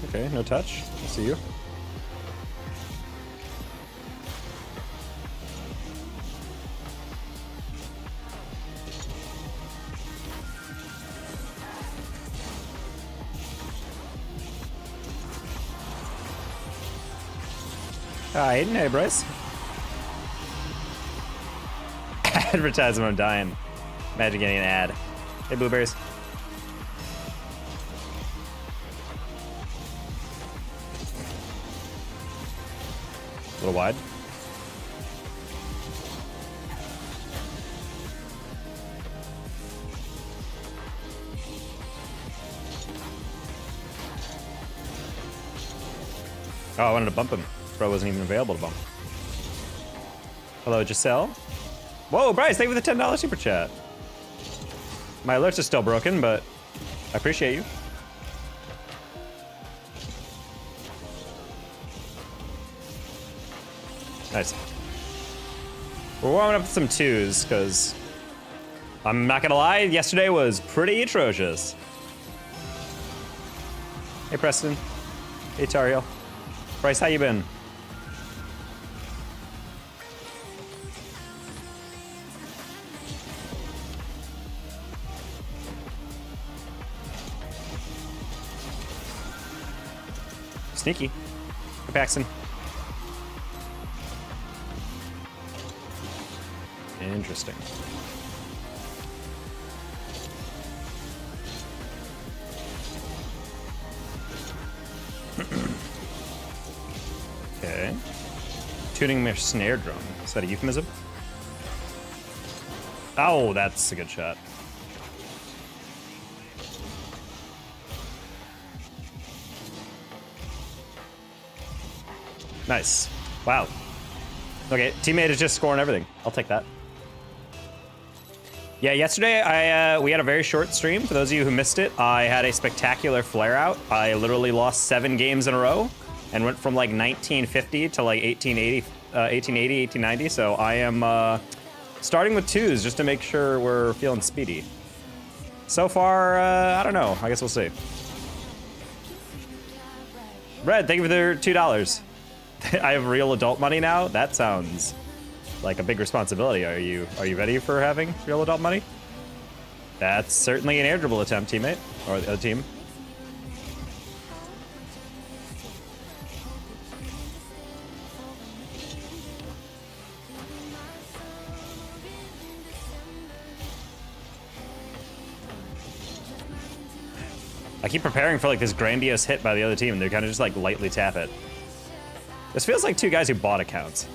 Okay, no touch. I see you. Hi, Aiden. Hey, Bryce. Advertisement, I'm dying. Imagine getting an ad. Hey, blueberries. A little wide. Oh, I wanted to bump him. Bro wasn't even available to bump. Hello, Giselle. Whoa, Bryce, thank you for the $10 super chat. My alerts are still broken, but I appreciate you. Nice. We're warming up with some twos, because I'm not gonna lie, yesterday was pretty atrocious. Hey, Preston. Hey, Tariel. Bryce, how you been? Sneaky. Hey, Paxton. Interesting. Okay. Tuning my snare drum. Is that a euphemism? Oh, that's a good shot. Nice. Wow. Okay, teammate is just scoring everything. I'll take that. Yeah, yesterday we had a very short stream. For those of you who missed it, I had a spectacular flare out. I literally lost 7 games in a row and went from like 1950 to like 1880, 1890. So I am starting with 2s just to make sure we're feeling speedy. So far, I don't know. I guess we'll see. Red, thank you for the $2. I have real adult money now. That sounds like a big responsibility. Are you ready for having real adult money? That's certainly an air dribble attempt, teammate, or the other team. I keep preparing for like this grandiose hit by the other team, and they're kind of just like lightly tap it. This feels like 2 guys who bought accounts.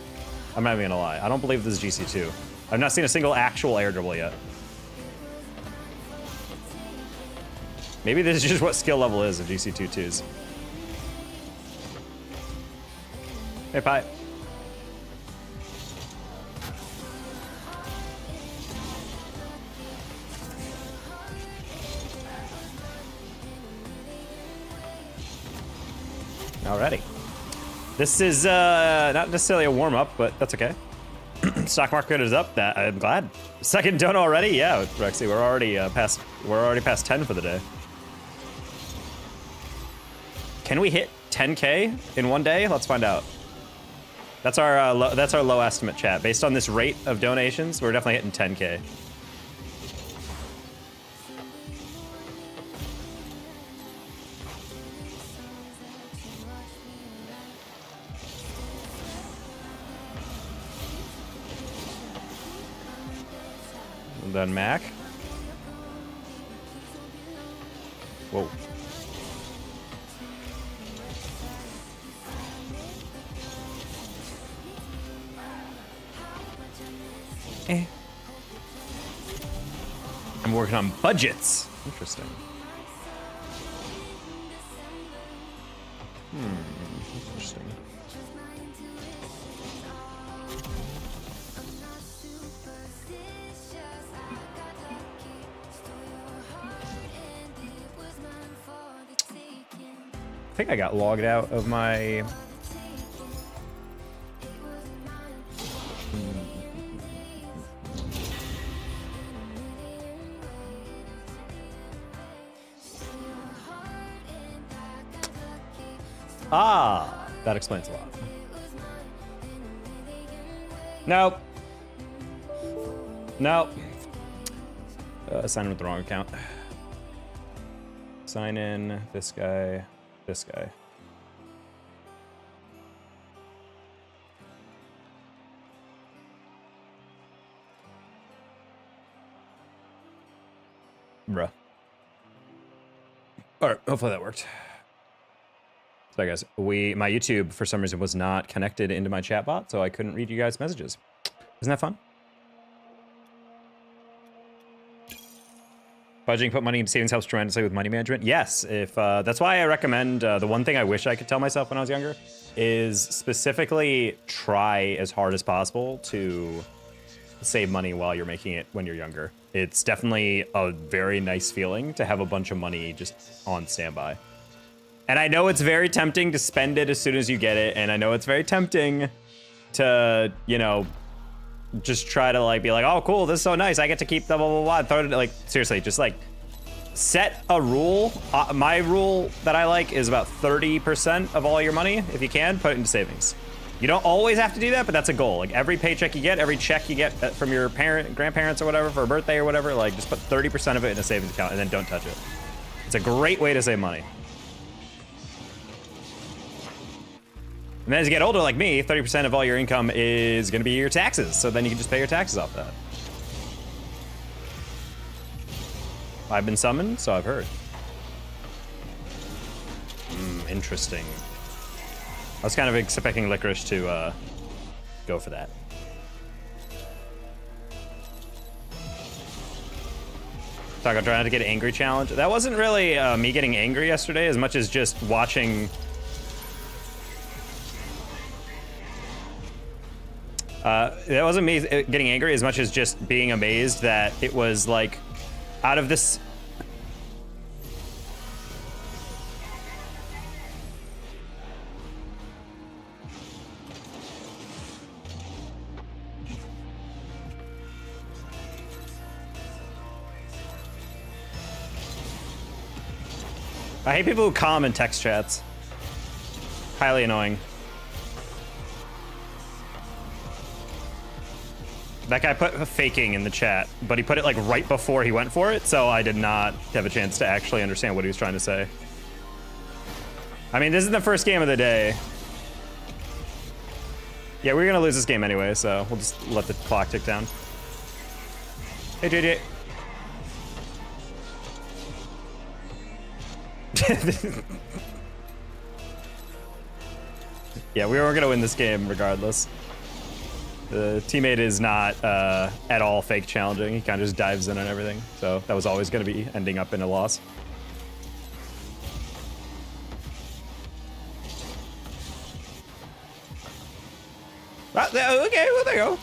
I'm not even gonna lie. I don't believe this is GC2. I've not seen a single actual air dribble yet. Maybe this is just what skill level is of GC2 twos. Hey, Pi. Alrighty. This is not necessarily a warm-up, but that's okay. Stock market is up. That I'm glad. Second dono already? Yeah, Rexy, we're already past 10 for the day. Can we hit 10K in one day? Let's find out. That's our low estimate, chat. Based on this rate of donations, we're definitely hitting 10K. And then Mac. Whoa. Eh. I'm working on budgets. Interesting. Interesting. I think I got logged out of my... Ah, that explains a lot. Nope. Nope. Sign in with the wrong account. Sign in, this guy, this guy. Bruh. All right, hopefully that worked. Sorry guys, my YouTube for some reason was not connected into my chat bot, so I couldn't read you guys' messages. Isn't that fun? Budgeting, put money into savings helps tremendously with money management. Yes, if that's why I recommend the one thing I wish I could tell myself when I was younger is specifically try as hard as possible to save money while you're making it when you're younger. It's definitely a very nice feeling to have a bunch of money just on standby. And I know it's very tempting to spend it as soon as you get it, and I know it's very tempting to, you know, just try to like be like, oh cool, this is so nice, I get to keep the blah blah blah. Throw it, like, seriously, just like set a rule. My rule that I like is about 30% of all your money, if you can, put it into savings. You don't always have to do that, but that's a goal. Like every paycheck you get, every check you get from your grandparents or whatever for a birthday or whatever, like just put 30% of it in a savings account and then don't touch it. It's a great way to save money. And then as you get older like me, 30% of all your income is gonna be your taxes. So then you can just pay your taxes off that. I've been summoned, so I've heard. Interesting. I was kind of expecting Licorice to go for that. Taco trying to get an angry challenge. That wasn't really me getting angry yesterday as much as just watching. That wasn't me getting angry as much as just being amazed that it was like out of this. I hate people who comment text chats. Highly annoying. That guy put faking in the chat, but he put it like right before he went for it, so I did not have a chance to actually understand what he was trying to say. I mean, this is the first game of the day. Yeah, we're gonna lose this game anyway, so we'll just let the clock tick down. Hey, JJ. Yeah, we were gonna win this game regardless. The teammate is not at all fake challenging. He kind of just dives in on everything. So that was always gonna be ending up in a loss. Okay, well, there you go. I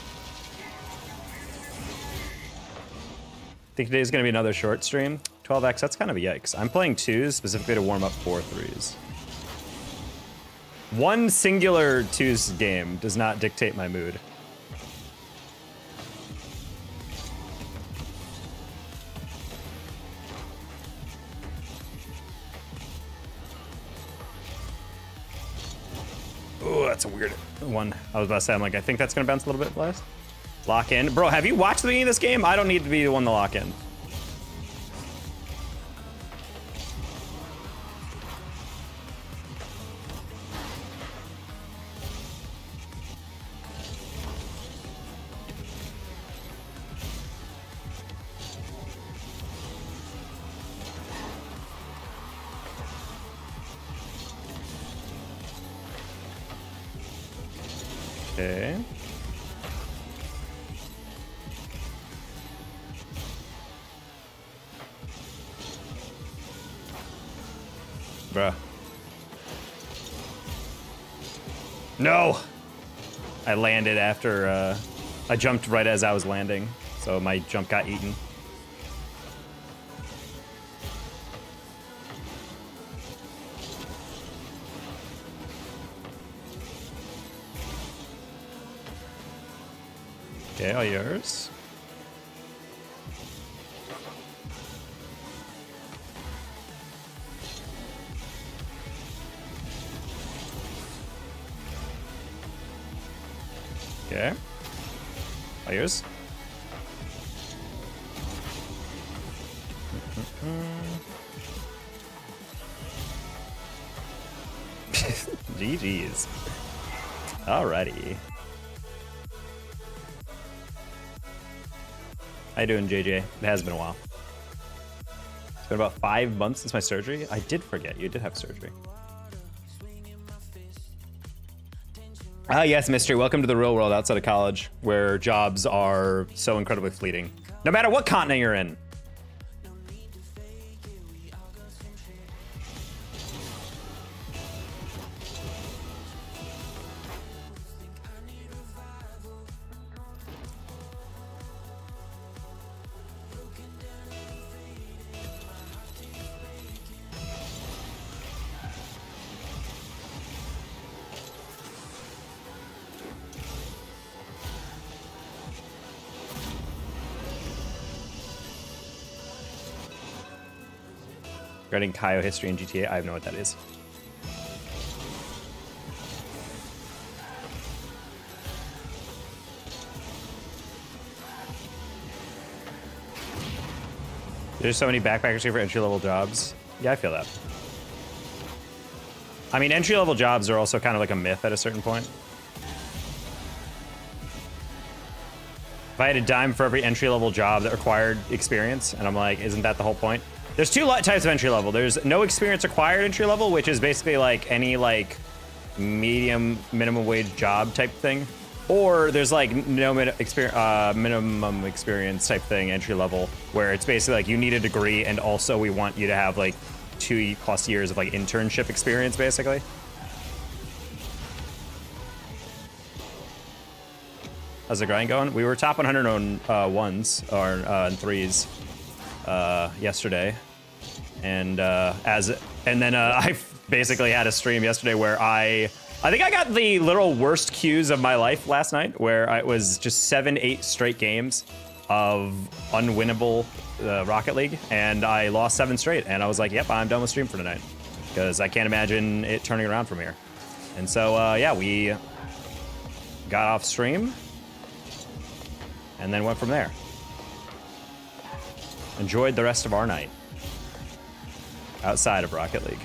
think today is gonna be another short stream. 12x, that's kind of a yikes. I'm playing 2s specifically to warm up 4 3s. One singular 2s game does not dictate my mood. Oh, that's a weird one. I was about to say, I'm like, I think that's gonna bounce a little bit less. Lock in. Bro, have you watched the beginning of this game? I don't need to be the one to lock in. Okay. Bruh. No! I landed after, I jumped right as I was landing, so my jump got eaten. Okay, all yours. Okay. All yours. GG's. Alrighty. How you doing, JJ? It has been a while. It's been about 5 months since my surgery. I did forget you did have surgery. Ah, yes, Mystery. Welcome to the real world outside of college, where jobs are so incredibly fleeting. No matter what continent you're in. Regarding Kaio history in GTA, I have no what that is. There's so many backpackers here for entry-level jobs. Yeah, I feel that. I mean, entry-level jobs are also kind of like a myth at a certain point. If I had a dime for every entry-level job that required experience, and I'm like, isn't that the whole point? There's two types of entry level. There's no experience required entry level, which is basically like any like medium minimum wage job type thing, or there's like no minimum experience type thing entry level, where it's basically like you need a degree and also we want you to have like 2+ years of like internship experience, basically. How's the grind going? We were top 100 on ones or and threes yesterday. And then I basically had a stream yesterday where I think I got the literal worst queues of my life last night, where it was just 7-8 straight games of unwinnable Rocket League, and I lost 7 straight, and I was like, yep, I'm done with stream for tonight, because I can't imagine it turning around from here. And so yeah, we got off stream and then went from there. Enjoyed the rest of our night outside of Rocket League.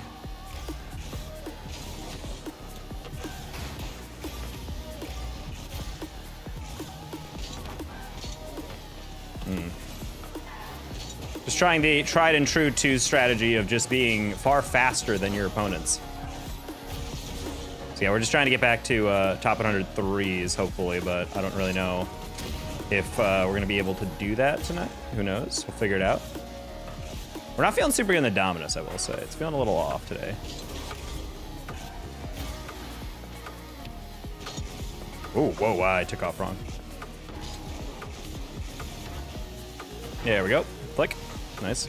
Just trying the tried and true 2 strategy of just being far faster than your opponents. So yeah, we're just trying to get back to top 100 threes, hopefully, but I don't really know if we're going to be able to do that tonight. Who knows? We'll figure it out. We're not feeling super good in the Dominus, I will say. It's feeling a little off today. Ooh, whoa, wow, I took off wrong. There we go. Flick. Nice.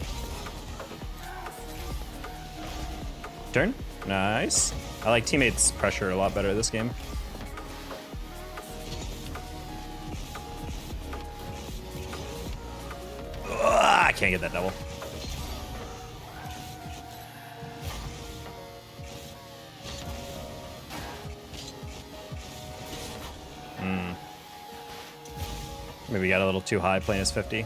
Turn. Nice. I like teammates' pressure a lot better this game. Ugh, I can't get that double. Maybe got a little too high playing as 50.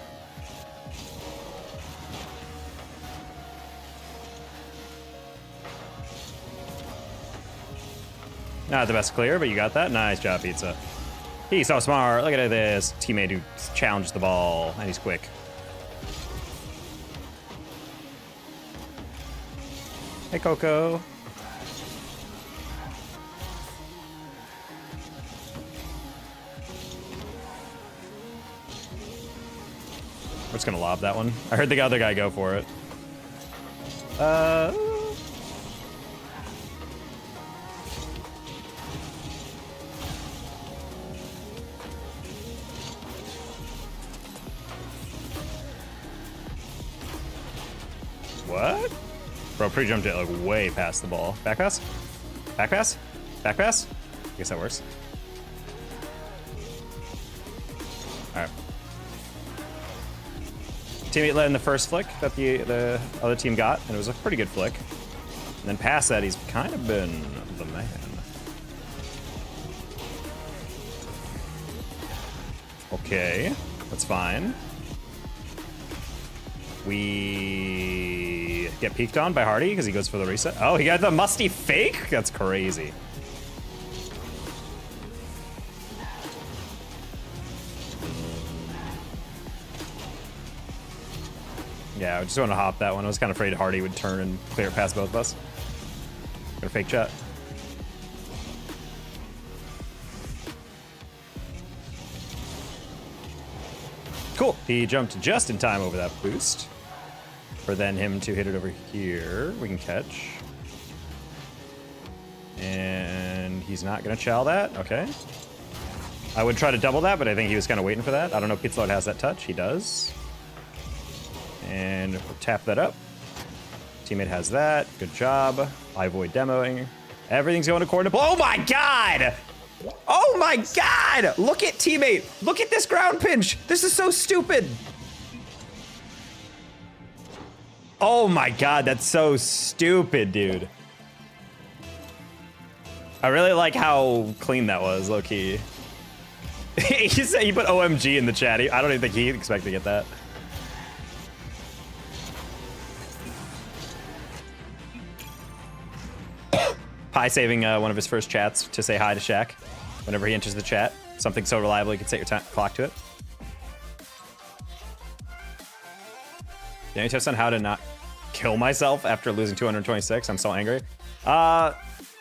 Not the best clear, but you got that. Nice job, Pizza. He's so smart. Look at this teammate who challenged the ball, and he's quick. Hey, Coco. We're just gonna lob that one. I heard the other guy go for it. What? Bro, pre-jumped it like way past the ball. Back pass? Back pass? Back pass? I guess that works. All right. Teammate led in the first flick that the other team got, and it was a pretty good flick. And then past that, he's kind of been the man. Okay, that's fine. We get peeked on by Hardy because he goes for the reset. Oh, he got the musty fake? That's crazy. Yeah, I just want to hop that one. I was kind of afraid Hardy would turn and clear it past both of us. Got a fake chat. Cool. He jumped just in time over that boost. For then him to hit it over here. We can catch. And he's not going to chow that. Okay. I would try to double that, but I think he was kind of waiting for that. I don't know if Pizza Lord has that touch. He does. And we'll tap that up. Teammate has that. Good job. I avoid demoing. Everything's going according to plan. Oh my god! Oh my god! Look at teammate. Look at this ground pinch. This is so stupid. Oh my god, that's so stupid, dude. I really like how clean that was, low key. He said he put OMG in the chat. I don't even think he expected to get that. Pi saving one of his first chats to say hi to Shaq whenever he enters the chat. Something so reliable you can set your clock to it. Any tips on how to not kill myself after losing 226? I'm so angry.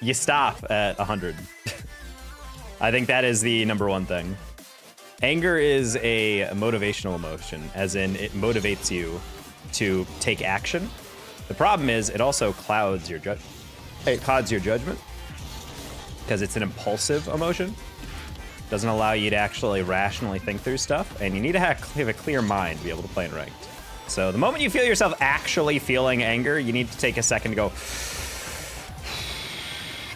You stop at 100. I think that is the #1 thing. Anger is a motivational emotion, as in it motivates you to take action. The problem is it also clouds your judgment. It clouds your judgment because it's an impulsive emotion. Doesn't allow you to actually rationally think through stuff, and you need to have a clear mind to be able to play in ranked. So the moment you feel yourself actually feeling anger, you need to take a second to go,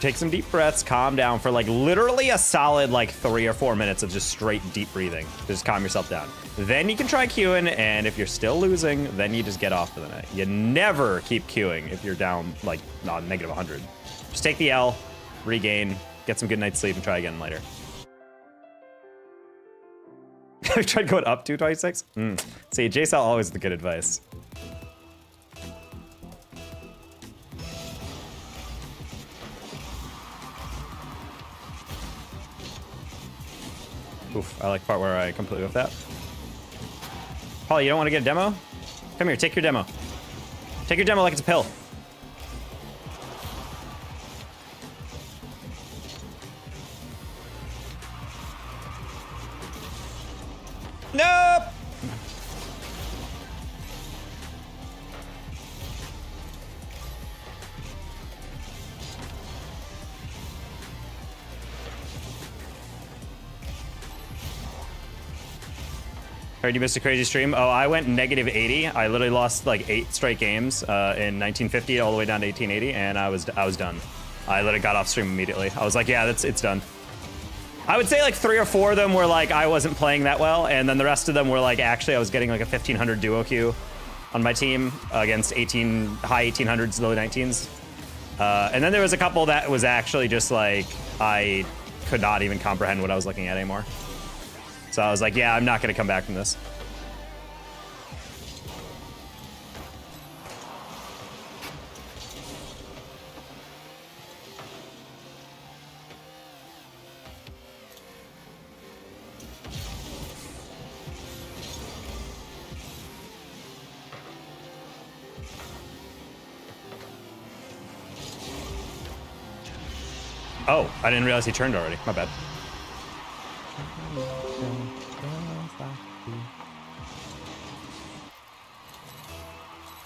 take some deep breaths, calm down for like literally a solid like 3 or 4 minutes of just straight deep breathing. Just calm yourself down. Then you can try queuing, and if you're still losing, then you just get off for the night. You never keep queuing if you're down like negative 100. Just take the L, regain, get some good night's sleep, and try again later. I tried going up 226. See, JSL always the good advice. Oof, I like the part where I completely whiff that. Paul, you don't want to get a demo? Come here, take your demo. Take your demo like it's a pill. Nope! Heard you missed a crazy stream. Oh, I went negative 80. I literally lost like 8 straight games in 1950 all the way down to 1880, and I was done. I literally got off stream immediately. I was like, yeah, it's done. I would say like 3 or 4 of them were like I wasn't playing that well, and then the rest of them were like actually I was getting like a 1500 duo queue on my team against high 1800s, low 19s. And then there was a couple that was actually just like I could not even comprehend what I was looking at anymore. So I was like, yeah, I'm not going to come back from this. Oh, I didn't realize he turned already. My bad.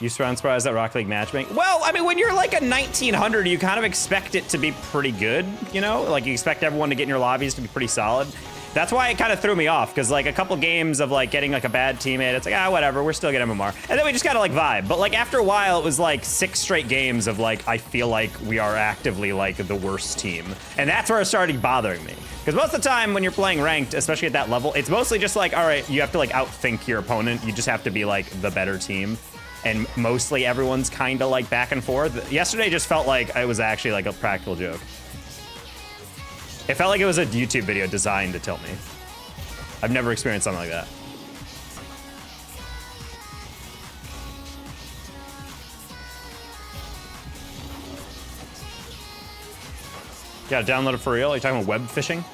You surround surprised at Rocket League matchmaking? Well, I mean, when you're like a 1900, you kind of expect it to be pretty good, you know? Like, you expect everyone to get in your lobbies to be pretty solid. That's why it kind of threw me off, because like a couple games of like getting like a bad teammate, it's like, ah, whatever, we're still getting MMR. And then we just gotta like vibe. But like after a while, it was like 6 straight games of like, I feel like we are actively like the worst team. And that's where it started bothering me. Because most of the time when you're playing ranked, especially at that level, it's mostly just like, all right, you have to like outthink your opponent. You just have to be like the better team. And mostly everyone's kind of like back and forth. Yesterday just felt like it was actually like a practical joke. It felt like it was a YouTube video designed to tilt me. I've never experienced something like that. You gotta download it for real? Are you talking about web phishing?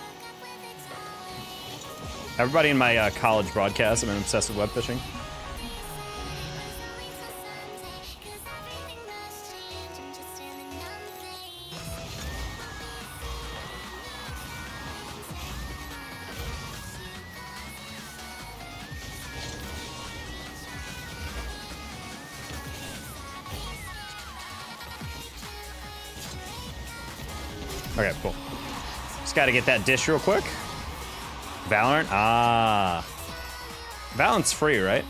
Everybody in my college broadcast, I'm obsessed with web phishing. Okay, cool. Just gotta get that dish real quick. Valorant? Ah. Valorant's free, right?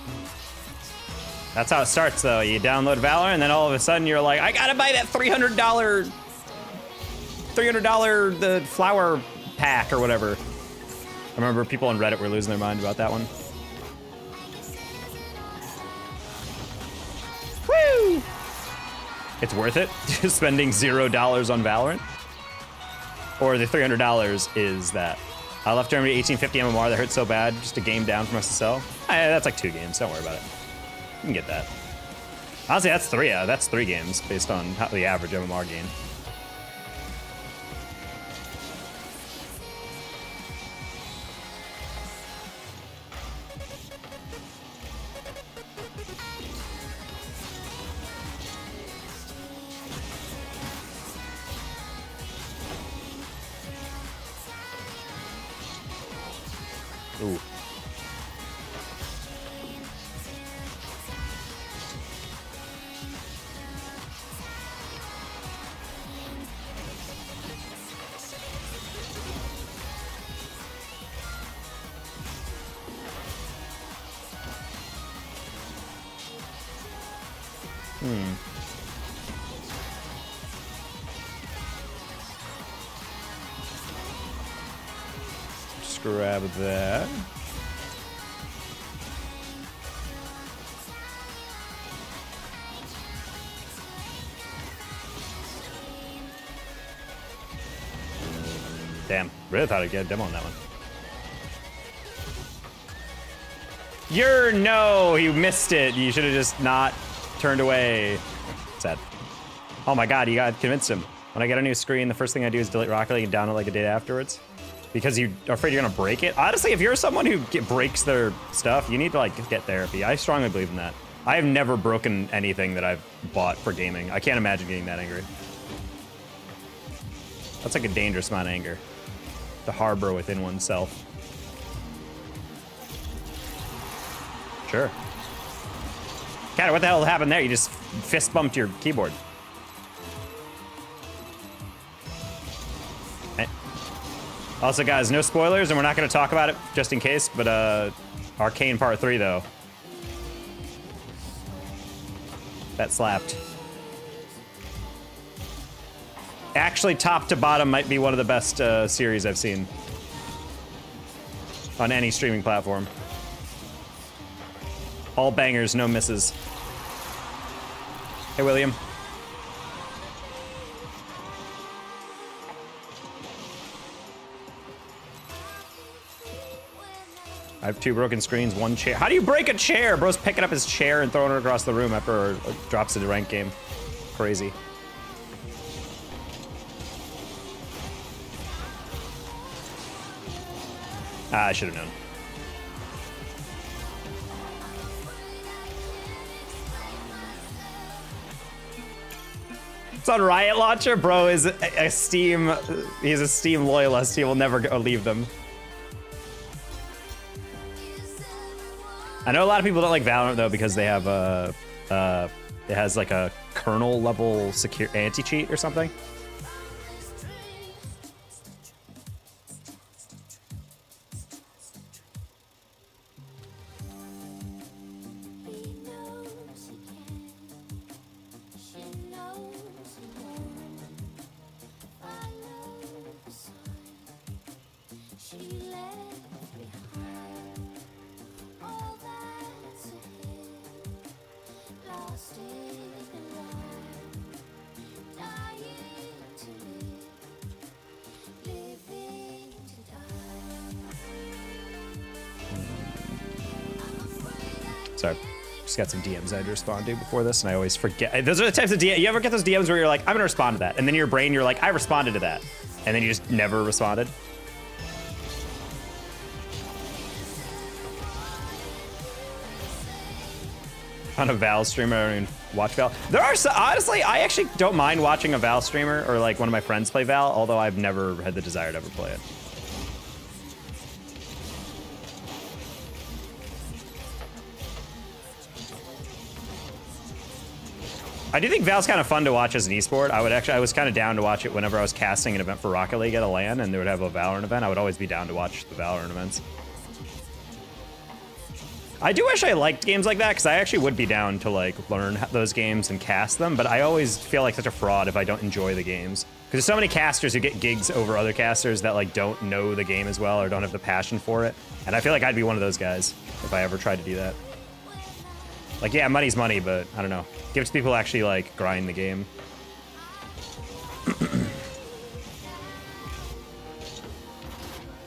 That's how it starts, though. You download Valorant, and then all of a sudden you're like, I gotta buy that $300 the flower pack or whatever. I remember people on Reddit were losing their mind about that one. Woo! It's worth it, spending $0 on Valorant. Or the $300 is that. I left Germany 1850 MMR that hurt so bad, just a game down from SSL. That's like 2 games, don't worry about it. You can get that. Honestly, that's 3 games based on how the average MMR gain. Ooh. Just grab that. Damn, really thought I'd get a demo on that one. No, you missed it. You should have just not turned away. Sad. Oh my god, you got convinced him. When I get a new screen, the first thing I do is delete Rocket League and download like a day afterwards. Because you are afraid you're gonna break it. Honestly, if you're someone who breaks their stuff, you need to like get therapy. I strongly believe in that. I have never broken anything that I've bought for gaming. I can't imagine getting that angry. That's like a dangerous amount of anger to harbor within oneself. Sure. God, what the hell happened there? You just fist bumped your keyboard. Also, guys, no spoilers, and we're not going to talk about it just in case, but Arcane Part 3, though. That slapped. Actually, top to bottom might be one of the best series I've seen on any streaming platform. All bangers, no misses. Hey, William. I have 2 broken screens, 1 chair. How do you break a chair? Bro's picking up his chair and throwing it across the room after it drops into ranked game. Crazy. I should have known. It's on Riot Launcher? Bro is a Steam... He's a Steam loyalist. He will never leave them. I know a lot of people don't like Valorant, though, because they have it has like a kernel level secure anti-cheat or something. Sorry. Just got some DMs I had to respond to before this, and I always forget. Those are the types of DMs. You ever get those DMs where you're like, I'm gonna respond to that, and then in your brain you're like, I responded to that, and then you just never responded. On a Val streamer, I don't even watch Val. There are some, honestly, I actually don't mind watching a Val streamer or like one of my friends play Val, although I've never had the desire to ever play it. I do think Val's kind of fun to watch as an esport. I was kind of down to watch it whenever I was casting an event for Rocket League at a LAN and they would have a Valorant event. I would always be down to watch the Valorant events. I do wish I liked games like that, because I actually would be down to like learn those games and cast them, but I always feel like such a fraud if I don't enjoy the games. Because there's so many casters who get gigs over other casters that like don't know the game as well or don't have the passion for it. And I feel like I'd be one of those guys if I ever tried to do that. Like, yeah, money's money, but I don't know. Give it to people who actually like grind the game.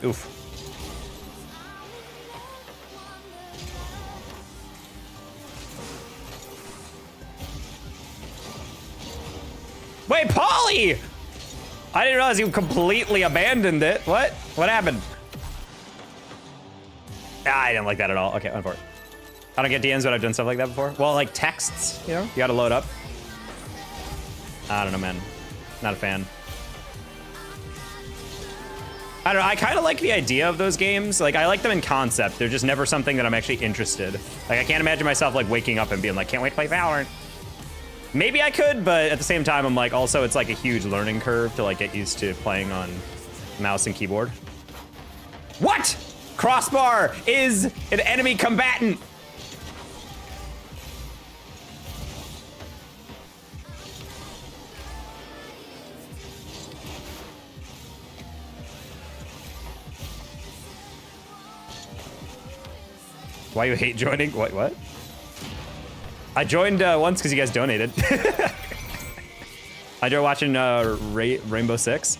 Oof. Wait, Paulie! I didn't realize you completely abandoned it. What? What happened? Ah, I didn't like that at all. Okay, went for it. I don't get DMs, but I've done stuff like that before. Well, like texts, you know? You gotta load up. I don't know, man. Not a fan. I don't know, I kind of like the idea of those games. Like, I like them in concept. They're just never something that I'm actually interested. Like, I can't imagine myself, like, waking up and being like, can't wait to play Valorant. Maybe I could, but at the same time, I'm like, also, it's like a huge learning curve to, like, get used to playing on mouse and keyboard. What? Crossbar is an enemy combatant. Why you hate joining? What? I joined once because you guys donated. I enjoy watching Rainbow Six.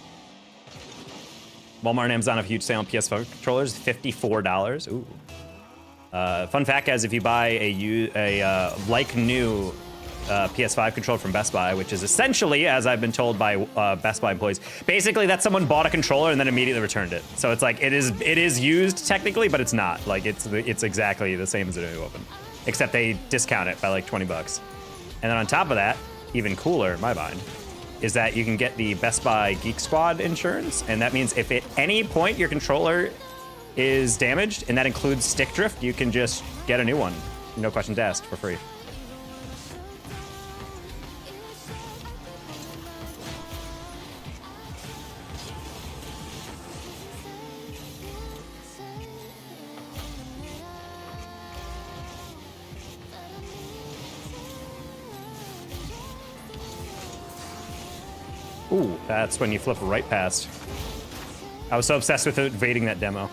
Walmart and Amazon have a huge sale on PS5 controllers, $54. Ooh. Fun fact, guys, if you buy a like new PS5 controller from Best Buy, which is essentially, as I've been told by Best Buy employees, basically that someone bought a controller and then immediately returned it. So it's like it is used technically, but it's not. Like it's exactly the same as a new open, except they discount it by like 20 bucks. And then on top of that, even cooler in my mind, is that you can get the Best Buy Geek Squad insurance, and that means if at any point your controller is damaged, and that includes stick drift, you can just get a new one, no questions asked, for free. Ooh, that's when you flip right past. I was so obsessed with evading that demo.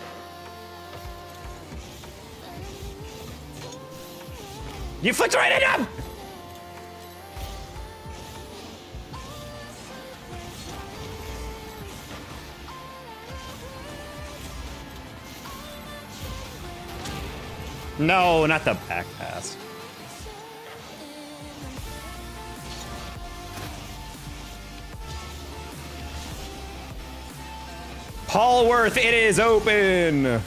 You flicked right into him! No, not the back pass. Paulworth, it is open. All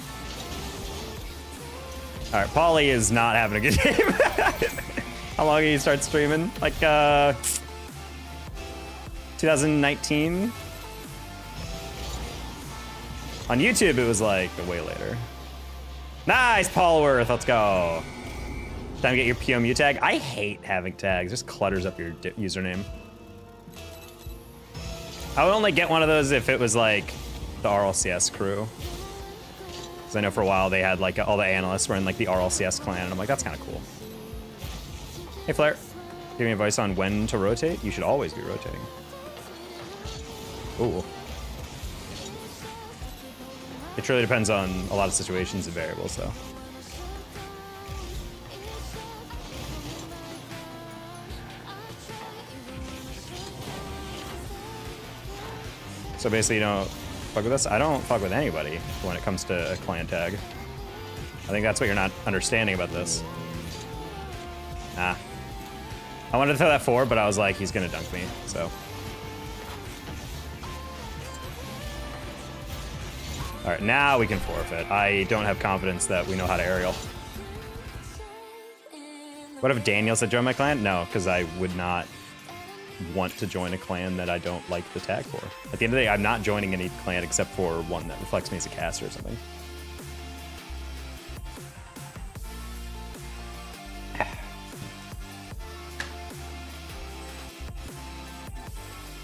right, Paulie is not having a good game. How long did you start streaming? Like 2019. On YouTube, it was like way later. Nice, Paulworth, let's go. Time to get your PMU tag. I hate having tags, just clutters up your username. I would only get one of those if it was like the RLCS crew. Because I know for a while they had like all the analysts were in like the RLCS clan, and I'm like, that's kind of cool. Hey Flair, give me advice on when to rotate? You should always be rotating. Ooh. It truly depends on a lot of situations and variables though. So basically, you know, fuck with us? I don't fuck with anybody when it comes to a clan tag. I think that's what you're not understanding about this. Ah. I wanted to throw that forward, but I was like, he's gonna dunk me, so. All right, now we can forfeit. I don't have confidence that we know how to aerial. What if Daniel said join my clan? No, because I would not want to join a clan that I don't like the tag for. At the end of the day, I'm not joining any clan except for one that reflects me as a caster or something.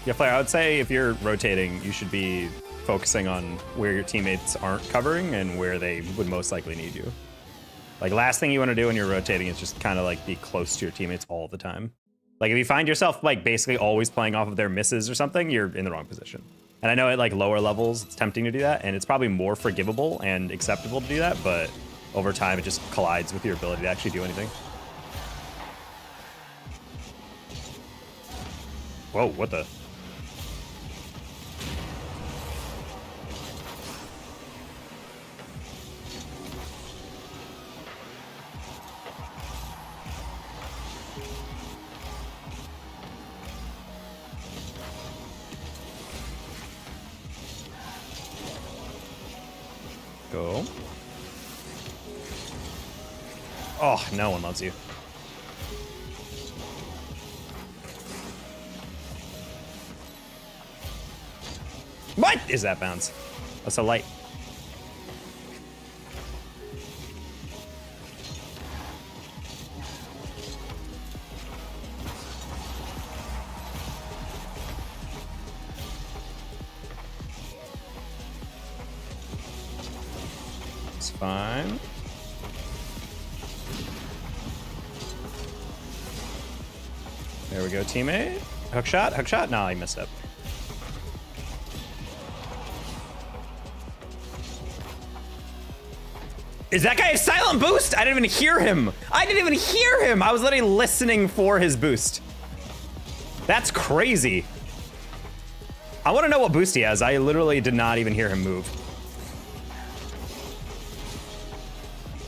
Yeah, Flair, I would say if you're rotating, you should be focusing on where your teammates aren't covering and where they would most likely need you. Like, last thing you want to do when you're rotating is just kind of like be close to your teammates all the time. Like, if you find yourself like basically always playing off of their misses or something, you're in the wrong position. And I know at like lower levels, it's tempting to do that, and it's probably more forgivable and acceptable to do that, but over time, it just collides with your ability to actually do anything. Whoa, what the? Go. Oh, no one loves you. What is that bounce? That's so light. It's fine. There we go, teammate. Hook shot, hook shot. No, he messed up. Is that guy a silent boost? I didn't even hear him. I didn't even hear him. I was literally listening for his boost. That's crazy. I want to know what boost he has. I literally did not even hear him move.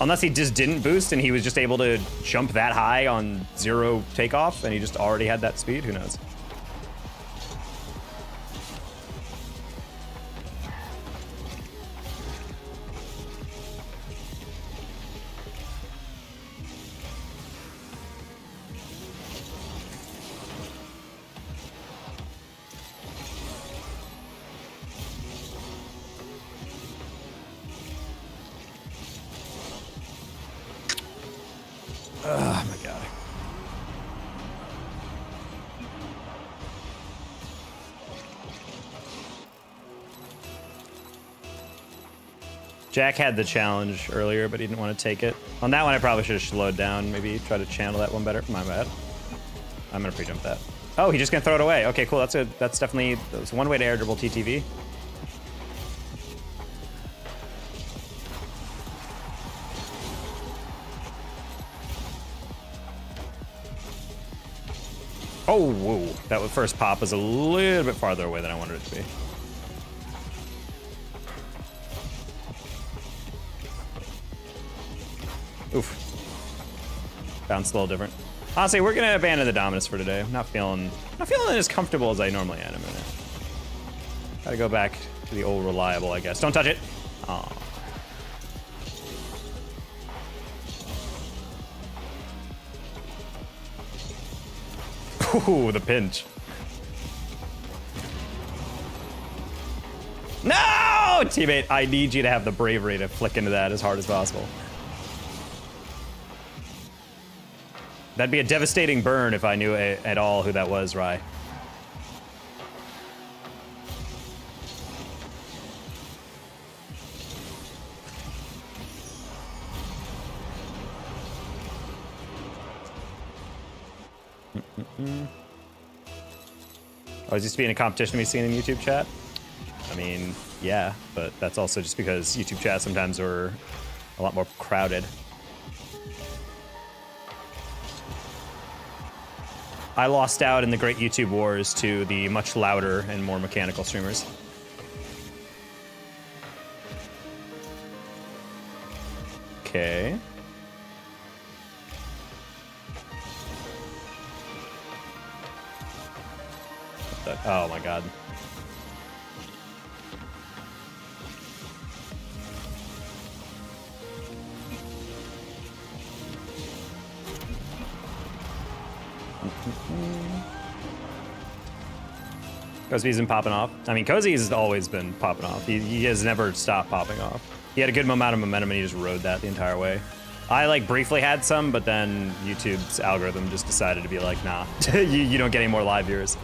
Unless he just didn't boost and he was just able to jump that high on 0 takeoff and he just already had that speed. Who knows? Oh my god. Jack had the challenge earlier, but he didn't want to take it. On that one, I probably should have slowed down. Maybe try to channel that one better. My bad. I'm gonna pre-jump that. Oh, he's just gonna throw it away. Okay, cool. That's definitely one way to air dribble TTV. Oh, whoa. That first pop was a little bit farther away than I wanted it to be. Oof. Bounced a little different. Honestly, we're gonna abandon the Dominus for today. I'm not feeling as comfortable as I normally am in a minute. Gotta go back to the old reliable, I guess. Don't touch it. Aw. Ooh, the pinch. No, teammate, I need you to have the bravery to flick into that as hard as possible. That'd be a devastating burn if I knew at all who that was, Rye. Oh, is this being a competition we've seen in YouTube chat? I mean, yeah, but that's also just because YouTube chat sometimes are a lot more crowded. I lost out in the great YouTube wars to the much louder and more mechanical streamers. Okay. Oh my god. Cozy's been popping off. I mean, Cozy's always been popping off. He has never stopped popping off. He had a good amount of momentum and he just rode that the entire way. I like briefly had some, but then YouTube's algorithm just decided to be like, nah, you don't get any more live viewers.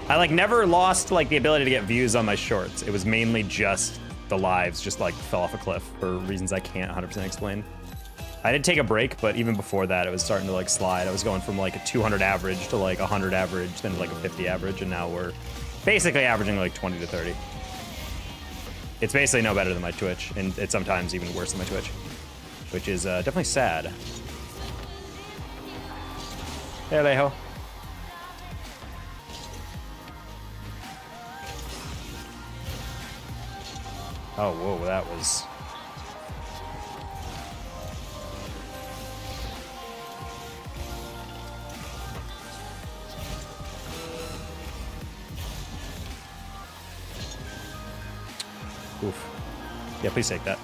I like never lost like the ability to get views on my shorts. It was mainly just the lives just like fell off a cliff for reasons I can't 100% explain. I did take a break, but even before that, it was starting to like slide. I was going from like a 200 average to like 100 average, then like a 50 average, and now we're basically averaging like 20 to 30. It's basically no better than my Twitch, and it's sometimes even worse than my Twitch, which is definitely sad. Hey, Alejo. Oh, whoa, that was... Oof. Yeah, please take that.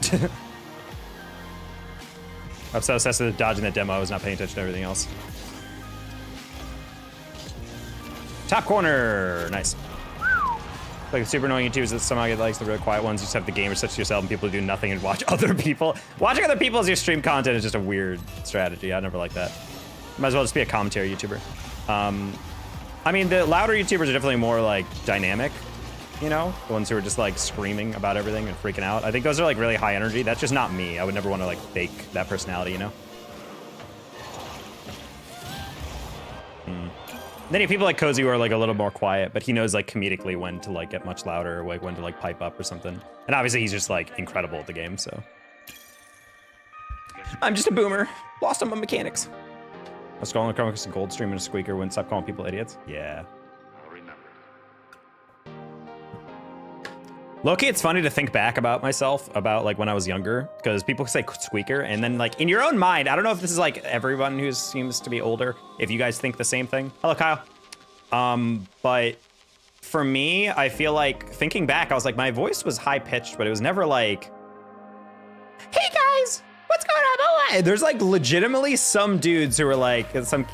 I'm so obsessed with dodging that demo, I was not paying attention to everything else. Top corner! Nice. Like the super annoying YouTubers that somehow get likes, the really quiet ones. You just have the gamer such to yourself and people who do nothing and watch other people. Watching other people as your stream content is just a weird strategy. I never like that. Might as well just be a commentary YouTuber. I mean, the louder YouTubers are definitely more like dynamic, you know? The ones who are just like screaming about everything and freaking out. I think those are like really high energy. That's just not me. I would never want to like fake that personality, you know? Then you have people like Cozy who are like a little more quiet, but he knows like comedically when to like get much louder or like when to like pipe up or something. And obviously he's just like incredible at the game, so. I'm just a boomer. Lost on my mechanics. I was calling a gold stream and a squeaker, wouldn't stop calling people idiots. Yeah. Loki, it's funny to think back about myself, about like when I was younger, because people say squeaker, and then like in your own mind, I don't know if this is like everyone who seems to be older, if you guys think the same thing. Hello, Kyle. But for me, I feel like thinking back, I was like, my voice was high pitched, but it was never like, hey guys, what's going on? Oh, there's like legitimately some dudes who are like, some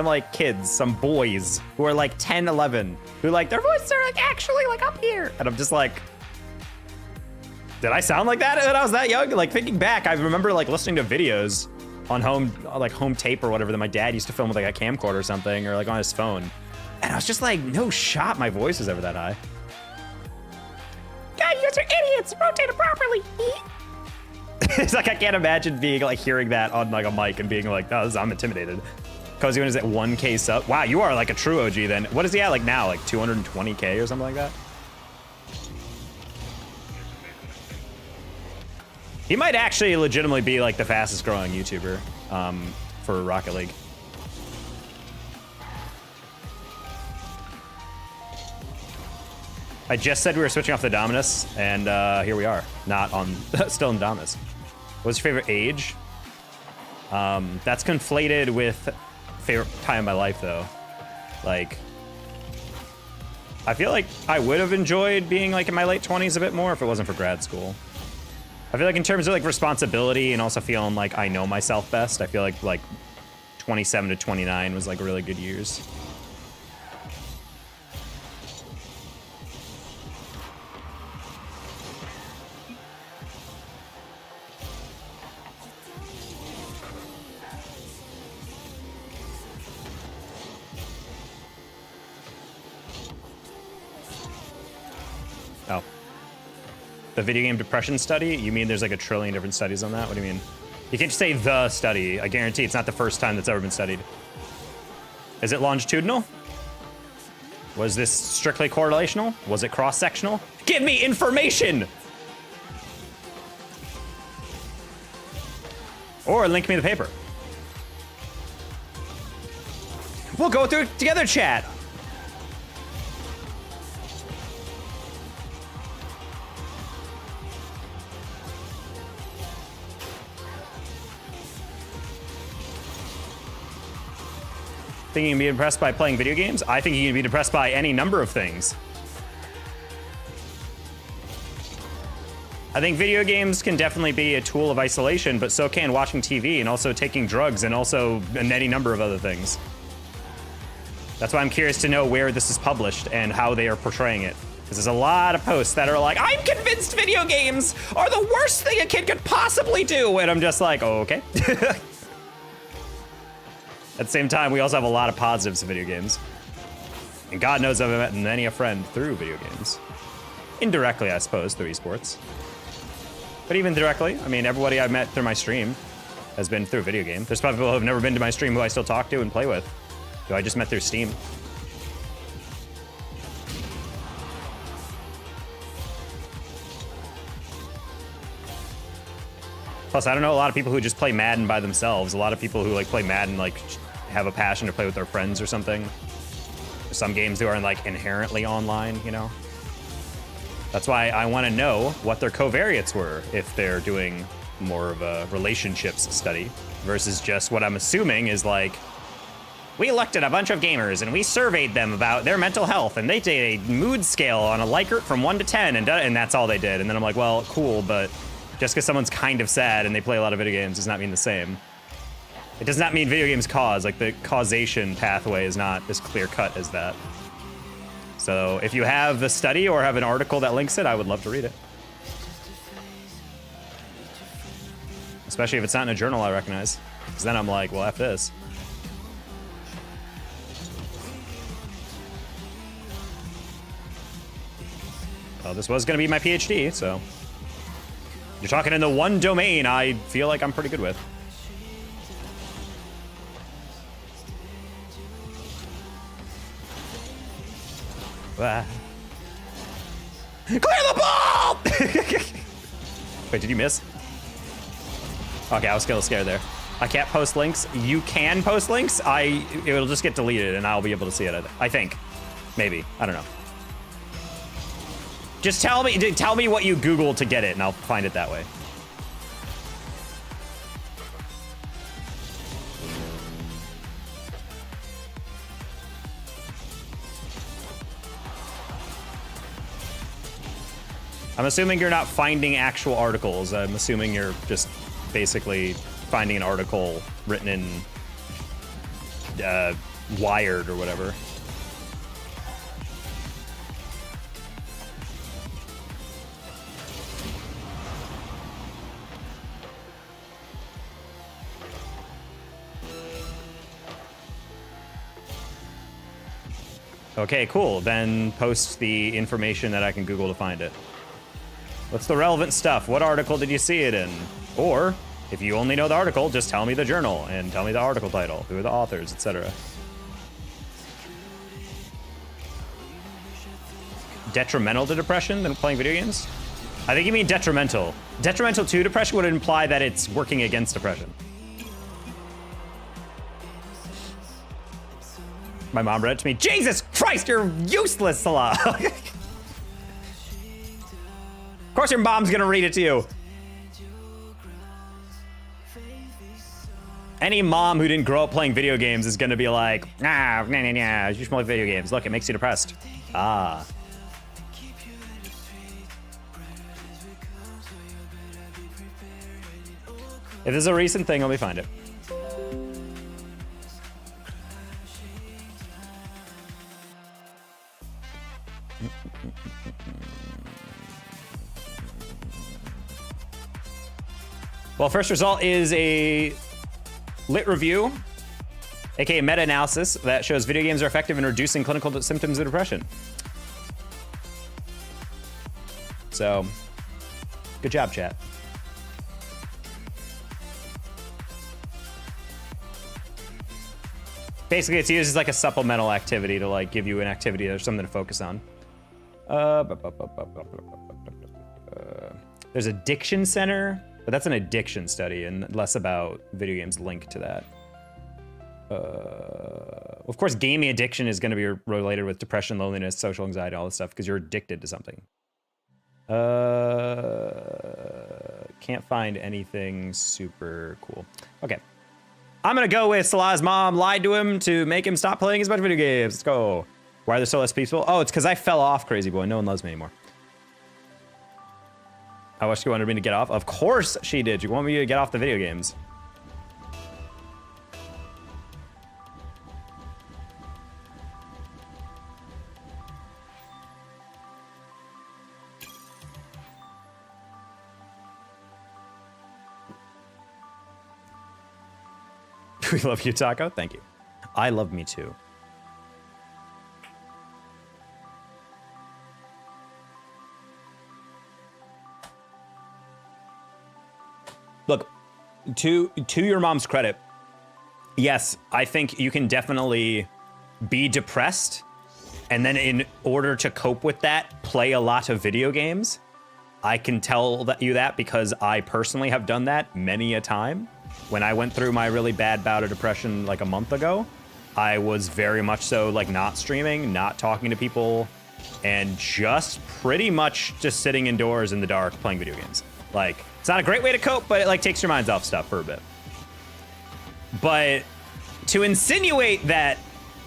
like kids, some boys who are like 10, 11, who like their voices are like actually like up here. And I'm just like, did I sound like that when I was that young? Like thinking back, I remember like listening to videos on home tape or whatever that my dad used to film with like a camcorder or something, or like on his phone. And I was just like, no shot my voice was ever that high. God, you guys are idiots, rotate it properly. It's like, I can't imagine being like hearing that on like a mic and being like, oh, I'm intimidated. Cozy, when is it 1K sub? Wow, you are like a true OG then. What is he at like now? Like 220K or something like that? He might actually legitimately be like the fastest growing YouTuber for Rocket League. I just said we were switching off the Dominus, and here we are, not on, still in Dominus. What's your favorite age? That's conflated with favorite time of my life, though. Like, I feel like I would have enjoyed being like in my late 20s a bit more if it wasn't for grad school. I feel like in terms of like responsibility and also feeling like I know myself best, I feel like 27 to 29 was like really good years. Oh. The video game depression study? You mean there's like a trillion different studies on that? What do you mean? You can't just say the study. I guarantee it's not the first time that's ever been studied. Is it longitudinal? Was this strictly correlational? Was it cross-sectional? Give me information! Or link me the paper. We'll go through it together, chat. Think you can be impressed by playing video games? I think you can be depressed by any number of things. I think video games can definitely be a tool of isolation, but so can watching TV and also taking drugs and also any number of other things. That's why I'm curious to know where this is published and how they are portraying it. Because there's a lot of posts that are like, I'm convinced video games are the worst thing a kid could possibly do. And I'm just like, oh, okay. At the same time, we also have a lot of positives of video games. And God knows I've met many a friend through video games. Indirectly, I suppose, through esports. But even directly, I mean, everybody I've met through my stream has been through a video game. There's probably people who have never been to my stream who I still talk to and play with, who I just met through Steam. Plus, I don't know a lot of people who just play Madden by themselves. A lot of people who like play Madden like have a passion to play with their friends or something. Some games who are like inherently online, you know? That's why I want to know what their covariates were if they're doing more of a relationships study versus just what I'm assuming is like, we elected a bunch of gamers and we surveyed them about their mental health and they did a mood scale on a Likert from 1 to 10 and that's all they did. And then I'm like, well, cool, but just because someone's kind of sad and they play a lot of video games does not mean the same. It does not mean video games cause, like the causation pathway is not as clear cut as that. So if you have the study or have an article that links it, I would love to read it. Especially if it's not in a journal I recognize. Because then I'm like, well, F this. Well, this was going to be my PhD, so. You're talking in the one domain I feel like I'm pretty good with. Ah. Clear the ball! Wait, did you miss? Okay, I was a little scared there. I can't post links. You can post links. It'll just get deleted and I'll be able to see it, I think. Maybe. I don't know. Just tell me what you Googled to get it and I'll find it that way. I'm assuming you're not finding actual articles. I'm assuming you're just basically finding an article written in Wired or whatever. Okay, cool. Then post the information that I can Google to find it. What's the relevant stuff? What article did you see it in? Or, if you only know the article, just tell me the journal and tell me the article title, who are the authors, etc. Detrimental to depression than playing video games? I think you mean detrimental. Detrimental to depression would imply that it's working against depression. My mom read it to me. Jesus Christ, you're useless, Salah. Of course your mom's gonna read it to you. Any mom who didn't grow up playing video games is gonna be like, nah, you should play video games. Look, it makes you depressed. Ah. If this is a recent thing, let me find it. Well, first result is a lit review, aka meta-analysis, that shows video games are effective in reducing clinical symptoms of depression. So, good job, chat. Basically, it's used as like a supplemental activity to like give you an activity or something to focus on. There's Addiction Center. But that's an addiction study and less about video games linked to that. Of course, gaming addiction is going to be related with depression, loneliness, social anxiety, all this stuff, because you're addicted to something. Can't find anything super cool. Okay. I'm gonna go with Salah's mom lied to him to make him stop playing as much video games. Let's go. Why are there so less people? Oh, it's because I fell off, crazy boy. No one loves me anymore. I wish you wanted me to get off. Of course she did. You want me to get off the video games. We love you, Taco. Thank you. I love me too. Look, to your mom's credit, yes, I think you can definitely be depressed, and then in order to cope with that, play a lot of video games. I can tell you that because I personally have done that many a time. When I went through my really bad bout of depression like a month ago, I was very much so like not streaming, not talking to people, and just pretty much just sitting indoors in the dark playing video games. Like, it's not a great way to cope, but it like takes your minds off stuff for a bit. But to insinuate that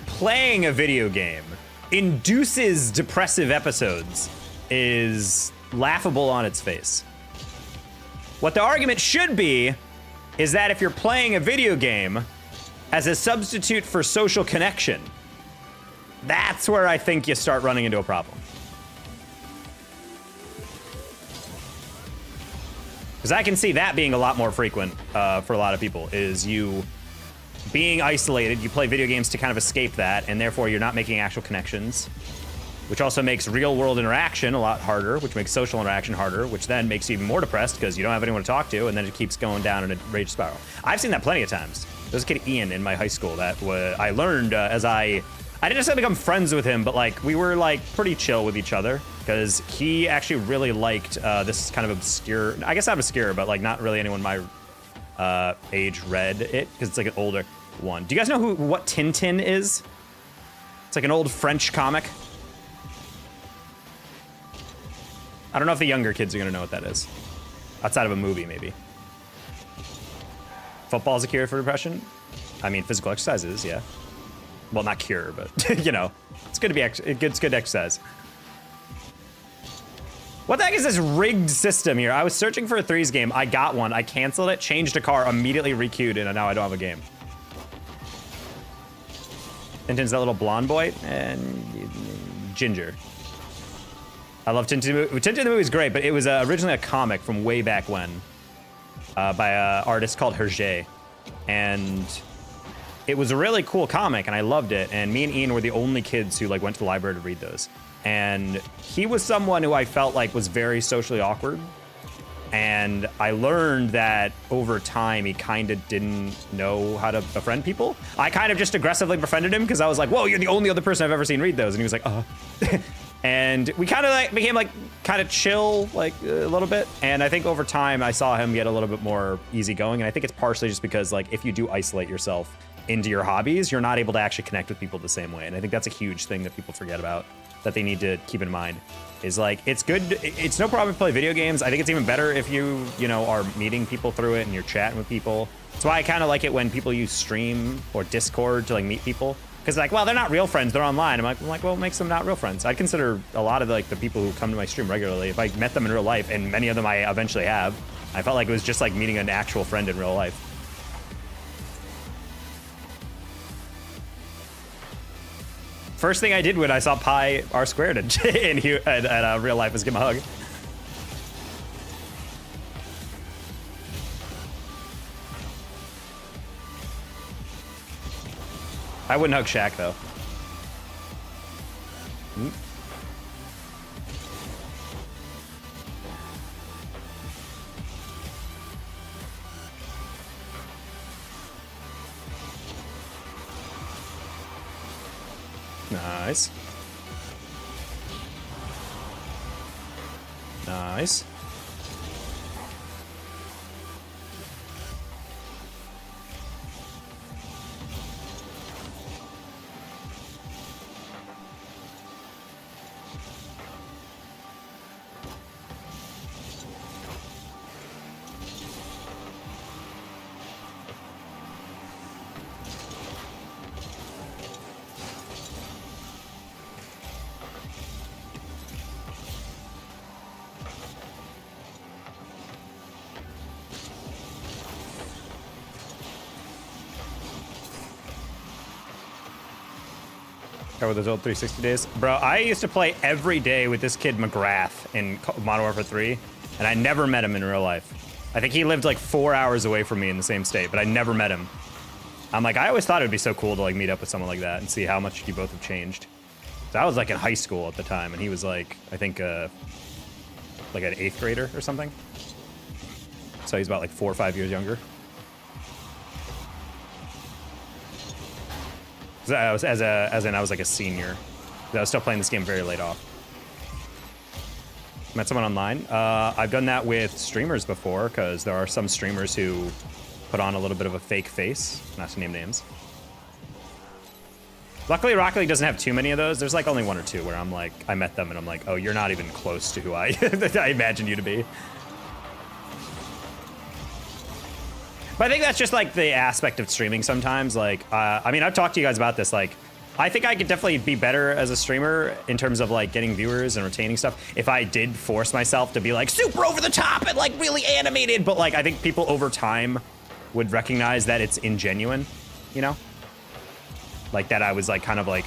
playing a video game induces depressive episodes is laughable on its face. What the argument should be is that if you're playing a video game as a substitute for social connection, that's where I think you start running into a problem. Because I can see that being a lot more frequent for a lot of people, is you being isolated, you play video games to kind of escape that, and therefore you're not making actual connections, which also makes real world interaction a lot harder, which makes social interaction harder, which then makes you even more depressed because you don't have anyone to talk to, and then it keeps going down in a rage spiral. I've seen that plenty of times. There was a kid, Ian, in my high school that I learned as I didn't necessarily become friends with him, but like we were like pretty chill with each other because he actually really liked this kind of obscure, I guess not obscure, but like not really anyone my age read it because it's like an older one. Do you guys know what Tintin is? It's like an old French comic. I don't know if the younger kids are gonna know what that is. Outside of a movie, maybe. Football's a cure for depression? I mean, physical exercise is, yeah. Well, not cure, but, you know, it's good to be, it's good exercise. What the heck is this rigged system here? I was searching for a threes game. I got one. I canceled it, changed a car, immediately requeued, and now I don't have a game. Tintin's that little blonde boy, and Ginger. I love Tintin. Tintin the movie is great, but it was originally a comic from way back when by an artist called Hergé. And it was a really cool comic, and I loved it. And me and Ian were the only kids who like went to the library to read those. And he was someone who I felt like was very socially awkward. And I learned that over time, he kind of didn't know how to befriend people. I kind of just aggressively befriended him because I was like, whoa, you're the only other person I've ever seen read those. And he was like, And we kind of like became like kind of chill like a little bit. And I think over time I saw him get a little bit more easygoing. And I think it's partially just because like if you do isolate yourself into your hobbies, you're not able to actually connect with people the same way. And I think that's a huge thing that people forget about, that they need to keep in mind, is like, it's good. It's no problem to play video games. I think it's even better if you know, are meeting people through it and you're chatting with people. That's why I kind of like it when people use Stream or Discord to like meet people. Because like, well, they're not real friends, they're online. I'm like, well, it makes them not real friends. I'd consider a lot of like the people who come to my stream regularly, if I met them in real life, and many of them I eventually have, I felt like it was just like meeting an actual friend in real life. First thing I did when I saw Pi R squared in real life was give him a hug. I wouldn't hug Shaq, though. Nice. Nice. Go with those old 360 days. Bro, I used to play every day with this kid McGrath in Modern Warfare 3, and I never met him in real life. I think he lived like 4 hours away from me in the same state, but I never met him. I'm like, I always thought it would be so cool to like meet up with someone like that and see how much you both have changed. So I was like in high school at the time, and he was like, I think like an 8th grader or something. So he's about like 4 or 5 years younger. So I was I was like a senior. I was still playing this game very late off. Met someone online. I've done that with streamers before, because there are some streamers who put on a little bit of a fake face, not to name names. Luckily, Rocket League doesn't have too many of those. There's like only 1 or 2 where I'm like, I met them and I'm like, oh, you're not even close to who I imagine you to be. But I think that's just like the aspect of streaming sometimes. Like, I mean, I've talked to you guys about this. Like, I think I could definitely be better as a streamer in terms of like getting viewers and retaining stuff if I did force myself to be like super over the top and like really animated. But like, I think people over time would recognize that it's ingenuine, you know? Like that I was like kind of like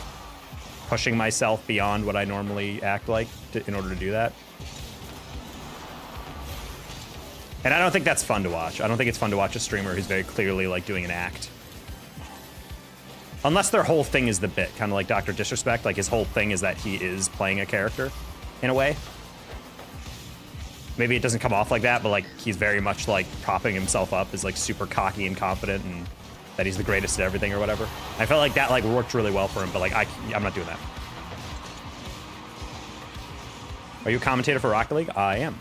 pushing myself beyond what I normally act like in order to do that. And I don't think that's fun to watch. I don't think it's fun to watch a streamer who's very clearly like doing an act. Unless their whole thing is the bit, kind of like Dr. Disrespect. Like his whole thing is that he is playing a character in a way. Maybe it doesn't come off like that, but like he's very much like propping himself up as like super cocky and confident and that he's the greatest at everything or whatever. I felt like that like worked really well for him, but like I'm not doing that. Are you a commentator for Rocket League? I am.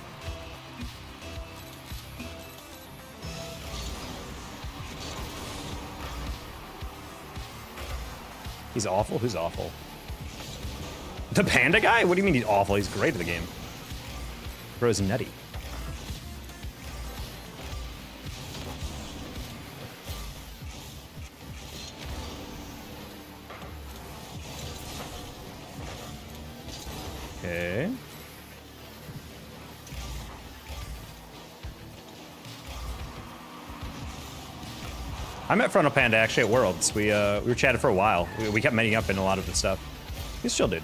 He's awful? Who's awful? The panda guy? What do you mean he's awful? He's great at the game. Bro's nutty. Okay. I met Frontal Panda actually at Worlds. We were chatting for a while. We kept meeting up in a lot of the stuff. He's a chill dude.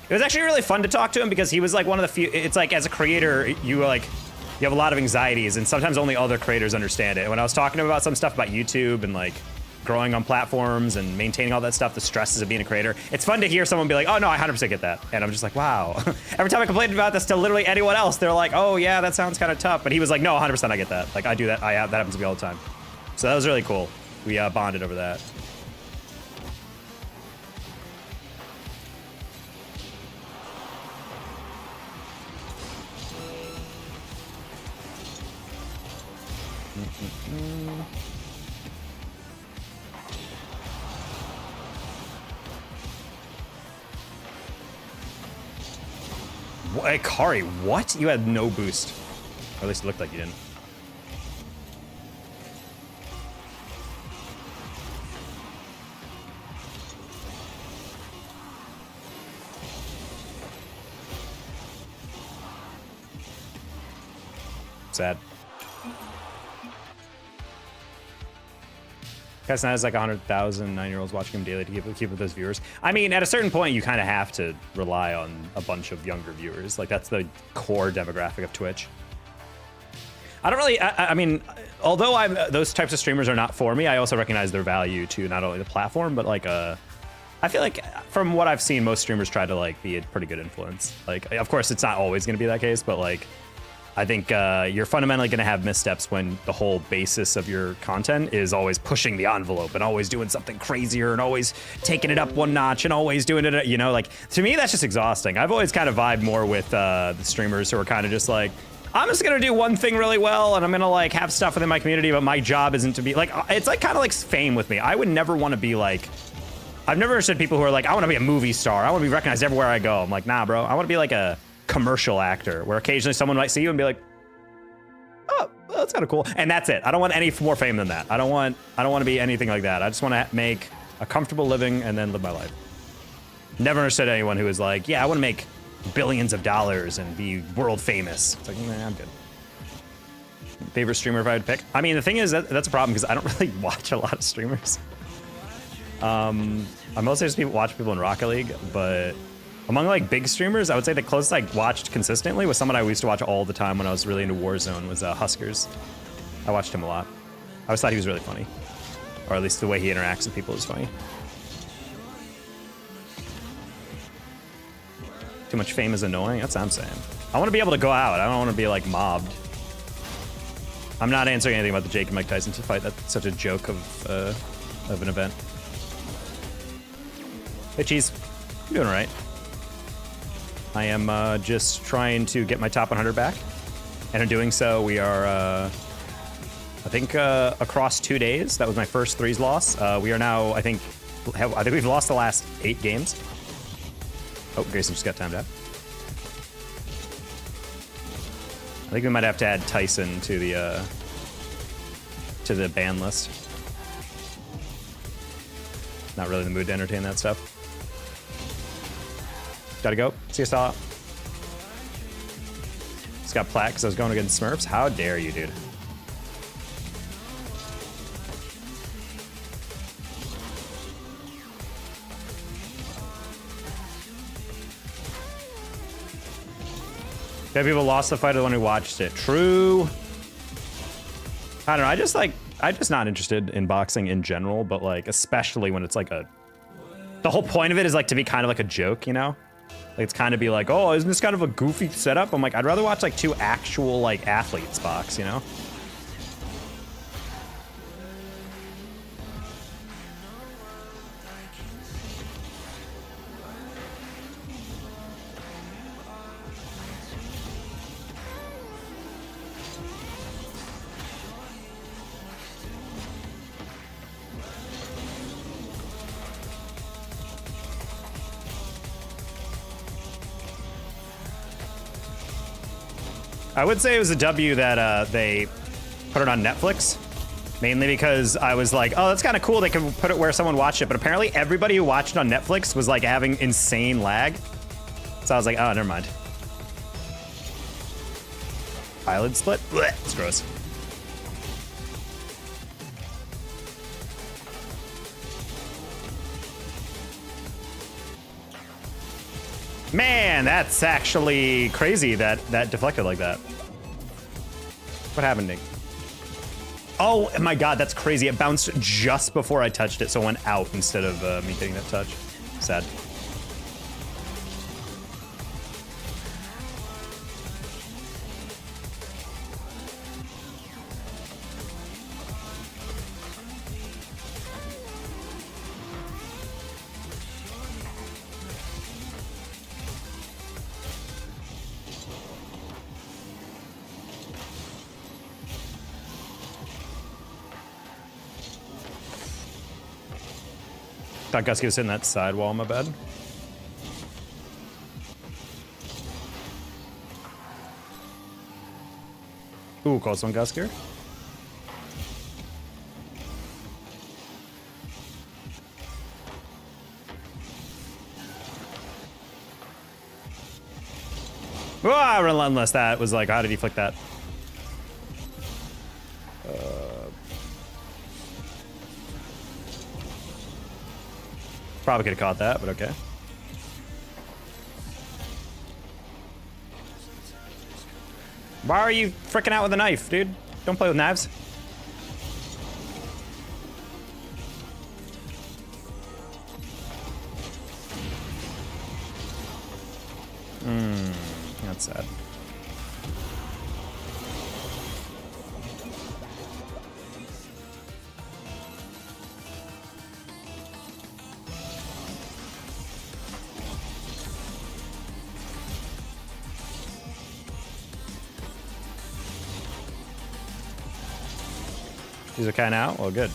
It was actually really fun to talk to him because he was like one of the few. It's like as a creator, you have a lot of anxieties, and sometimes only other creators understand it. And when I was talking to him about some stuff about YouTube and like growing on platforms and maintaining all that stuff, the stresses of being a creator, it's fun to hear someone be like, oh no, I 100% get that. And I'm just like, wow. Every time I complained about this to literally anyone else, they're like, oh yeah, that sounds kind of tough. But he was like, no, 100% I get that. Like I do that. That happens to me all the time. So that was really cool. We bonded over that. What, Kari, what? You had no boost. Or at least it looked like you didn't. Sad. Castan has like 100,000 9-year-olds watching him daily to keep with those viewers. I mean, at a certain point, you kind of have to rely on a bunch of younger viewers. Like, that's the core demographic of Twitch. I don't really, I mean, although those types of streamers are not for me, I also recognize their value to not only the platform, but like, I feel like from what I've seen, most streamers try to like be a pretty good influence. Like, of course, it's not always going to be that case, but like, I think you're fundamentally going to have missteps when the whole basis of your content is always pushing the envelope and always doing something crazier and always taking it up one notch and always doing it, you know, like, to me, that's just exhausting. I've always kind of vibed more with the streamers who are kind of just like, I'm just going to do one thing really well and I'm going to like have stuff within my community, but my job isn't to be like, it's like kind of like fame with me. I would never want to be like, I've never understood people who are like, I want to be a movie star. I want to be recognized everywhere I go. I'm like, nah, bro, I want to be like a commercial actor where occasionally someone might see you and be like, oh, well, that's kind of cool, and that's it. I don't want any more fame than that. I don't want to be anything like that. I just want to make a comfortable living and then live my life. Never understood anyone who was like, yeah, I want to make billions of dollars and be world famous. It's like, nah, I'm good. Favorite streamer if I had to pick? I mean, the thing is that's a problem because I don't really watch a lot of streamers. I mostly just watch people in Rocket League, but among like big streamers, I would say the closest I watched consistently was someone I used to watch all the time when I was really into Warzone was Huskers. I watched him a lot. I always thought he was really funny, or at least the way he interacts with people is funny. Too much fame is annoying. That's what I'm saying. I want to be able to go out. I don't want to be like mobbed. I'm not answering anything about the Jake and Mike Tyson fight. That's such a joke of an event. Hey, Cheese. I'm doing all right. I am just trying to get my top 100 back. And in doing so, we are, I think, across 2 days. That was my first threes loss. We are now, I think we've lost the last 8 games. Oh, Grayson just got timed out. I think we might have to add Tyson to the ban list. Not really in the mood to entertain that stuff. Gotta go. See you, Saw. Just got plaque because I was going against Smurfs. How dare you, dude? People lost the fight to the one who watched it. True. I don't know. I'm just not interested in boxing in general, but like especially when it's like the whole point of it is like to be kind of like a joke, you know? Like it's kind of be like, oh, isn't this kind of a goofy setup? I'm like, I'd rather watch like 2 actual like athletes box, you know? I would say it was a W that they put it on Netflix, mainly because I was like, oh, that's kind of cool. They can put it where someone watched it. But apparently everybody who watched it on Netflix was like having insane lag. So I was like, oh, never mind. Eyelid split? Blech, it's gross. Man, that's actually crazy that that deflected like that. What happened, Nick? Oh my god, that's crazy. It bounced just before I touched it, so it went out instead of me getting that touch. Sad. Thought Gusky was hitting that sidewall, my bad. Ooh, close one, Gusker. Ah, relentless. That was like, how did he flick that? Probably could have caught that, but okay. Why are you freaking out with a knife, dude? Don't play with knives. That's sad. He's okay now? Well, good.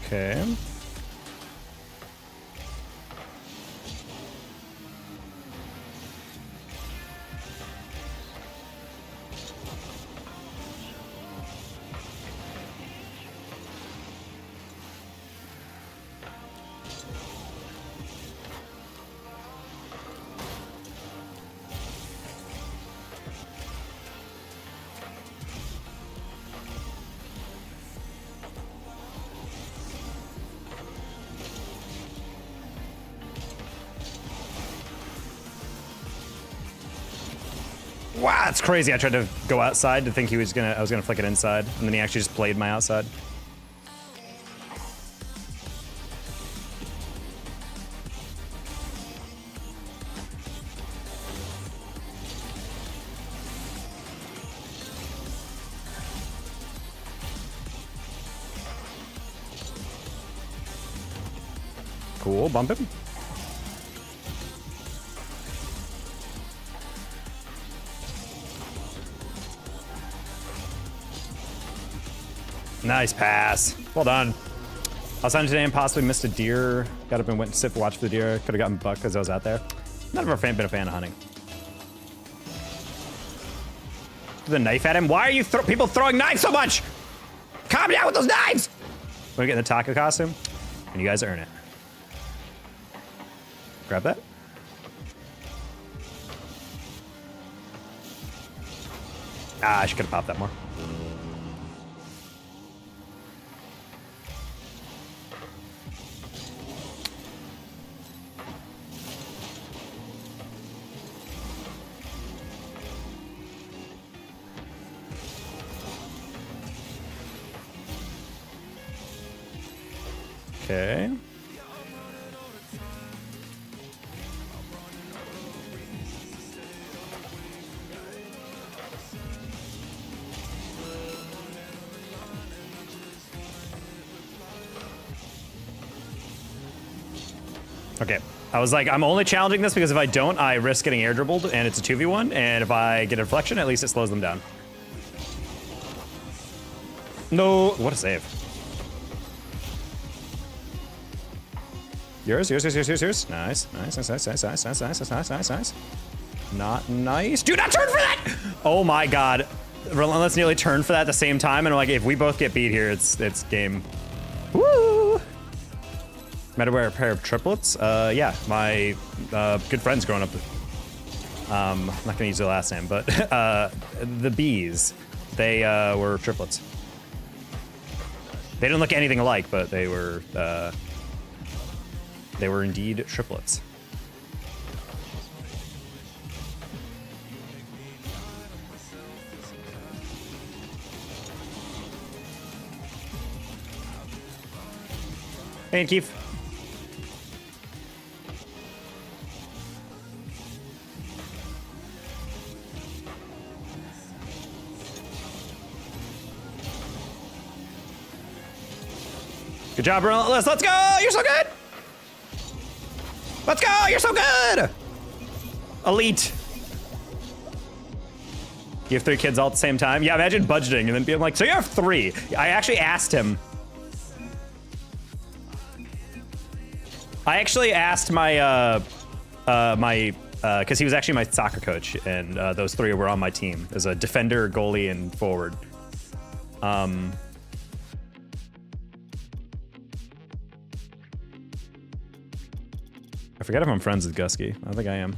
Okay. Wow, that's crazy. I tried to go outside to think I was gonna flick it inside, and then he actually just played my outside. Cool, bump him. Nice pass. Well done. I was hunting today and possibly missed a deer. Got up and went to sit watch for the deer. Could have gotten buck because I was out there. Never been a fan of hunting. The knife at him. Why are you people throwing knives so much? Calm down with those knives. We're getting the taco costume, and you guys earn it. Grab that. Ah, I should have popped that more. Okay. Okay, I was like, I'm only challenging this because if I don't, I risk getting air dribbled, and it's a 2v1, and if I get a deflection, at least it slows them down. No, what a save. Yours. Nice. Not nice. Do not turn for that! Oh my god. Relentless nearly turned for that at the same time, and I'm like, if we both get beat here, it's game. Woo! Met a pair of triplets? Yeah, my good friends growing up. I'm not gonna use their last name, but the bees, they were triplets. They didn't look anything alike, but they were indeed triplets. Hey, Keith. Good job, Relentless. Let's go. You're so good. Let's go. You're so good. Elite. You have 3 kids all at the same time? Yeah, imagine budgeting and then being like, so you have 3. I actually asked him. I actually asked my, because he was actually my soccer coach, and those 3 were on my team as a defender, goalie, and forward. I forget if I'm friends with Gusky. I think I am.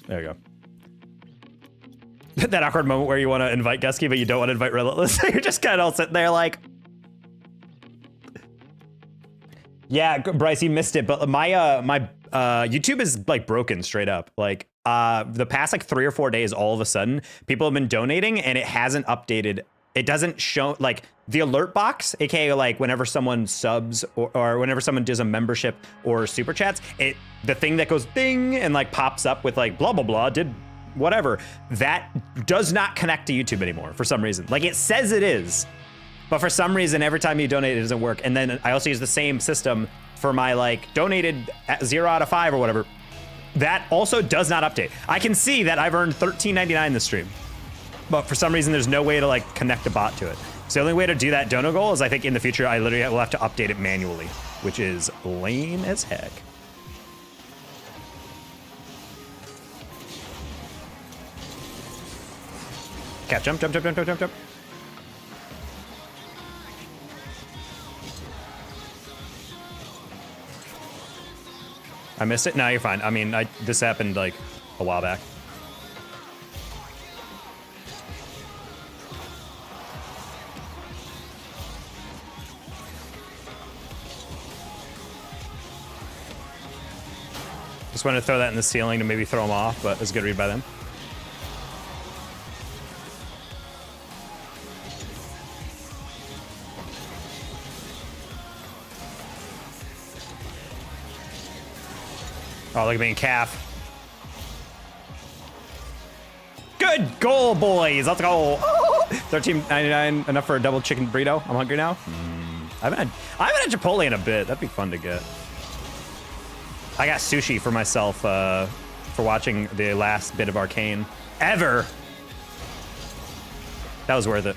There we go. That awkward moment where you want to invite Gusky, but you don't want to invite Relentless. You're just kind of all sitting there like... Yeah, Bryce, you missed it, but my YouTube is like broken straight up. Like the past like 3 or 4 days, all of a sudden, people have been donating and it hasn't updated. It doesn't show like the alert box, aka like whenever someone subs or whenever someone does a membership or super chats, the thing that goes ding and like pops up with like blah blah blah did whatever, that does not connect to YouTube anymore for some reason. Like it says it is, but for some reason every time you donate it doesn't work. And then I also use the same system for my like donated at 0 out of 5 or whatever. That also does not update. I can see that I've earned $13.99 this stream, but for some reason there's no way to like connect a bot to it. So the only way to do that dono goal is I think in the future I literally will have to update it manually, which is lame as heck. Cat jump. I missed it? No, you're fine. I mean, this happened like a while back. Just wanted to throw that in the ceiling to maybe throw them off, but it was a good read by them. Oh, look at me in calf. Good goal, boys. Let's go. $13.99, enough for a double chicken burrito. I'm hungry now. I haven't had Chipotle in a bit. That'd be fun to get. I got sushi for myself for watching the last bit of Arcane ever. That was worth it.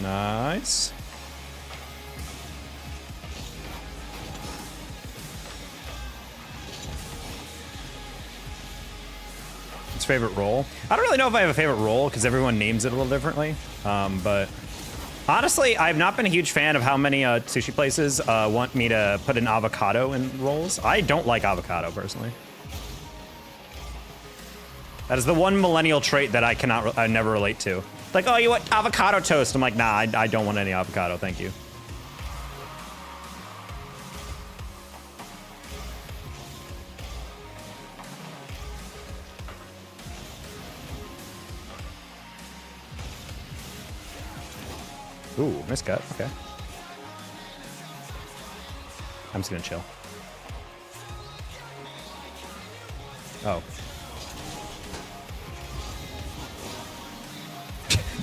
Nice. Its favorite role? I don't really know if I have a favorite role because everyone names it a little differently. But honestly, I've not been a huge fan of how many sushi places want me to put an avocado in rolls. I don't like avocado personally. That is the one millennial trait that I never relate to. Like, oh, you want avocado toast? I'm like, nah, I don't want any avocado, thank you. Ooh, miscut, okay. I'm just gonna chill. Oh.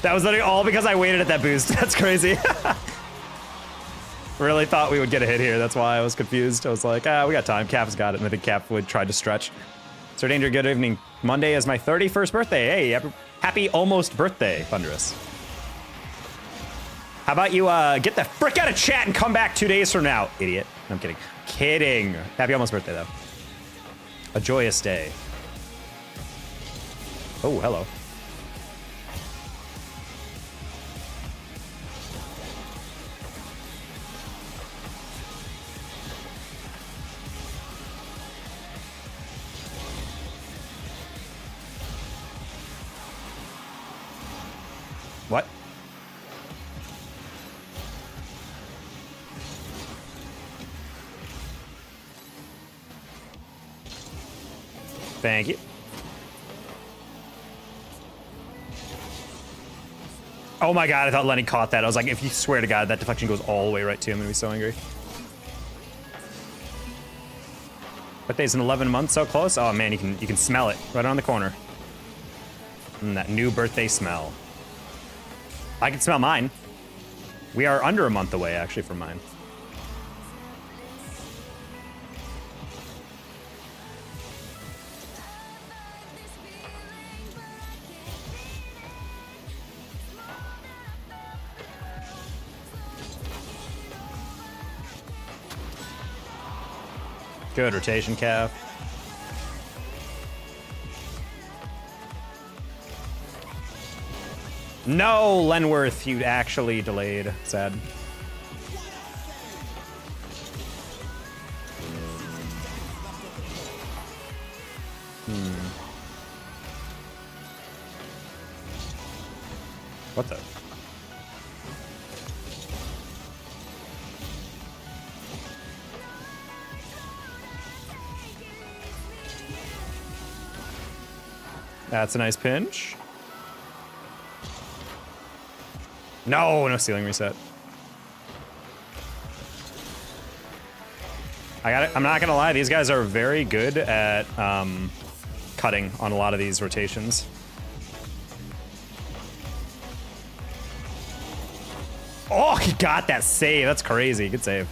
That was literally all because I waited at that boost. That's crazy. Really thought we would get a hit here. That's why I was confused. I was like, we got time. Cap's got it. And I think Cap would try to stretch. Sir Danger, good evening. Monday is my 31st birthday. Hey, happy almost birthday, Thunderous. How about you get the frick out of chat and come back 2 days from now, idiot. I'm kidding. Kidding. Happy almost birthday, though. A joyous day. Oh, hello. What? Thank you. Oh my god, I thought Lenny caught that. I was like, if you swear to god that deflection goes all the way right to him, I'm gonna be so angry. Birthday's in 11 months, so close. Oh man, you can smell it right around the corner. That new birthday smell. I can smell mine. We are under a month away, actually, from mine. Good rotation, Cav. No, Lenworth, you actually delayed. Sad. What the? That's a nice pinch. No ceiling reset. I'm not gonna lie, these guys are very good at cutting on a lot of these rotations. Oh, he got that save. That's crazy. Good save.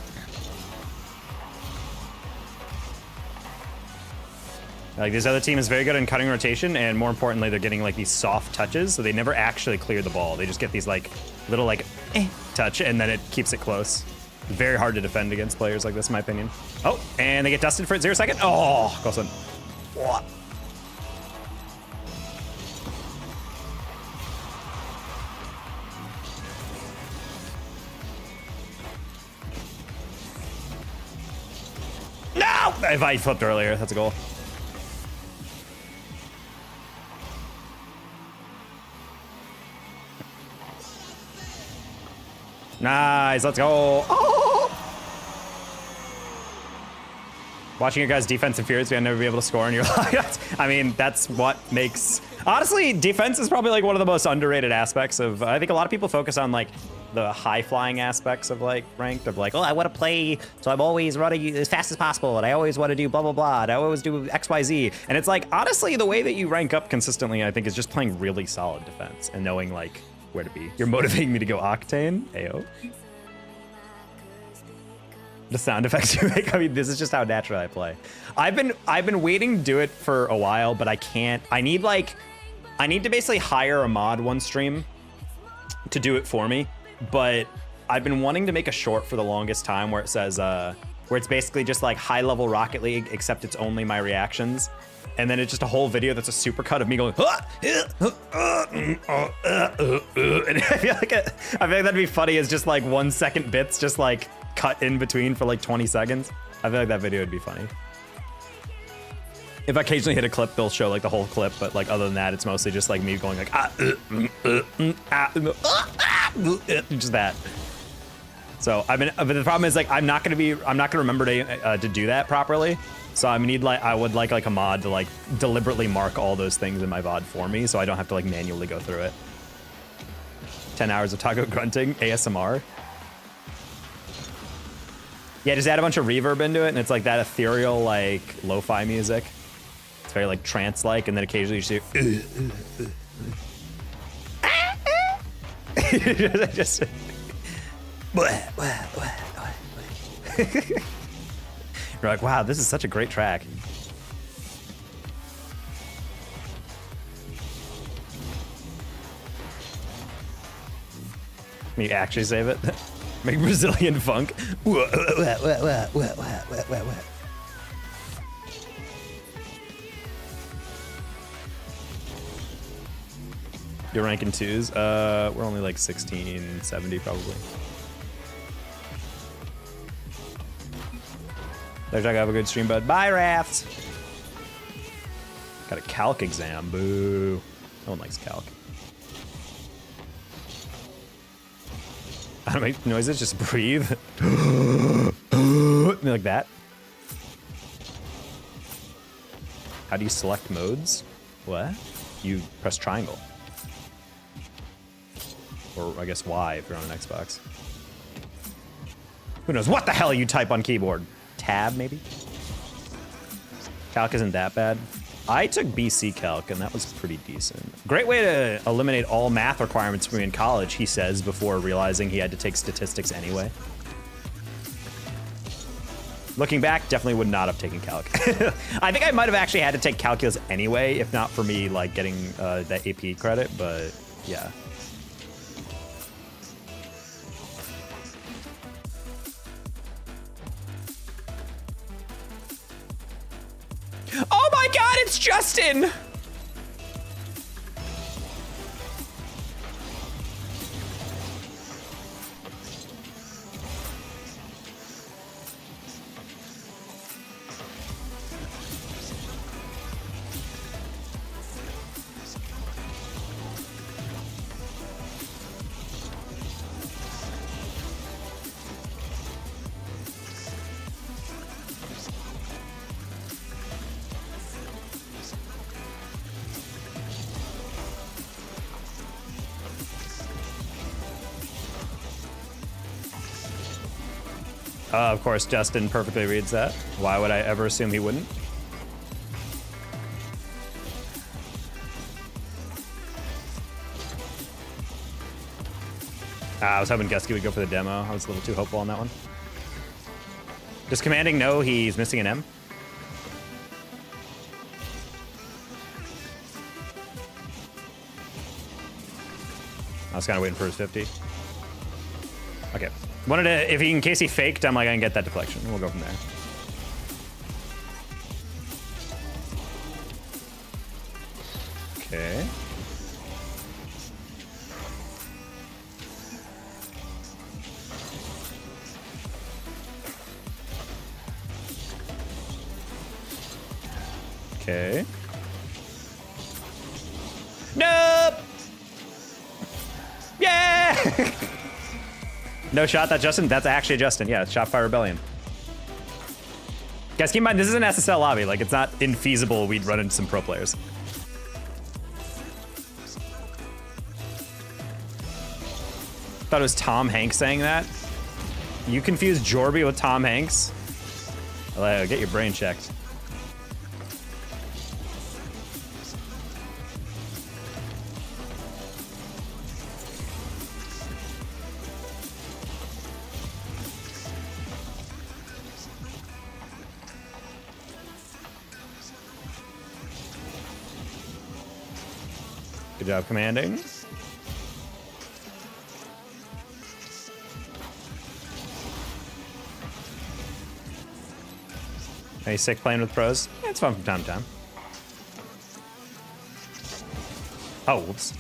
Like, this other team is very good in cutting rotation, and more importantly, they're getting like these soft touches, so they never actually clear the ball. They just get these like little like touch, and then it keeps it close. Very hard to defend against players like this, in my opinion. Oh, and they get dusted for 0 second. Oh, close one. What? Oh, if I flipped earlier, that's a goal. Nice, let's go. Oh! Watching your guys' defense infuriates me. I'd never be able to score in your life. I mean, that's what makes... Honestly, defense is probably like one of the most underrated aspects of... I think a lot of people focus on like the high-flying aspects of like ranked, of like, oh, I want to play, so I'm always running as fast as possible, and I always want to do blah, blah, blah, and I always do X, Y, Z. And it's like, honestly, the way that you rank up consistently, I think, is just playing really solid defense and knowing like where to be. You're motivating me to go Octane. Ayo. The sound effects you make. I mean, this is just how naturally I play. I've been waiting to do it for a while, but I can't. I need to basically hire a mod one stream to do it for me. But I've been wanting to make a short for the longest time where it says, where it's basically just like high level Rocket League, except it's only my reactions. And then it's just a whole video that's a supercut of me going, and I feel like that'd be funny as just like 1 second bits, just like cut in between for like 20 seconds. I feel like that video would be funny. If I occasionally hit a clip, they'll show like the whole clip, but like other than that, it's mostly just like me going like, just that. So but the problem is like, I'm not gonna remember to do that properly. So I would like a mod to like deliberately mark all those things in my VOD for me, so I don't have to like manually go through it. 10 hours of taco grunting, ASMR. Yeah, just add a bunch of reverb into it, and it's like that ethereal, like, lo-fi music. It's very, like, trance-like, and then occasionally you see... just... You're like, wow, this is such a great track. Can you actually save it? Make Brazilian funk. You're ranking twos? We're only like 1670 probably. There, Jack, have a good stream, bud. Bye, Rafts. Got a calc exam. Boo. No one likes calc. I don't make noises, just breathe. Like that. How do you select modes? What? You press triangle. Or I guess Y if you're on an Xbox. Who knows what the hell you type on keyboard? Tab, maybe? Calc isn't that bad. I took BC Calc, and that was pretty decent. Great way to eliminate all math requirements for me in college, he says, before realizing he had to take statistics anyway. Looking back, definitely would not have taken Calc. I think I might have actually had to take Calculus anyway, if not for me, like, getting that AP credit, but yeah. Oh my god, it's Justin! Of course, Justin perfectly reads that. Why would I ever assume he wouldn't? I was hoping Gusky would go for the demo. I was a little too hopeful on that one. Does commanding know he's missing an M? I was kind of waiting for his 50. Okay. Wanted to, in case he faked, I'm like, I can get that deflection. We'll go from there. Okay. Okay. Nope! Yeah! No shot, that Justin? That's actually Justin. Yeah, it's Shot Fire Rebellion. Guys, keep in mind, this is an SSL lobby. Like, it's not infeasible we'd run into some pro players. Thought it was Tom Hanks saying that. You confused Jorby with Tom Hanks? Well, get your brain checked. Good job commanding. Are you sick playing with pros? Yeah, it's fun from time to time. Oh, whoops.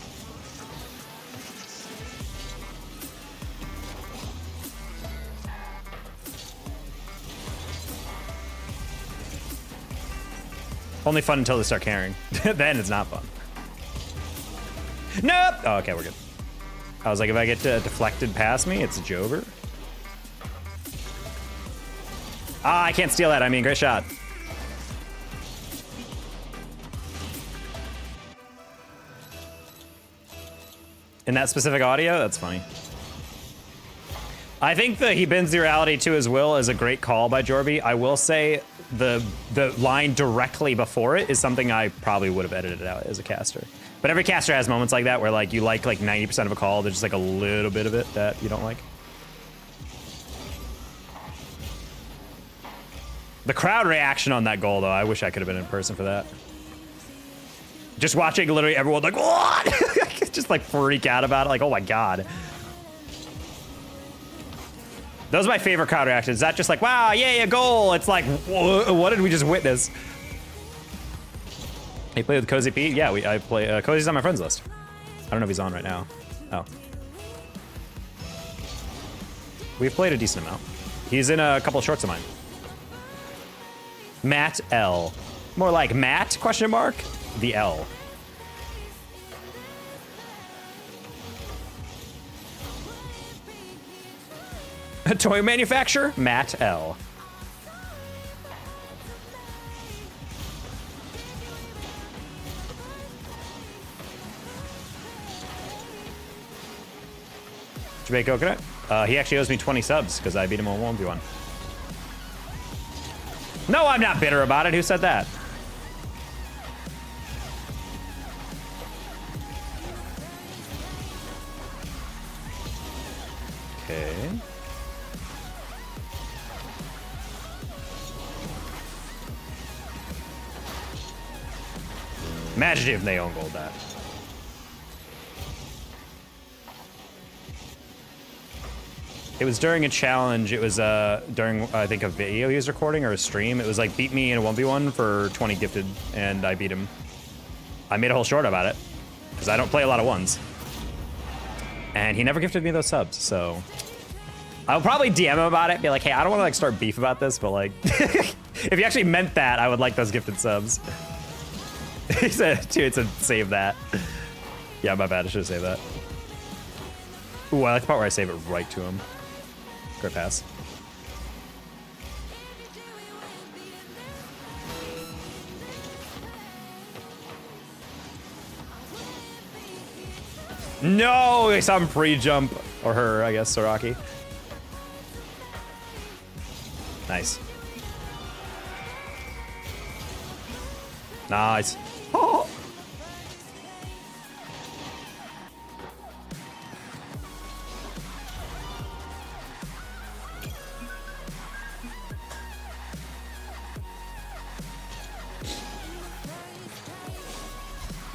Only fun until they start caring. Then it's not fun. Nope! Oh, okay, we're good. I was like, if I get deflected past me, it's a joker. Ah, I can't steal that. I mean, great shot. In that specific audio? That's funny. I think the he bends the reality to his will is a great call by Jorby. I will say the line directly before it is something I probably would have edited out as a caster. But every caster has moments like that where like you like 90% of a call, there's just like a little bit of it that you don't like. The crowd reaction on that goal, though, I wish I could have been in person for that. Just watching literally everyone like, what? Just like freak out about it, like, oh my god. Those are my favorite crowd reactions. Not just like, wow, yay, a goal. It's like, what did we just witness? You play with Cozy Pete? Yeah, I play. Cozy's on my friends list. I don't know if he's on right now. Oh. We've played a decent amount. He's in a couple of shorts of mine. Matt L. More like Matt, question mark, the L. A toy manufacturer, Matt L. Jamaica Coconut? He actually owes me 20 subs because I beat him on 1v1. No, I'm not bitter about it. Who said that? Okay. Imagine if they own gold that. It was during a challenge. It was during, I think, a video he was recording or a stream. It was like, beat me in a 1v1 for 20 gifted, and I beat him. I made a whole short about it, because I don't play a lot of ones. And he never gifted me those subs, so... I'll probably DM him about it, be like, hey, I don't want to like start beef about this, but like... if he actually meant that, I would like those gifted subs. He said, dude, to save that. Yeah, my bad, I should have saved that. Ooh, I like the part where I save it right to him. Great pass. No, I saw him pre-jump. Or her, I guess, Soraki. Nice. Nice. Oh.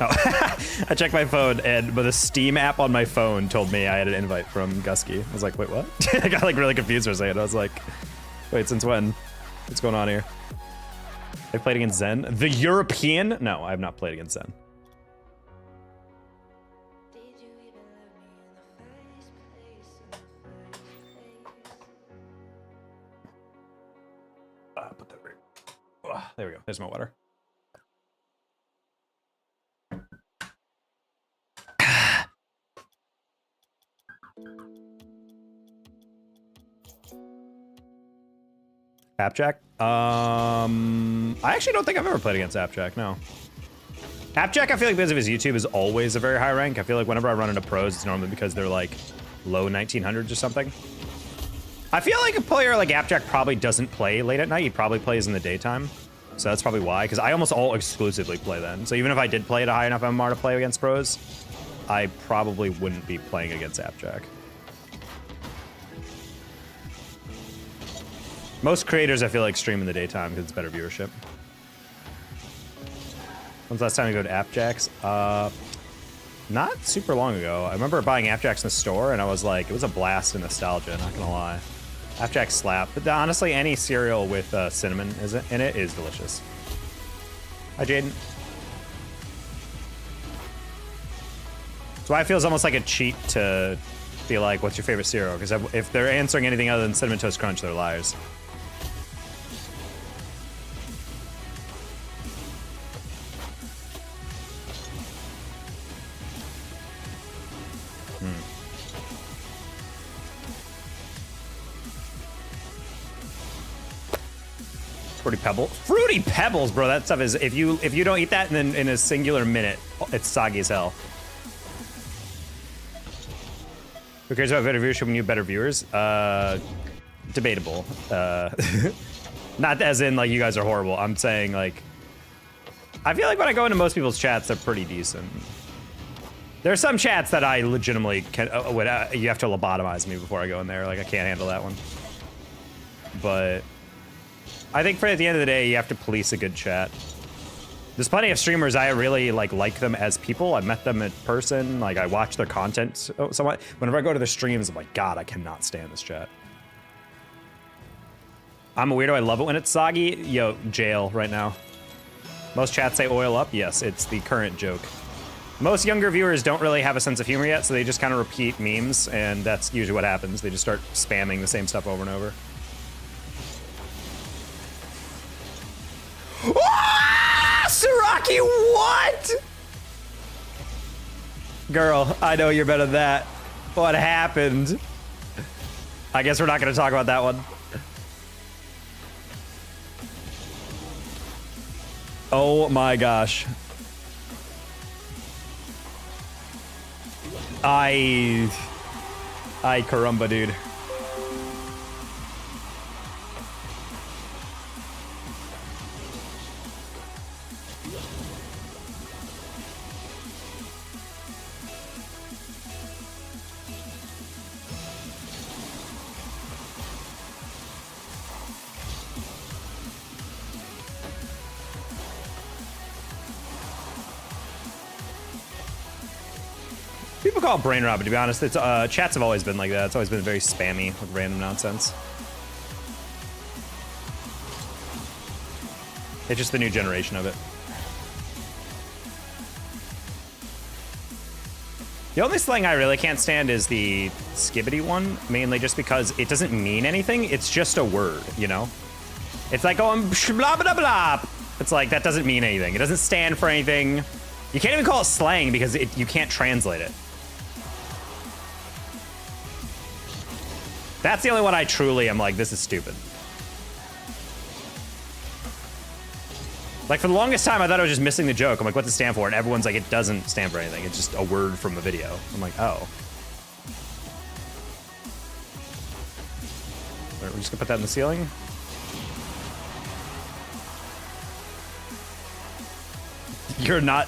Oh, I checked my phone, but the Steam app on my phone told me I had an invite from Gusky. I was like, wait, what? I got like really confused for a second. I was like, wait, since when? What's going on here? I played against Zen. The European? No, I have not played against Zen. Put that right. Oh, there we go. There's my water. Appjack? I actually don't think I've ever played against Appjack, no. Appjack, I feel like because of his YouTube, is always a very high rank. I feel like whenever I run into pros, it's normally because they're like low 1900s or something. I feel like a player like Appjack probably doesn't play late at night. He probably plays in the daytime. So that's probably why, because I almost all exclusively play then. So even if I did play at a high enough MMR to play against pros, I probably wouldn't be playing against Appjack. Most creators, I feel like, stream in the daytime because it's better viewership. When's the last time you go to Appjacks? Not super long ago. I remember buying Appjacks in the store, and I was like, it was a blast of nostalgia, not gonna lie. Appjack slap. But honestly, any cereal with cinnamon in it is delicious. Hi, Jaden. That's why it feels almost like a cheat to be like, what's your favorite cereal? Because if they're answering anything other than Cinnamon Toast Crunch, they're liars. Fruity Pebbles, bro. That stuff is, if you don't eat that in a singular minute, it's soggy as hell. Who cares about better viewership when you have better viewers? Debatable. Not as in like you guys are horrible. I'm saying like, I feel like when I go into most people's chats, they're pretty decent. There are some chats that I legitimately can. You have to lobotomize me before I go in there. Like I can't handle that one. But I think at the end of the day, you have to police a good chat. There's plenty of streamers I really like them as people. I've met them in person. Like I watch their content somewhat. Whenever I go to their streams, I'm like, God, I cannot stand this chat. I'm a weirdo. I love it when it's soggy. Yo, jail right now. Most chats say oil up. Yes, it's the current joke. Most younger viewers don't really have a sense of humor yet, so they just kind of repeat memes, and that's usually what happens. They just start spamming the same stuff over and over. Ah, Saraki, what? Girl, I know you're better than that. What happened? I guess we're not going to talk about that one. Oh my gosh. Ay, caramba, dude. People call it brain rot, but to be honest, it's chats have always been like that. It's always been very spammy with random nonsense. It's just the new generation of it. The only slang I really can't stand is the skibbity one, mainly just because it doesn't mean anything. It's just a word, you know? It's like, oh, I'm blah, blah, blah. It's like, that doesn't mean anything. It doesn't stand for anything. You can't even call it slang because you can't translate it. That's the only one I truly am like, this is stupid. Like, for the longest time, I thought I was just missing the joke. I'm like, what's it stand for? And everyone's like, it doesn't stand for anything. It's just a word from a video. I'm like, oh. All right, we're just gonna put that in the ceiling. You're not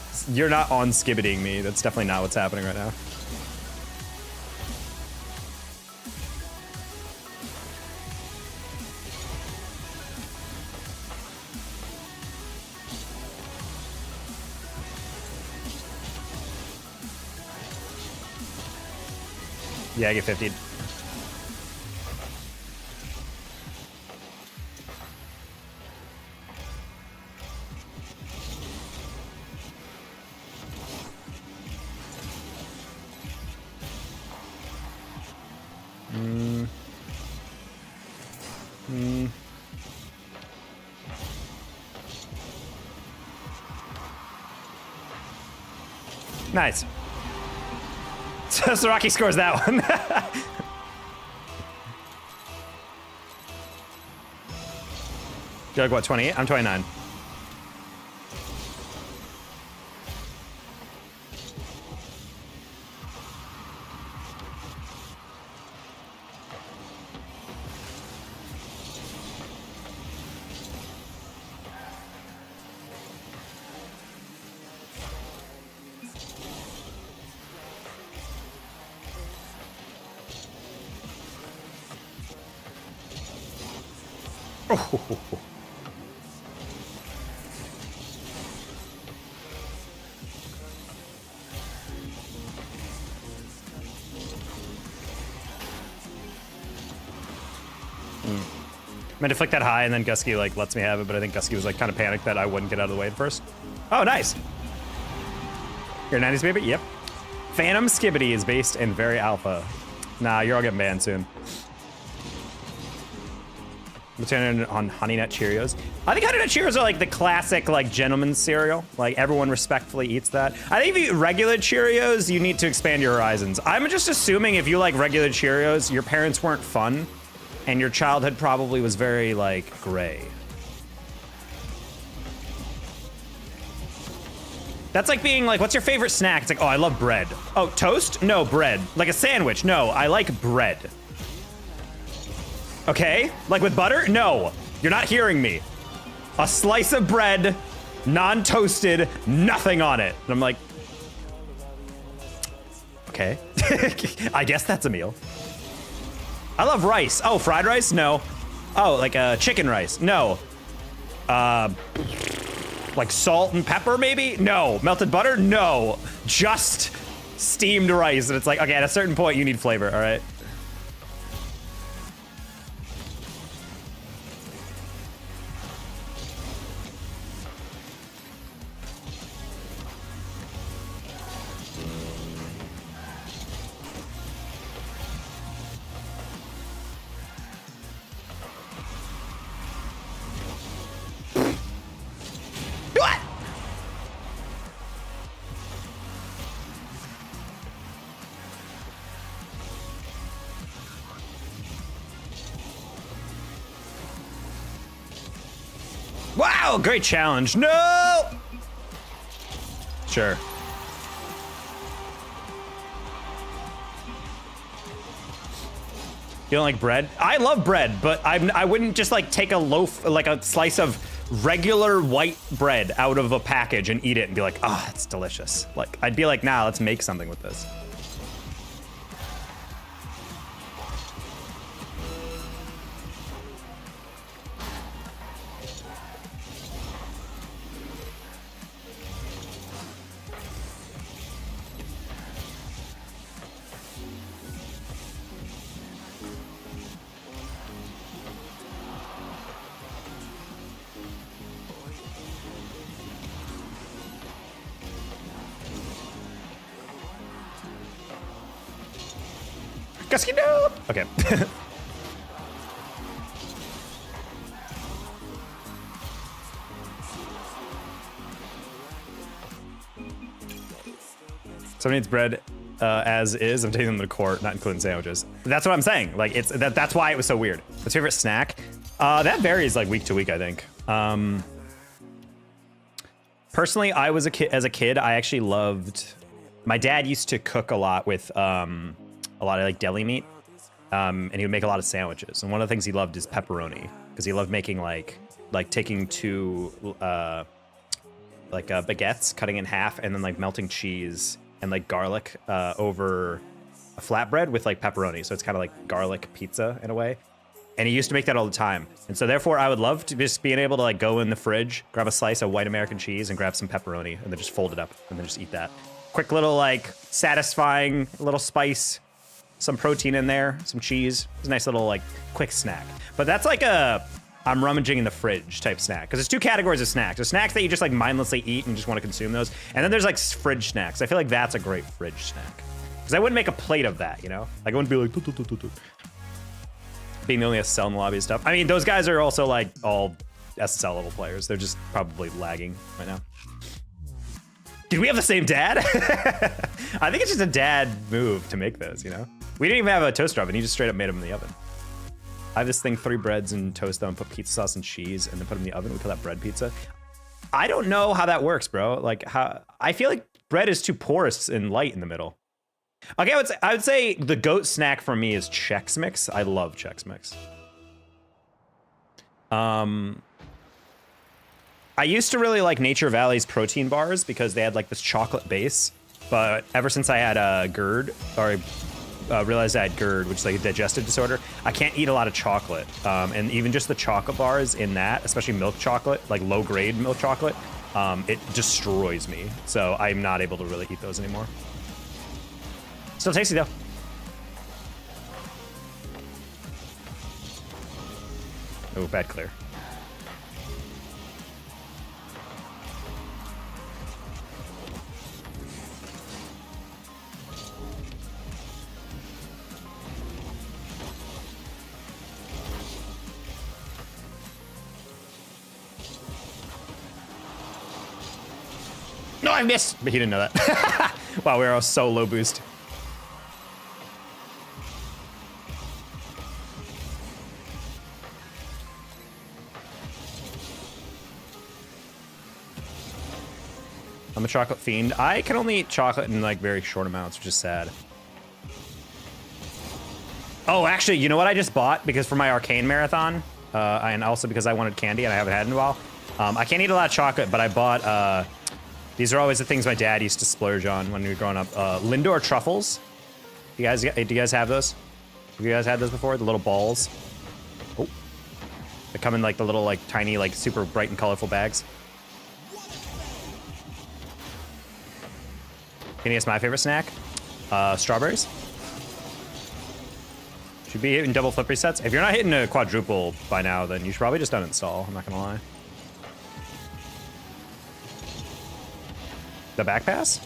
on skibbiting me. That's definitely not what's happening right now. Yeah, I get 50'd. Nice. So Saraki scores that one. You're like, what, 28? I'm 29. Oh. Meant to flick that high, and then Gusky like lets me have it, but I think Gusky was like kind of panicked that I wouldn't get out of the way at first. Oh, nice. You're a 90s baby? Yep. Phantom Skibbity is based in very alpha. Nah, you're all getting banned soon. Returning on Honey Nut Cheerios. I think Honey Nut Cheerios are like the classic like gentleman's cereal. Like everyone respectfully eats that. I think if you eat regular Cheerios, you need to expand your horizons. I'm just assuming if you like regular Cheerios, your parents weren't fun, and your childhood probably was very like gray. That's like being like, what's your favorite snack? It's like, oh, I love bread. Oh, toast? No, bread. Like a sandwich? No, I like bread. Okay, like with butter? No, you're not hearing me. A slice of bread, non-toasted, nothing on it. And I'm like, okay, I guess that's a meal. I love rice. Oh, fried rice? No. Oh, like chicken rice? No. Like salt and pepper maybe? No. Melted butter? No. Just steamed rice. And it's like, okay, at a certain point you need flavor, all right? Wow, great challenge. No! Sure. You don't like bread? I love bread, but I wouldn't just like take a loaf, like a slice of regular white bread out of a package and eat it and be like, ah, oh, it's delicious. Like, I'd be like, nah, let's make something with this. Gusky, no! Okay. Someone needs bread as is. I'm taking them to court, not including sandwiches. That's what I'm saying. Like, it's that's why it was so weird. What's your favorite snack? That varies like week to week, I think. Personally, I was as a kid, I actually loved. My dad used to cook a lot with a lot of like deli meat, and he would make a lot of sandwiches. And one of the things he loved is pepperoni, because he loved making like taking two baguettes, cutting in half, and then like melting cheese and like garlic over a flatbread with like pepperoni. So it's kind of like garlic pizza in a way. And he used to make that all the time. And so therefore I would love to just being able to like go in the fridge, grab a slice of white American cheese and grab some pepperoni and then just fold it up and then just eat that. Quick little like satisfying little spice, some protein in there, some cheese. It's a nice little like quick snack. But that's like a I'm rummaging in the fridge type snack. Because there's two categories of snacks. There's snacks that you just like mindlessly eat and just want to consume those. And then there's like fridge snacks. I feel like that's a great fridge snack. Because I wouldn't make a plate of that, you know? Like I wouldn't be like, being the only SSL in the lobby and stuff. I mean, those guys are also like all SSL level players. They're just probably lagging right now. Did we have the same dad? I think it's just a dad move to make those, you know? We didn't even have a toaster oven. He just straight up made them in the oven. I have this thing, 3 breads and toast them, put pizza sauce and cheese, and then put them in the oven. We call that bread pizza. I don't know how that works, bro. Like, how I feel like bread is too porous and light in the middle. Okay, I would say the GOAT snack for me is Chex Mix. I love Chex Mix. I used to really like Nature Valley's protein bars because they had like this chocolate base. But ever since I had a GERD, or realized I had GERD, which is like a digestive disorder, I can't eat a lot of chocolate. And even just the chocolate bars in that, especially milk chocolate, like low grade milk chocolate, it destroys me. So I'm not able to really eat those anymore. Still tasty though. Oh, bad clear. No, I missed! But he didn't know that. Wow, we were all so low boost. I'm a chocolate fiend. I can only eat chocolate in like very short amounts, which is sad. Oh, actually, you know what I just bought? Because for my Arcane marathon, and also because I wanted candy and I haven't had it in a while. I can't eat a lot of chocolate, but I bought, these are always the things my dad used to splurge on when we were growing up. Lindor truffles. Do you guys have those? Have you guys had those before? The little balls. Oh. They come in like the little, like tiny, like super bright and colorful bags. Can you guess my favorite snack? Strawberries. Should be hitting double flip resets. If you're not hitting a quadruple by now, then you should probably just uninstall. I'm not gonna lie. The back pass?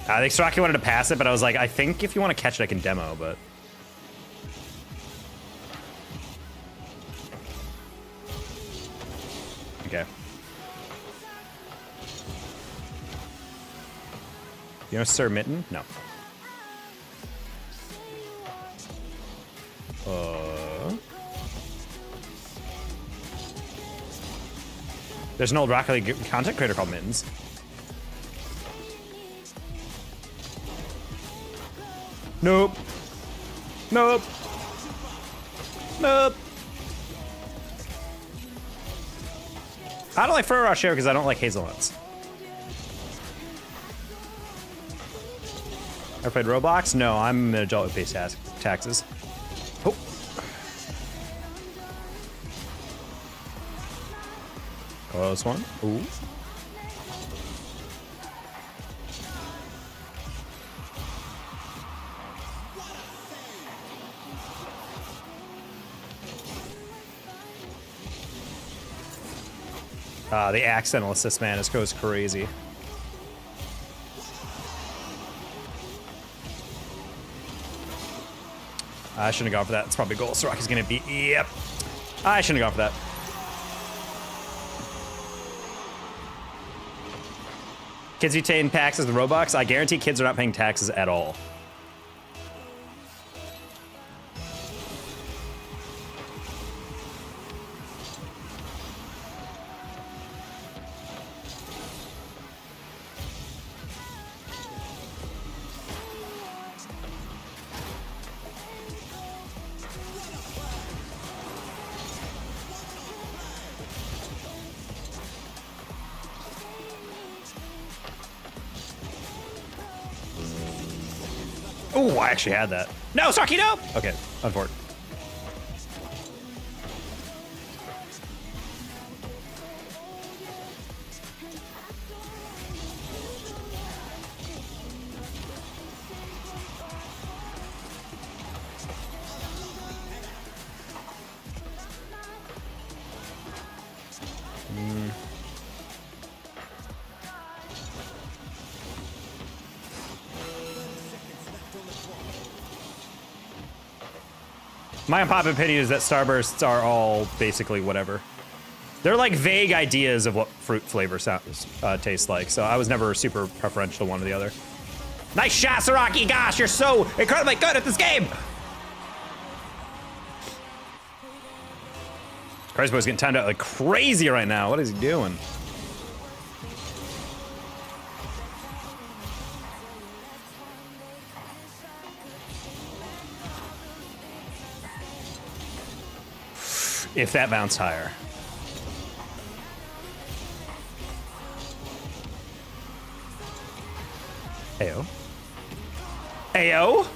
I think Straki wanted to pass it, but I was like, I think if you want to catch it, I can demo, but... Okay. You know Sir Mitten? No. There's an old Rocket League content creator called Mittens. Nope. Nope. Nope. I don't like Ferrero Rocher because I don't like hazelnuts. Ever played Roblox? No, I'm an adult with base taxes. Oh. Close one. Ooh. The accidental assist, man, this goes crazy. I shouldn't have gone for that. It's probably goal. Soraki's gonna be. Yep. I shouldn't have gone for that. Kids who paying taxes with Robux? I guarantee kids are not paying taxes at all. Oh, I actually had that. No, Saki, no! Okay, unfortunate. My unpopular opinion is that Starbursts are all basically whatever. They're like vague ideas of what fruit flavor tastes like, so I was never super preferential to one or the other. Nice shot, Saraki! Gosh, you're so incredibly good at this game! Crazy Boy's getting timed out like crazy right now. What is he doing? If that bounced higher. Ayo. Ayo?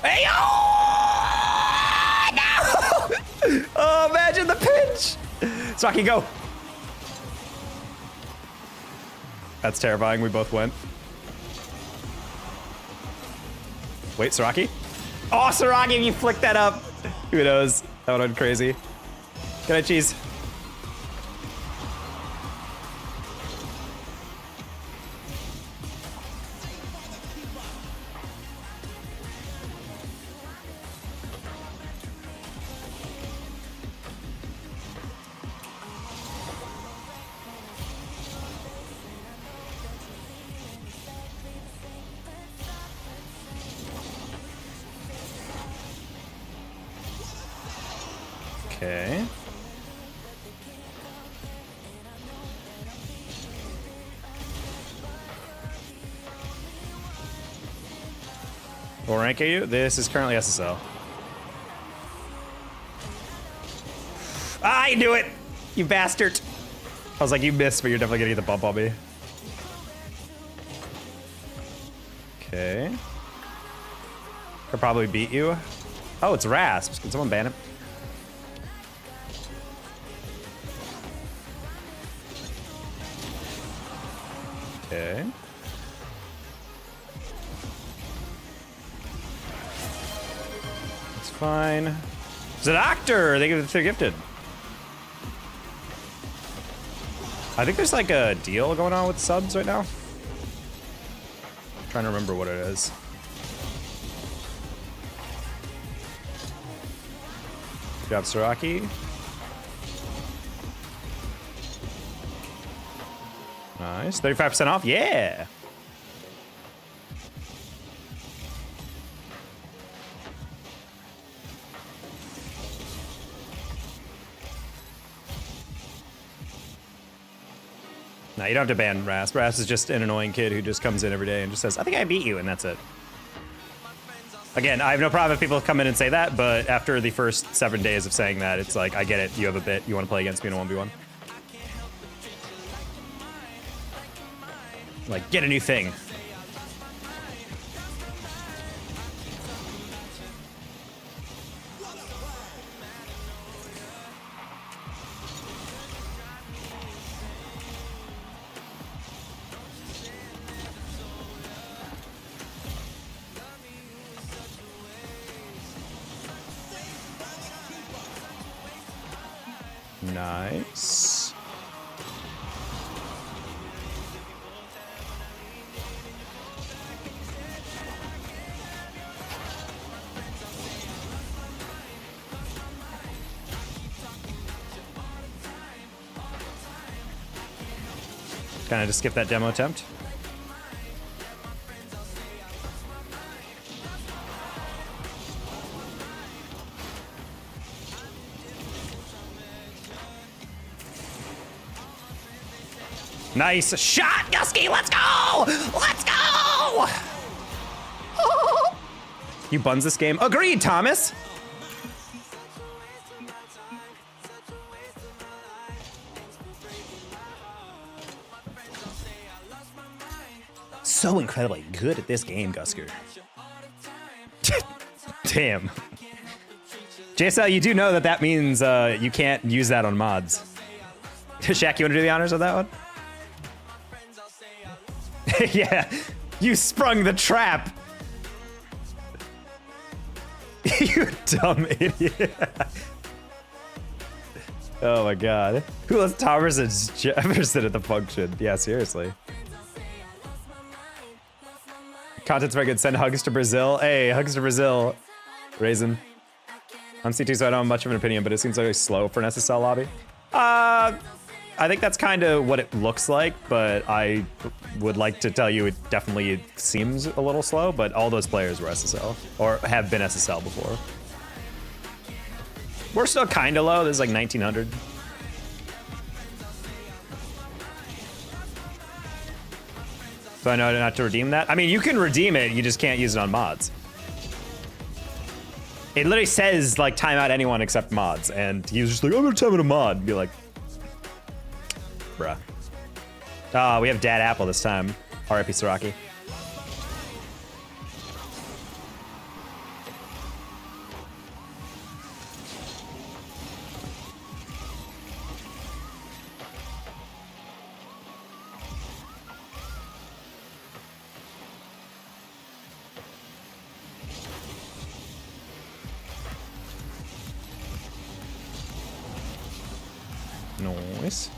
Ayo! No! Oh, imagine the pinch! Saki, go. That's terrifying. We both went. Wait, Saraki? Oh, Saraki, if you flick that up. Who knows? That would have been crazy. Good night, cheese. Okay. What rank are you? This is currently SSL. I knew it! You bastard! I was like, you missed, but you're definitely gonna get the bump on me. Okay. Could probably beat you. Oh, it's Rasps. Can someone ban him? Okay. It's fine. It's a doctor! They're gifted. I think there's like a deal going on with subs right now. I'm trying to remember what it is. Good job, Saraki. Nice. 35% off? Yeah! No, you don't have to ban Rasp. Rasp is just an annoying kid who just comes in every day and just says, I think I beat you, and that's it. Again, I have no problem if people come in and say that, but after the first 7 days of saying that, it's like, I get it. You have a bit. You want to play against me in a 1v1. Like, get a new thing. Nice. Kind of just skip that demo attempt. Nice shot, Gusky. Let's go! Let's go! You buns this game. Agreed, Thomas. So incredibly good at this game, Gusker. Damn. JSL, you do know that that means you can't use that on mods. Shaq, you want to do the honors of that one? Yeah, you sprung the trap. You dumb idiot. Oh my god. Who lets Thomas Jefferson at the function? Yeah, seriously. Content's very good. Send hugs to Brazil. Hey, hugs to Brazil. Raisin. I'm C2, so I don't have much of an opinion, but it seems very slow for an SSL lobby. I think that's kind of what it looks like, but I would like to tell you it definitely seems a little slow, but all those players were SSL, or have been SSL before. We're still kind of low. This is like 1900. So I know not to redeem that. I mean, you can redeem it, you just can't use it on mods. It literally says, like, timeout anyone except mods, and he was just like, I'm gonna time out a mod, and be like, bruh. We have Dad Apple this time. R.I.P. Saraki. Nice.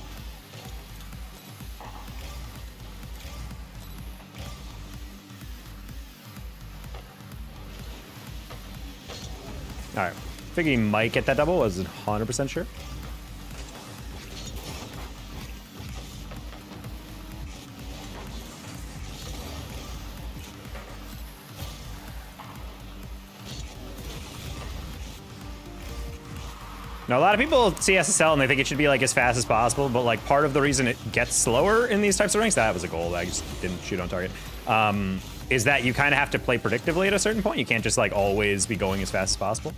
All right, figured he might get that double. Wasn't 100% sure. Now, a lot of people see SSL and they think it should be like as fast as possible, but like part of the reason it gets slower in these types of ranks, that was a goal, I just didn't shoot on target, is that you kind of have to play predictively at a certain point. You can't just like always be going as fast as possible.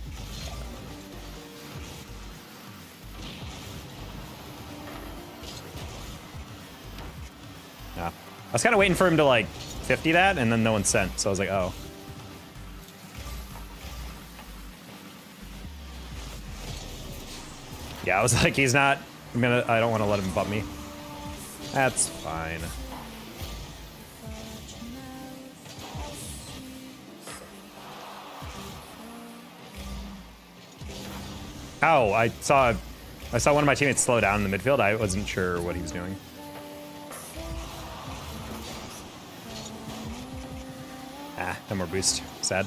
Yeah. I was kind of waiting for him to like 50 that, and then no one sent, so I was like, oh. Yeah, I was like, he's not, I don't want to let him bump me. That's fine. Oh, I saw one of my teammates slow down in the midfield. I wasn't sure what he was doing. Ah, no more boost. Sad.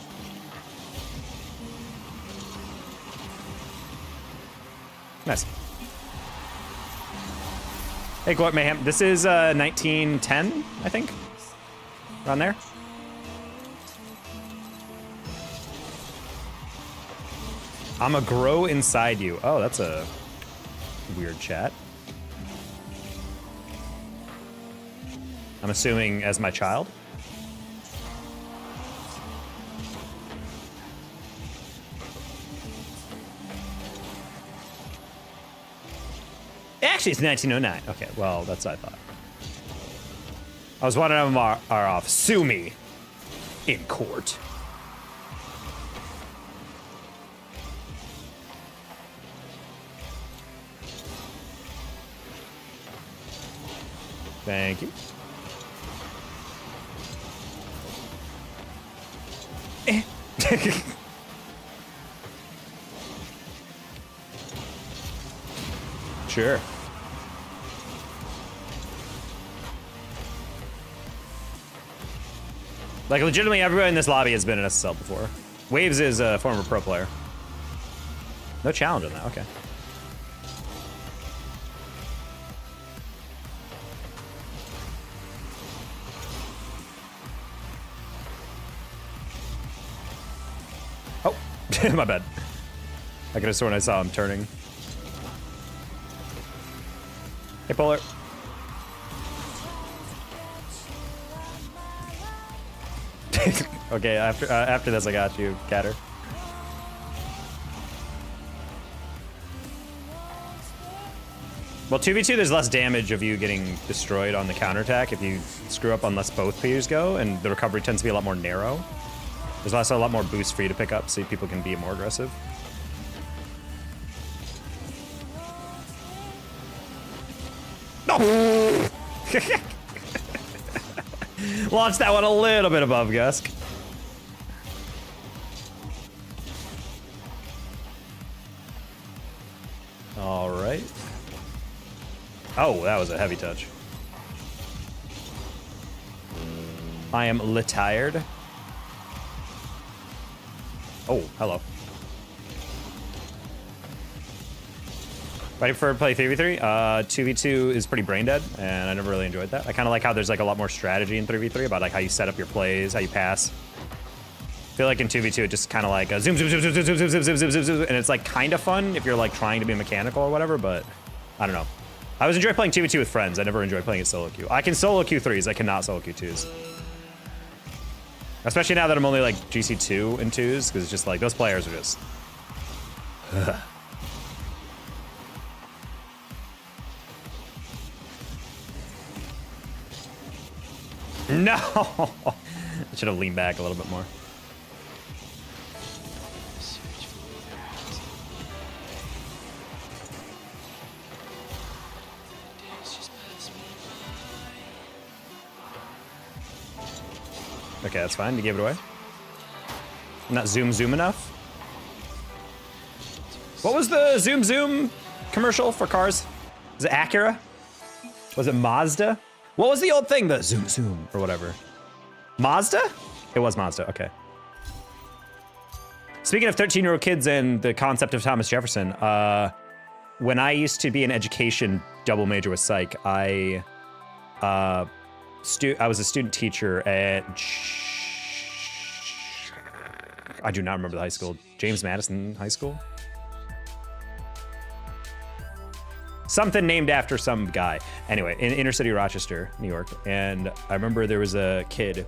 Nice. Hey, Goat Mayhem. This is 1910, I think. Around there. I'ma grow inside you. Oh, that's a weird chat. I'm assuming as my child. Actually, it's 1909. Okay, well, that's what I thought. I was one of them are off. Sue me in court. Thank you. Sure. Like, legitimately, everyone in this lobby has been in SSL before. Waves is a former pro player. No challenge on that, okay. Oh, my bad. I could have sworn I saw him turning. Hey, Polar. Okay, after this, I got you, Catter. Well, 2v2, there's less damage of you getting destroyed on the counterattack if you screw up unless both players go, and the recovery tends to be a lot more narrow. There's also a lot more boost for you to pick up so people can be more aggressive. No! Launch that one a little bit above Gusk. All right. Oh, that was a heavy touch. I am tired. Oh, hello. Ready for play 3v3? 2v2 is pretty brain dead, and I never really enjoyed that. I kind of like how there's like a lot more strategy in 3v3 about like how you set up your plays, how you pass. I feel like in 2v2 it just kind of like zoom, zoom, zoom, zoom, zoom, zoom, zoom, zoom, zoom, zoom, zoom, and it's like kind of fun if you're like trying to be mechanical or whatever, but I don't know. I always enjoy playing 2v2 with friends. I never enjoy playing it solo queue. I can solo queue 3s, I cannot solo queue 2s. Especially now that I'm only like GC2 and 2s, because it's just like those players are just... No! I should have leaned back a little bit more. Okay, that's fine. You gave it away. Not zoom enough. What was the zoom commercial for cars? Was it Acura? Was it Mazda? What was the old thing? The zoom or whatever. Mazda? It was Mazda. Okay. Speaking of 13-year-old kids and the concept of Thomas Jefferson, when I used to be an education double major with psych, I was a student teacher at, I do not remember the high school, James Madison High School? Something named after some guy. Anyway, in inner city Rochester, New York. And I remember there was a kid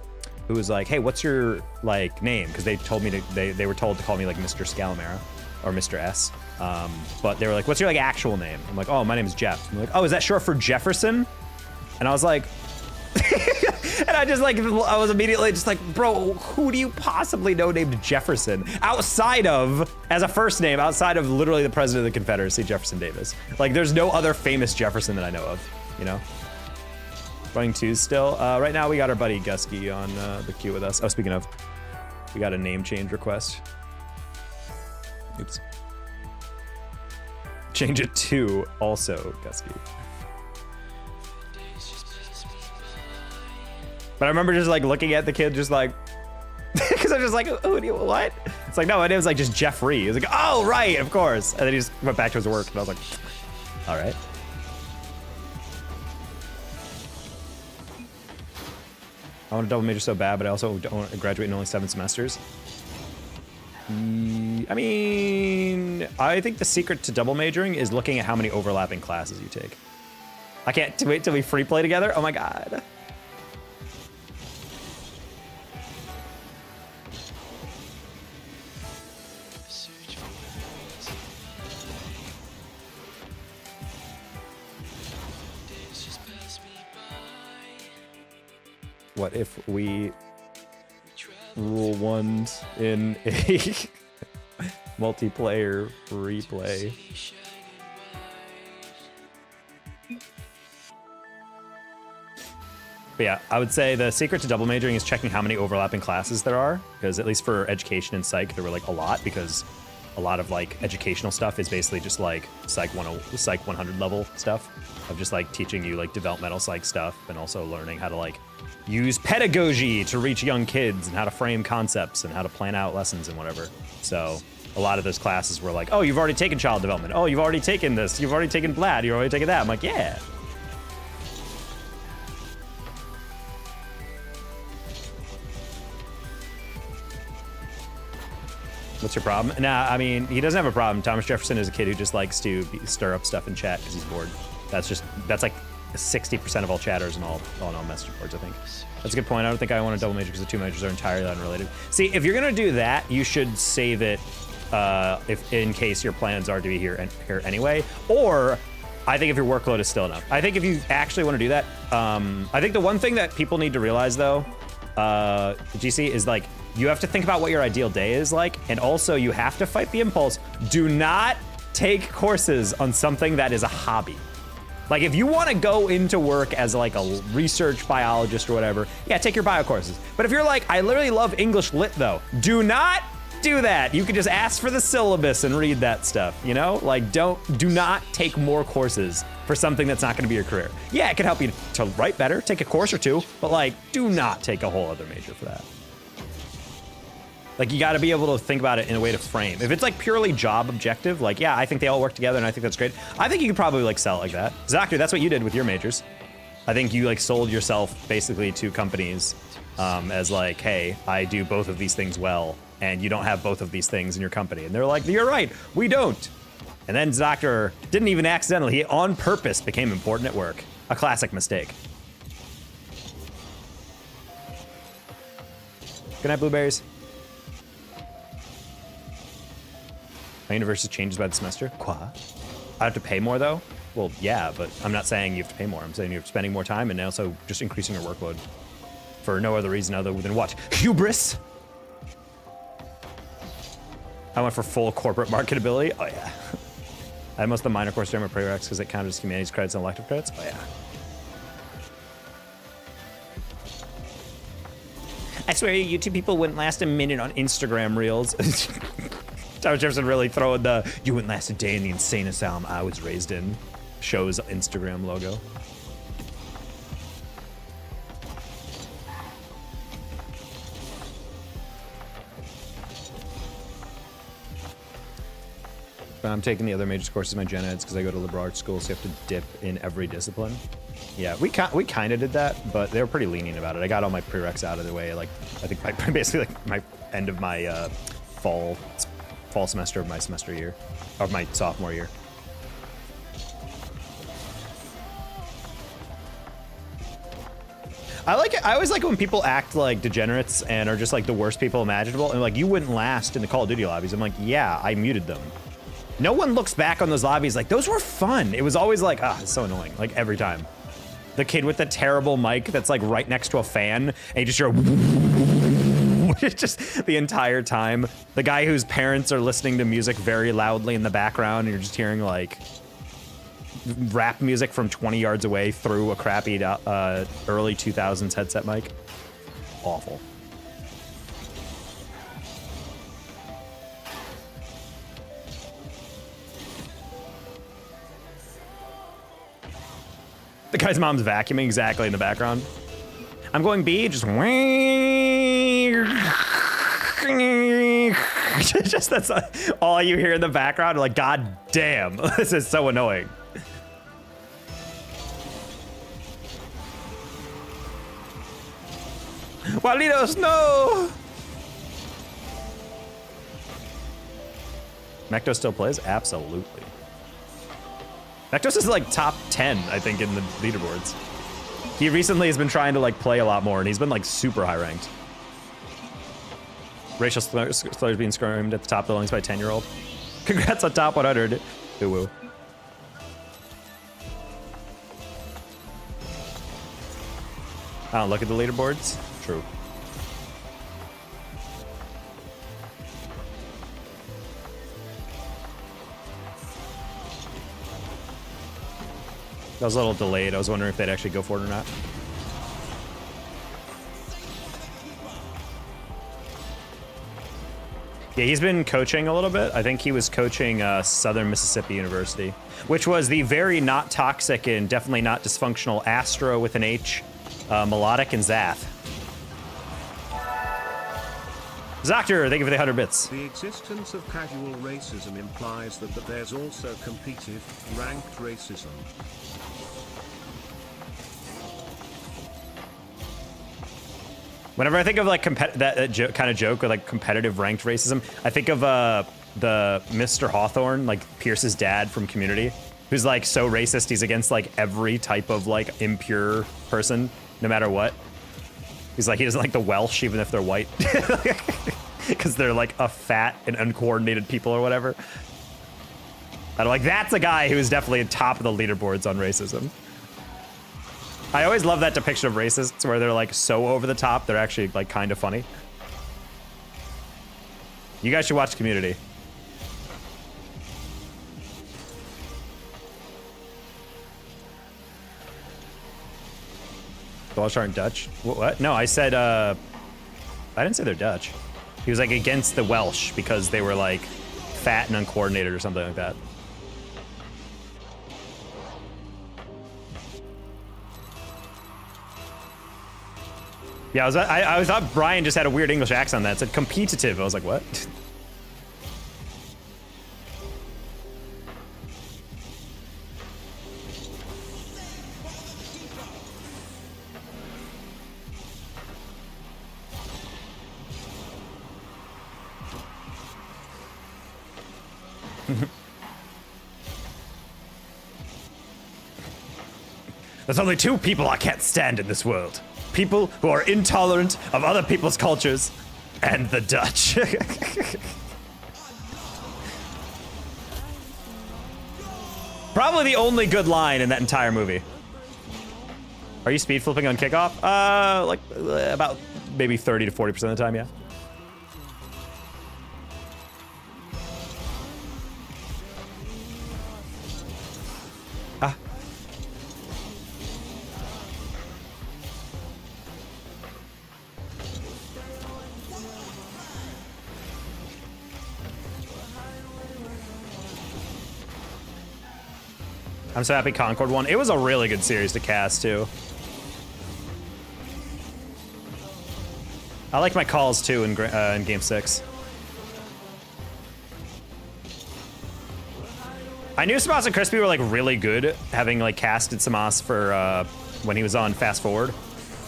who was like, hey, what's your like name? Because they told me to, they were told to call me like Mr. Scalamera or Mr. S. But they were like, what's your like actual name? I'm like, oh, my name is Jeff. I'm like, oh, is that short for Jefferson? And I was like, and I just like, I was immediately just like, bro, who do you possibly know named Jefferson? Outside of, as a first name, outside of literally the president of the Confederacy, Jefferson Davis. Like there's no other famous Jefferson that I know of, you know? Running 2s still. Right now we got our buddy Gusky on the queue with us. Oh, speaking of, we got a name change request. Oops. Change it to also Gusky. But I remember just like looking at the kid just like, because I'm just like, oh, what? It's like, no, it was like just Jeffrey. He was like, oh, right, of course. And then he just went back to his work and I was like, all right. I want to double major so bad, but I also don't want to graduate in only 7 semesters. I mean, I think the secret to double majoring is looking at how many overlapping classes you take. I can't wait till we free play together. Oh my God. What if we rule ones in a multiplayer replay? But yeah, I would say the secret to double majoring is checking how many overlapping classes there are, because at least for education and psych, there were like a lot, because a lot of like educational stuff is basically just like psych 100 level stuff of just like teaching you like developmental psych stuff and also learning how to like use pedagogy to reach young kids and how to frame concepts and how to plan out lessons and whatever. So a lot of those classes were like, oh, you've already taken child development. Oh, you've already taken this. You've already taken BLAD. You've already taken that. I'm like, yeah. What's your problem? Nah, I mean, he doesn't have a problem. Thomas Jefferson is a kid who just likes to stir up stuff in chat because he's bored. That's like 60% of all chatters and all message boards, I think. That's a good point. I don't think I want to double major because the 2 majors are entirely unrelated. See, if you're gonna do that, you should save it if in case your plans are to be here anyway. Or I think if your workload is still enough. I think if you actually want to do that, I think the one thing that people need to realize though, GC, is like, you have to think about what your ideal day is like, and also you have to fight the impulse. Do not take courses on something that is a hobby. Like if you want to go into work as like a research biologist or whatever, yeah, take your bio courses. But if you're like, I literally love English lit though, do not do that. You could just ask for the syllabus and read that stuff, you know? Like do not take more courses for something that's not gonna be your career. Yeah, it can help you to write better, take a course or 2, but like do not take a whole other major for that. Like, you got to be able to think about it in a way to frame. If it's like purely job objective, like, yeah, I think they all work together and I think that's great. I think you could probably like sell it like that. Zactor, that's what you did with your majors. I think you like sold yourself basically to companies as like, hey, I do both of these things well, and you don't have both of these things in your company. And they're like, you're right, we don't. And then Zactor didn't even accidentally, he on purpose became important at work. A classic mistake. Good night, blueberries. My university changes by the semester. Quoi? I have to pay more though? Well, yeah, but I'm not saying you have to pay more. I'm saying you're spending more time and also just increasing your workload for no other reason other than what? Hubris! I went for full corporate marketability. Oh yeah. I had most of the minor course during my prereqs because it counted as humanities credits and elective credits. Oh yeah. I swear you two people wouldn't last a minute on Instagram Reels. Thomas Jefferson really throwing the "you wouldn't last a day in the insane asylum I was raised in" show's Instagram logo. But I'm taking the other major courses, my gen eds, because I go to liberal arts school, so you have to dip in every discipline. Yeah, we kind of did that, but they were pretty lenient about it. I got all my prereqs out of the way. Like, I think basically like my end of my fall semester of my semester year, of my sophomore year. I like it. I always like it when people act like degenerates and are just like the worst people imaginable, and like, you wouldn't last in the Call of Duty lobbies. I'm like, yeah, I muted them. No one looks back on those lobbies like, those were fun. It was always like, ah, it's so annoying, like every time. The kid with the terrible mic that's like right next to a fan, and you just hear just the entire time. The guy whose parents are listening to music very loudly in the background, and you're just hearing like rap music from 20 yards away through a crappy early 2000s headset mic. Awful. The guy's mom's vacuuming exactly in the background. I'm going B, just just that's all you hear in the background. Like, god damn, this is so annoying. Juanitos, no! Mecto still plays? Absolutely. Mectos is like top 10, I think, in the leaderboards. He recently has been trying to like play a lot more, and he's been like super high ranked. Racial slurs being screamed at the top of the lungs by a 10-year-old. Congrats on top 100. Woo-woo. I don't look at the leaderboards. True. That was a little delayed. I was wondering if they'd actually go for it or not. Yeah, he's been coaching a little bit. I think he was coaching Southern Mississippi University, which was the very not toxic and definitely not dysfunctional Astro with an H, Melodic, and Zath. Zactor, thank you for the 100 bits. The existence of casual racism implies that there's also competitive, ranked racism. Whenever I think of like that kind of joke or like competitive ranked racism, I think of the Mr. Hawthorne, like Pierce's dad from Community, who's like so racist he's against like every type of like impure person, no matter what. He's like, he doesn't like the Welsh even if they're white, because they're like a fat and uncoordinated people or whatever. And I'm like, that's a guy who's definitely at top of the leaderboards on racism. I always love that depiction of racists where they're like so over the top, they're actually like kind of funny. You guys should watch Community. The Welsh aren't Dutch? What? No, I said, I didn't say they're Dutch. He was like against the Welsh because they were like fat and uncoordinated or something like that. Yeah, I thought Brian just had a weird English accent that said competitive. I was like, what? There's only two people I can't stand in this world. People who are intolerant of other people's cultures and the Dutch. Probably the only good line in that entire movie. Are you speed flipping on kickoff? Like about maybe 30 to 40% of the time, yeah. Ah. I'm so happy Concord won. It was a really good series to cast, too. I liked my calls, too, in Game 6. I knew Samas and Crispy were, like, really good, having, like, casted Samas for when he was on Fast Forward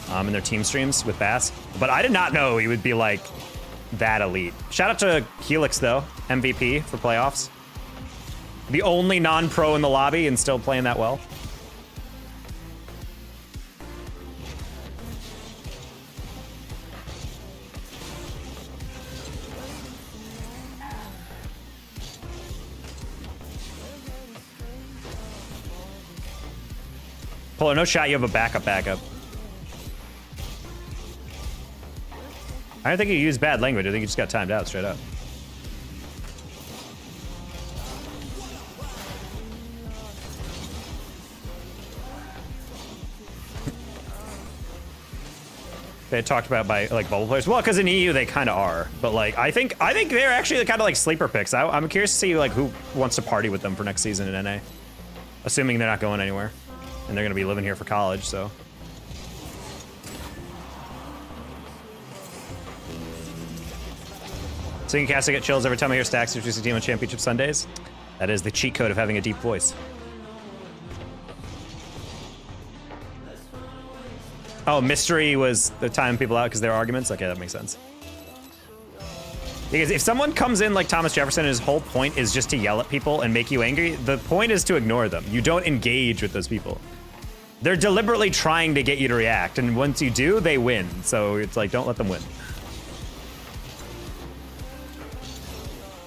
in their team streams with Bass. But I did not know he would be, like, that elite. Shout out to Helix, though. MVP for playoffs. The only non-pro in the lobby and still playing that well. Polar, no shot, you have a backup. I don't think you used bad language. I think you just got timed out straight up. They talked about by like bubble players. Well, because in EU they kind of are, but like I think they're actually kind of like sleeper picks. I'm curious to see like who wants to party with them for next season in NA, assuming they're not going anywhere, and they're gonna be living here for college. So. So you can cast to get chills every time I hear Stacks introduce a team on Championship Sundays. That is the cheat code of having a deep voice. Oh, mystery was the time people out because there are arguments? Okay, that makes sense. Because if someone comes in like Thomas Jefferson and his whole point is just to yell at people and make you angry, the point is to ignore them. You don't engage with those people. They're deliberately trying to get you to react, and once you do, they win. So it's like, don't let them win.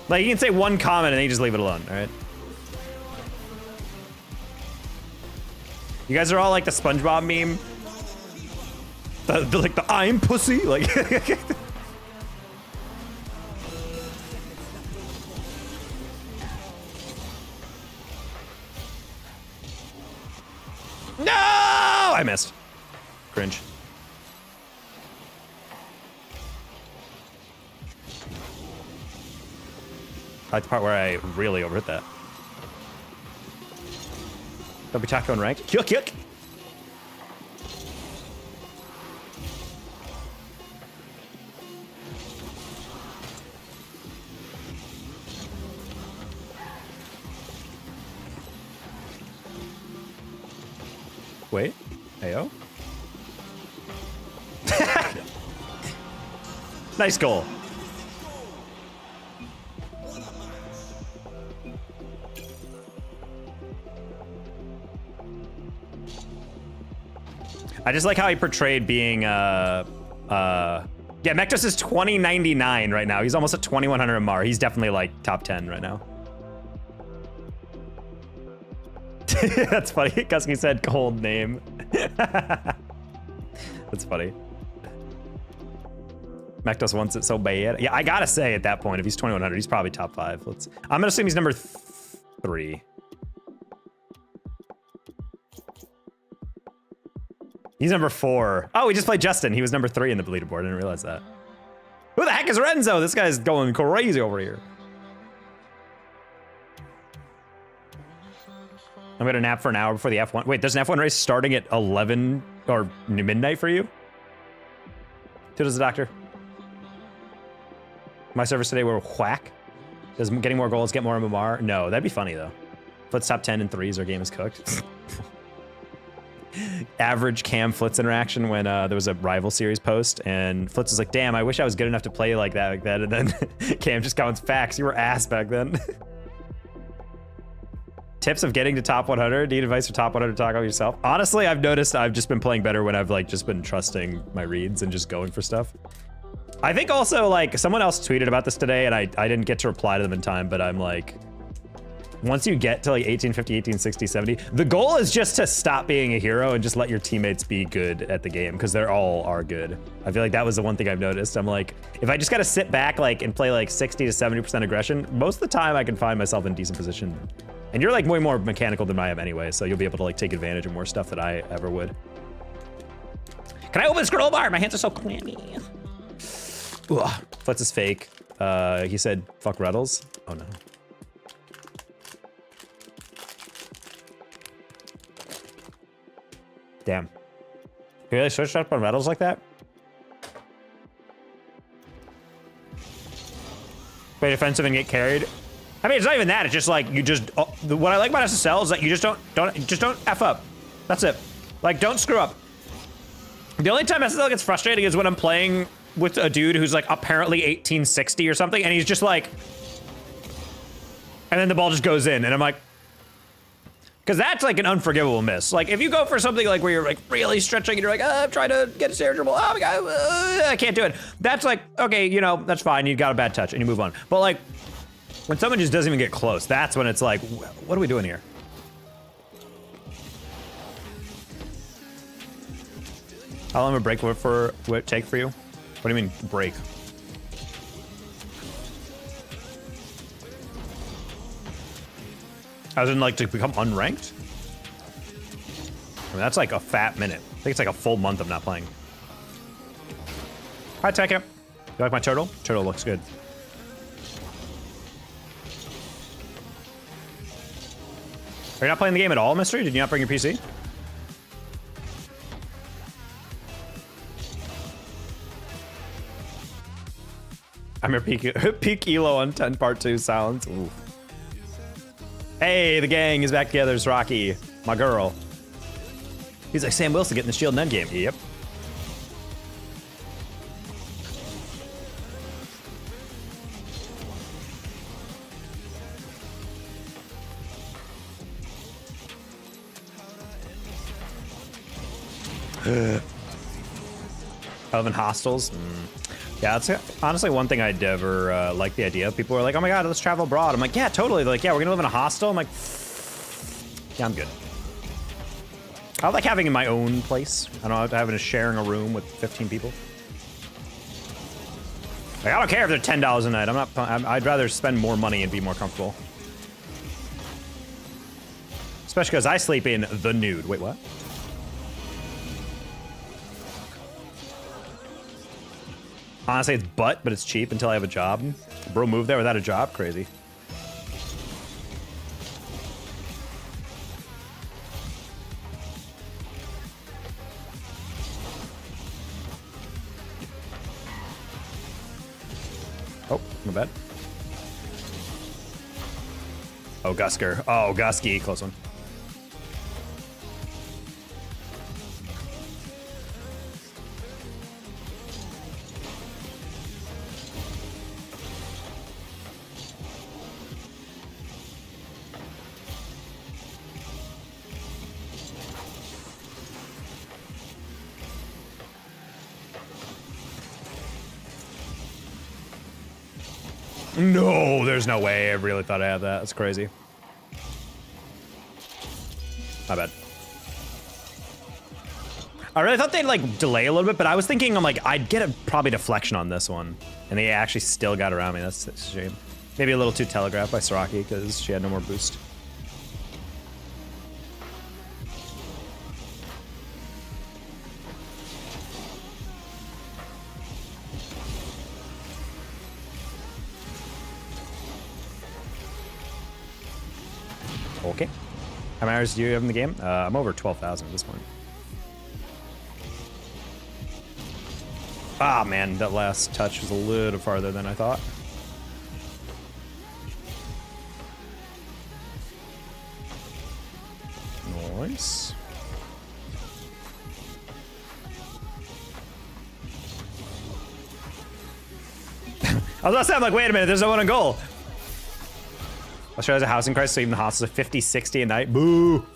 Like, you can say one comment and then you just leave it alone, all right? You guys are all like the SpongeBob meme. Like the I'm pussy, like. No! I missed. Cringe. I like the part where I really overhit that. Don't be taco and ranked. Yuck. Wait, heyo. Nice goal. I just like how he portrayed being, yeah, Mektos is 2099 right now. He's almost at 2100 MR. He's definitely like top 10 right now. That's funny. Kusky said cold name. That's funny. Mektos wants it so bad. Yeah, I gotta say at that point, if he's 2100, he's probably top 5. I'm gonna assume he's number 3. He's number 4. Oh, we just played Justin. He was number 3 in the leaderboard. I didn't realize that. Who the heck is Renzo? This guy's going crazy over here. I'm gonna nap for an hour before the F1. Wait, there's an F1 race starting at 11 or midnight for you? Toodles the doctor. My servers today were whack. Does getting more goals get more MMR? No, that'd be funny though. Flitz top 10 in threes, our game is cooked. Average Cam Flitz interaction when there was a rival series post, and Flitz was like, damn, I wish I was good enough to play like that. And then Cam just comments, facts, you were ass back then. Tips of getting to top 100? Need advice for top 100 to talk about yourself? Honestly, I've noticed I've just been playing better when I've like just been trusting my reads and just going for stuff. I think also like someone else tweeted about this today and I didn't get to reply to them in time, but I'm like, once you get to like 1850, 1860, 70, the goal is just to stop being a hero and just let your teammates be good at the game because they're all are good. I feel like that was the one thing I've noticed. I'm like, if I just gotta sit back like and play like 60 to 70% aggression, most of the time I can find myself in decent position. And you're like way more mechanical than I am anyway, so you'll be able to like take advantage of more stuff that I ever would. Can I open the scroll bar? My hands are so clammy. Ugh. Flitz is fake. He said, fuck Reddles. Oh no. Damn. You really switched up on Reddles like that? Play defensive and get carried. I mean, it's not even that. It's just like you just. What I like about SSL is that you just don't f up. That's it. Like, don't screw up. The only time SSL gets frustrating is when I'm playing with a dude who's like apparently 1860 or something, and he's just like, and then the ball just goes in, and I'm like, because that's like an unforgivable miss. Like if you go for something like where you're like really stretching and you're like, I'm trying to get a stare dribble. Oh my god, I can't do it. That's like, okay, you know, that's fine. You got a bad touch and you move on. But like, when someone just doesn't even get close, that's when it's like, what are we doing here? How long of a break would it take for you? What do you mean, break? As in, like, to become unranked? I mean, that's like a fat minute. I think it's like a full month of not playing. Hi, Tekka. You like my turtle? Turtle looks good. Are you not playing the game at all, Mystery? Did you not bring your PC? I'm your peak elo on 10 part 2 silence. Ooh. Hey, the gang is back together. It's Rocky, my girl. He's like, Sam Wilson getting the shield in endgame. Yep. I live in hostels. Yeah, that's honestly one thing I'd ever like the idea of. People are like, oh my god, let's travel abroad. I'm like, yeah, totally. They're like, yeah, we're gonna live in a hostel. I'm like, yeah, I'm good. I like having my own place. I don't know, having sharing a room with 15 people. Like, I don't care if they're $10 a night. I'd rather spend more money and be more comfortable. Especially because I sleep in the nude. Wait, what? Honestly, it's butt, but it's cheap until I have a job. Bro moved there without a job? Crazy. Oh, my bad. Oh, Gusker. Oh, Gusky. Close one. No, there's no way. I really thought I had that. That's crazy. My bad. I really thought they'd like delay a little bit, but I was thinking I'm like, I'd get a probably deflection on this one. And they actually still got around me. That's a shame. Maybe a little too telegraphed by Saraki because she had no more boost. Okay. How many hours do you have in the game? I'm over 12,000 at this point. Ah, man, that last touch was a little farther than I thought. Nice. I was about to say, I'm like, wait a minute, there's no one on goal. Australia's a housing crisis, so even the hostels are 50, 60 a night. Boo.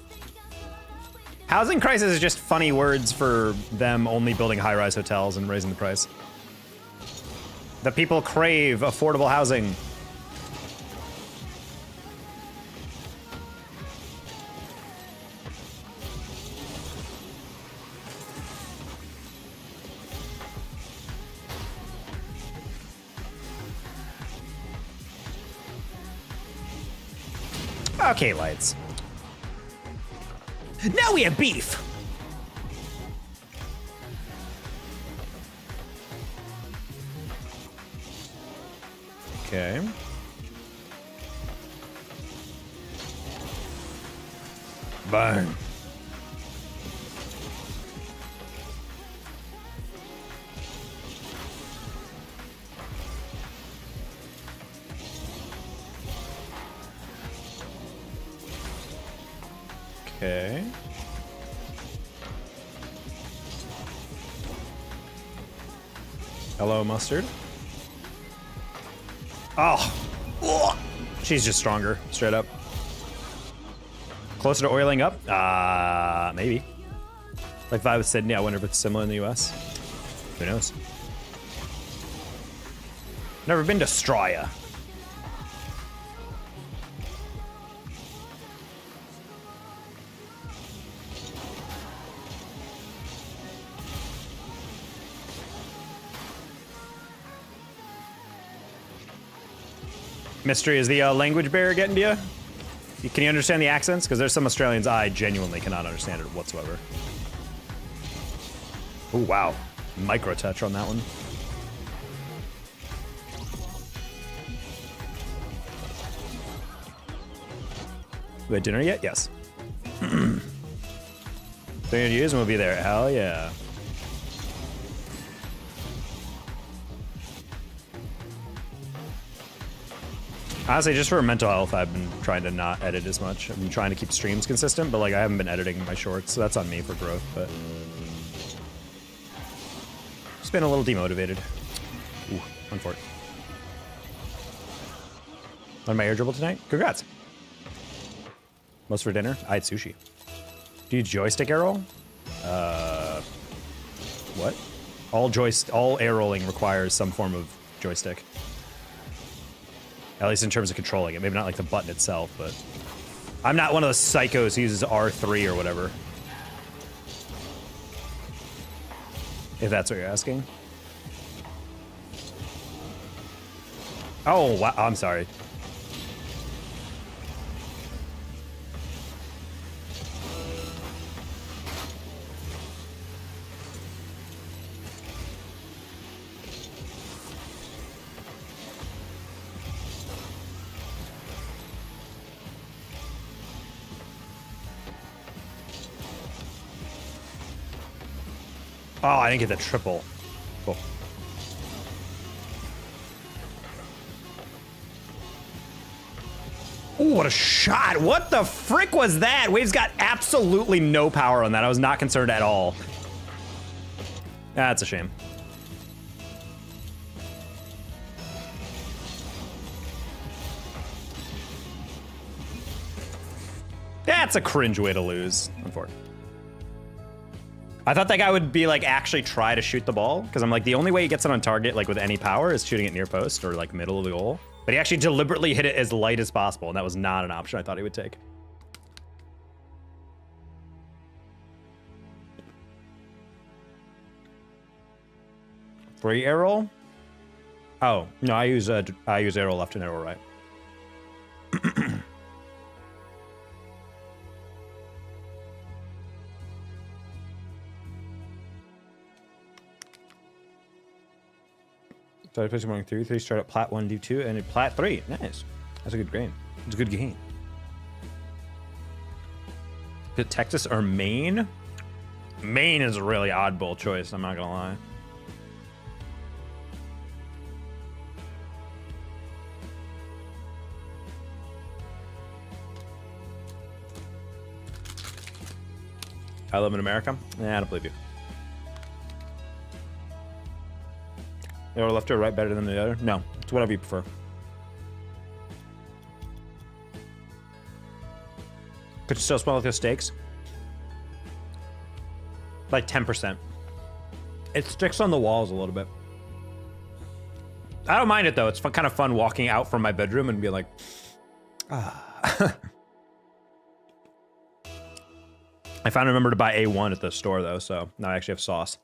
Housing crisis is just funny words for them only building high-rise hotels and raising the price. The people crave affordable housing. Okay, lights. Now we have beef. Okay. Burn. Okay. Hello, mustard. Oh. Ugh. She's just stronger, straight up. Closer to oiling up? Maybe. Like if I was Sydney, I wonder if it's similar in the US. Who knows? Never been to Straya. Mystery, is the language barrier getting to you? Can you understand the accents? Because there's some Australians I genuinely cannot understand it whatsoever. Oh, wow. Micro touch on that one. We had dinner yet? Yes. 300 years and we'll be there. Hell yeah. Honestly, just for mental health, I've been trying to not edit as much. I've been trying to keep streams consistent, but like I haven't been editing my shorts, so that's on me for growth, but just been a little demotivated. Ooh, one for it. Learned my air dribble tonight? Congrats. Most for dinner? I had sushi. Do you joystick air roll? What? All air rolling requires some form of joystick. At least in terms of controlling it. Maybe not like the button itself, but I'm not one of those psychos who uses R3 or whatever. If that's what you're asking. Oh, wow. I'm sorry. Oh, I didn't get the triple. Cool. Ooh, what a shot. What the frick was that? Wave's got absolutely no power on that. I was not concerned at all. That's a shame. That's a cringe way to lose, unfortunately. I thought that guy would be like actually try to shoot the ball because I'm like the only way he gets it on target like with any power is shooting it near post or like middle of the goal. But he actually deliberately hit it as light as possible, and that was not an option I thought he would take. Free air roll? Oh no, I use air roll left and arrow right. Started pushing morning 3 start at plat 1, do 2, and plat 3. Nice. That's a good game. It's a good game. Did Texas or Maine? Maine is a really oddball choice, I'm not gonna lie. I live in America? Nah, I don't believe you. You know, left or right better than the other? No, it's whatever you prefer. Could you still smell like the steaks? Like 10%. It sticks on the walls a little bit. I don't mind it though. It's kind of fun walking out from my bedroom and being like, ah. I finally remember to buy A1 at the store though, so now I actually have sauce.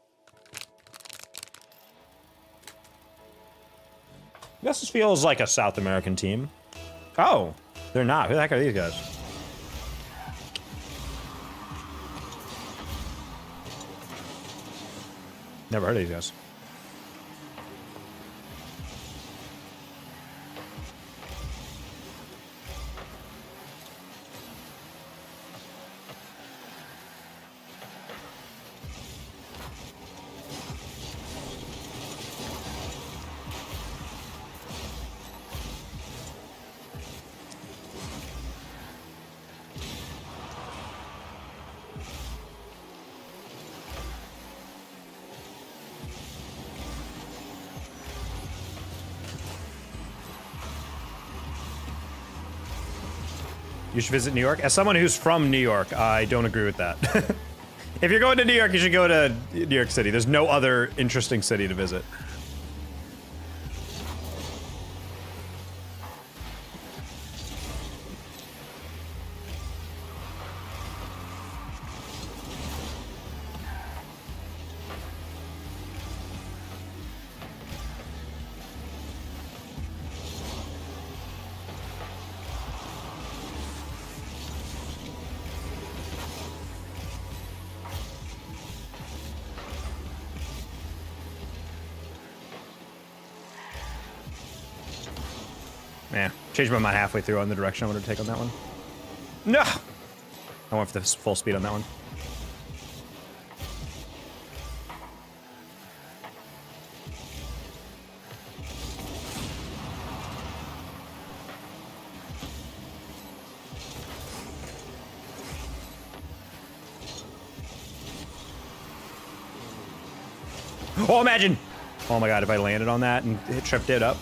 This feels like a South American team. Oh, they're not. Who the heck are these guys? Never heard of these guys. You should visit New York. As someone who's from New York, I don't agree with that. If you're going to New York, you should go to New York City. There's no other interesting city to visit. Yeah, changed my mind halfway through on the direction I wanted to take on that one. No! I went for the full speed on that one. Oh, imagine! Oh my god, if I landed on that and it tripped it up.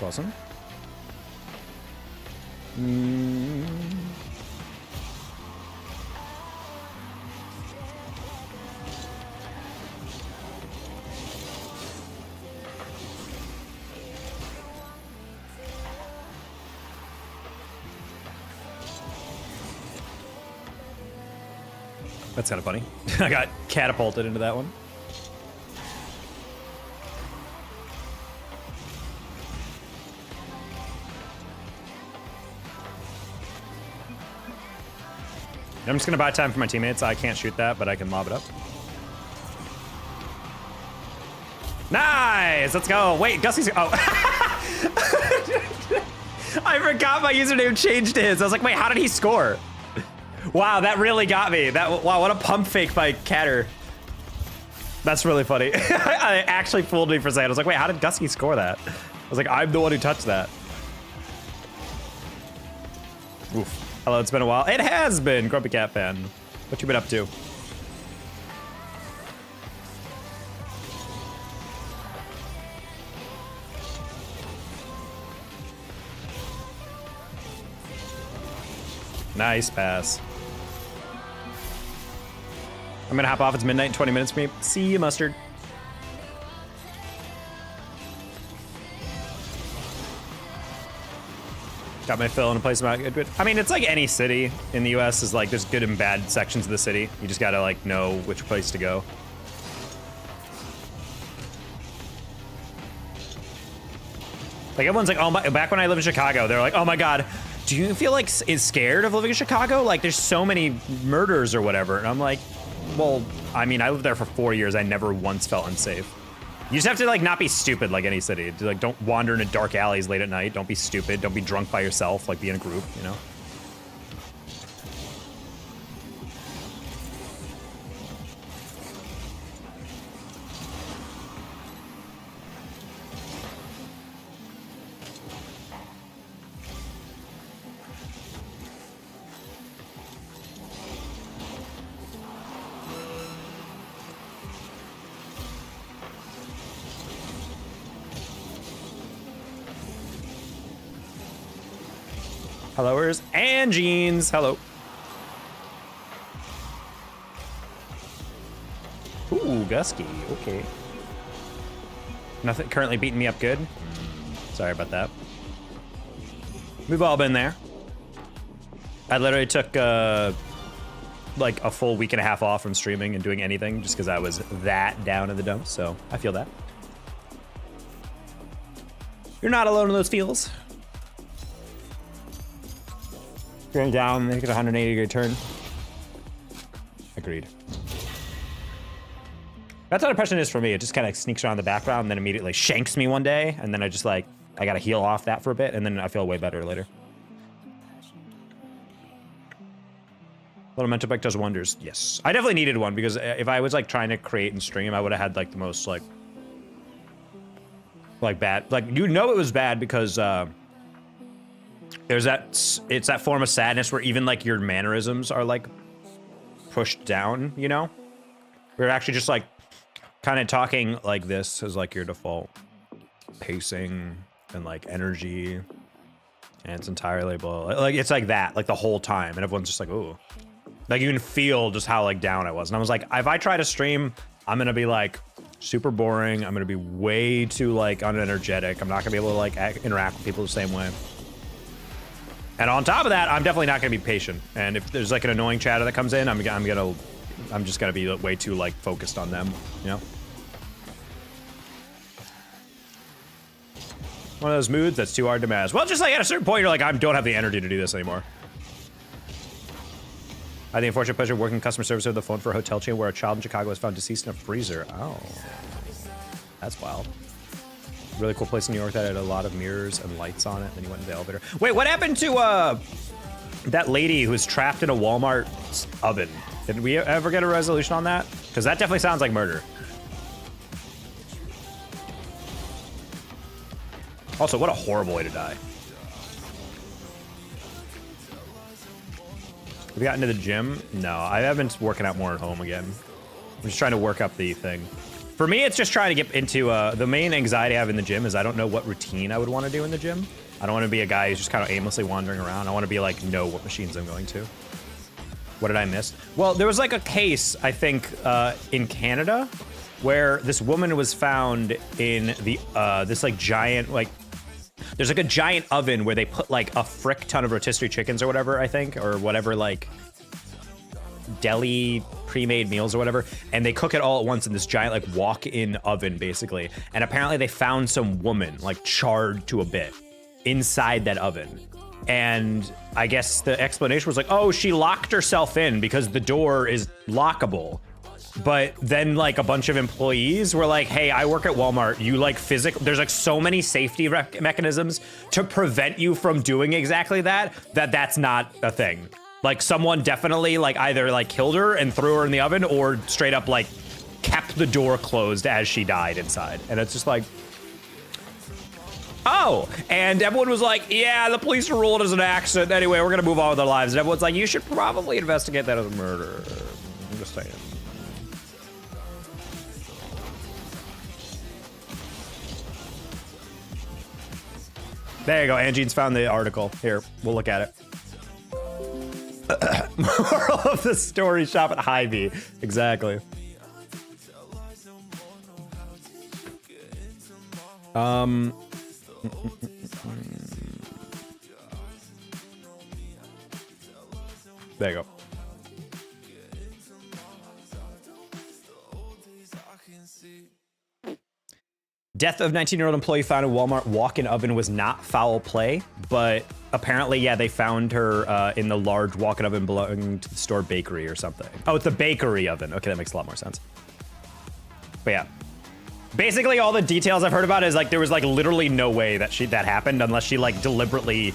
Awesome. That's kind of funny. I got catapulted into that one. I'm just gonna buy time for my teammates. I can't shoot that, but I can lob it up. Nice! Let's go. Wait, Gussie's. Oh. I forgot my username changed to his. I was like, wait, how did he score? Wow, that really got me. Wow, what a pump fake by Catter. That's really funny. I actually fooled me for a second. I was like, wait, how did Gussie score that? I was like, I'm the one who touched that. Oof. Hello, it's been a while. It has been, Grumpy Cat fan. What you been up to? Nice pass. I'm gonna hop off. It's midnight, 20 minutes for me. See you, Mustard. Got my fill in a place about good. I mean, it's like any city in the U.S. is like there's good and bad sections of the city. You just gotta like know which place to go. Like everyone's like, oh my, back when I lived in Chicago, they're like, oh my God, do you feel like is scared of living in Chicago? Like there's so many murders or whatever. And I'm like, well, I mean, I lived there for 4 years. I never once felt unsafe. You just have to like not be stupid like any city. Like don't wander into dark alleys late at night. Don't be stupid. Don't be drunk by yourself. Like be in a group, you know? Helloers and jeans. Hello. Ooh, Gusky. Okay. Nothing currently beating me up good. Sorry about that. We've all been there. I literally took like a full week and a half off from streaming and doing anything just because I was that down in the dumps. So I feel that. You're not alone in those feels. Going down, make it a 180-degree turn. Agreed. That's what depression is for me. It just kind of sneaks around the background and then immediately shanks me one day. And then I just like, I gotta heal off that for a bit and then I feel way better later. Little mental break does wonders. Yes. I definitely needed one because if I was like trying to create and stream, I would have had like the most like bad, like you know it was bad because there's that, it's that form of sadness where even like your mannerisms are like pushed down, you know? We're actually just like kind of talking like this as like your default pacing and like energy, and it's entirely like it's like that like the whole time, and everyone's just like, ooh, like you can feel just how like down I was, and I was like, if I try to stream, I'm gonna be like super boring. I'm gonna be way too like unenergetic. I'm not gonna be able to like interact with people the same way. And on top of that, I'm definitely not gonna be patient. And if there's like an annoying chatter that comes in, I'm just gonna be way too like focused on them, you know? One of those moods that's too hard to manage. Well, just like at a certain point, you're like, I don't have the energy to do this anymore. I had the unfortunate pleasure of working customer service over the phone for a hotel chain where a child in Chicago was found deceased in a freezer. Oh, that's wild. Really cool place in New York that had a lot of mirrors and lights on it. Then you went into the elevator. Wait, what happened to that lady who was trapped in a Walmart oven? Did we ever get a resolution on that? Because that definitely sounds like murder. Also, what a horrible way to die. Have you gotten to the gym? No, I have been working out more at home again. I'm just trying to work up the thing. For me, it's just trying to get into, the main anxiety I have in the gym is I don't know what routine I would want to do in the gym. I don't want to be a guy who's just kind of aimlessly wandering around. I want to be like, know what machines I'm going to. What did I miss? Well, there was like a case, I think, in Canada where this woman was found in the, this like giant, like, there's like a giant oven where they put like a frick ton of rotisserie chickens or whatever, I think, or whatever, like deli pre-made meals or whatever, and they cook it all at once in this giant like walk-in oven basically, and apparently they found some woman like charred to a bit inside that oven, and I guess the explanation was like, oh, she locked herself in because the door is lockable. But then like a bunch of employees were like, hey, I work at Walmart, you like there's like so many safety mechanisms to prevent you from doing exactly that's not a thing. Like someone definitely like either like killed her and threw her in the oven or straight up like kept the door closed as she died inside. And it's just like, oh, and everyone was like, yeah, the police ruled it as an accident. Anyway, we're gonna move on with our lives. And everyone's like, you should probably investigate that as a murder. I'm just saying. There you go, Angene's found the article. Here, we'll look at it. Moral of the story, shop at Hy-Vee. Exactly. There you go. Death of 19-year-old employee found in Walmart walk-in oven was not foul play, but apparently, yeah, they found her in the large walk-in oven belonging to the store bakery or something. Oh, it's the bakery oven. Okay, that makes a lot more sense. But yeah. Basically, all the details I've heard about is like there was like literally no way that that happened unless she like deliberately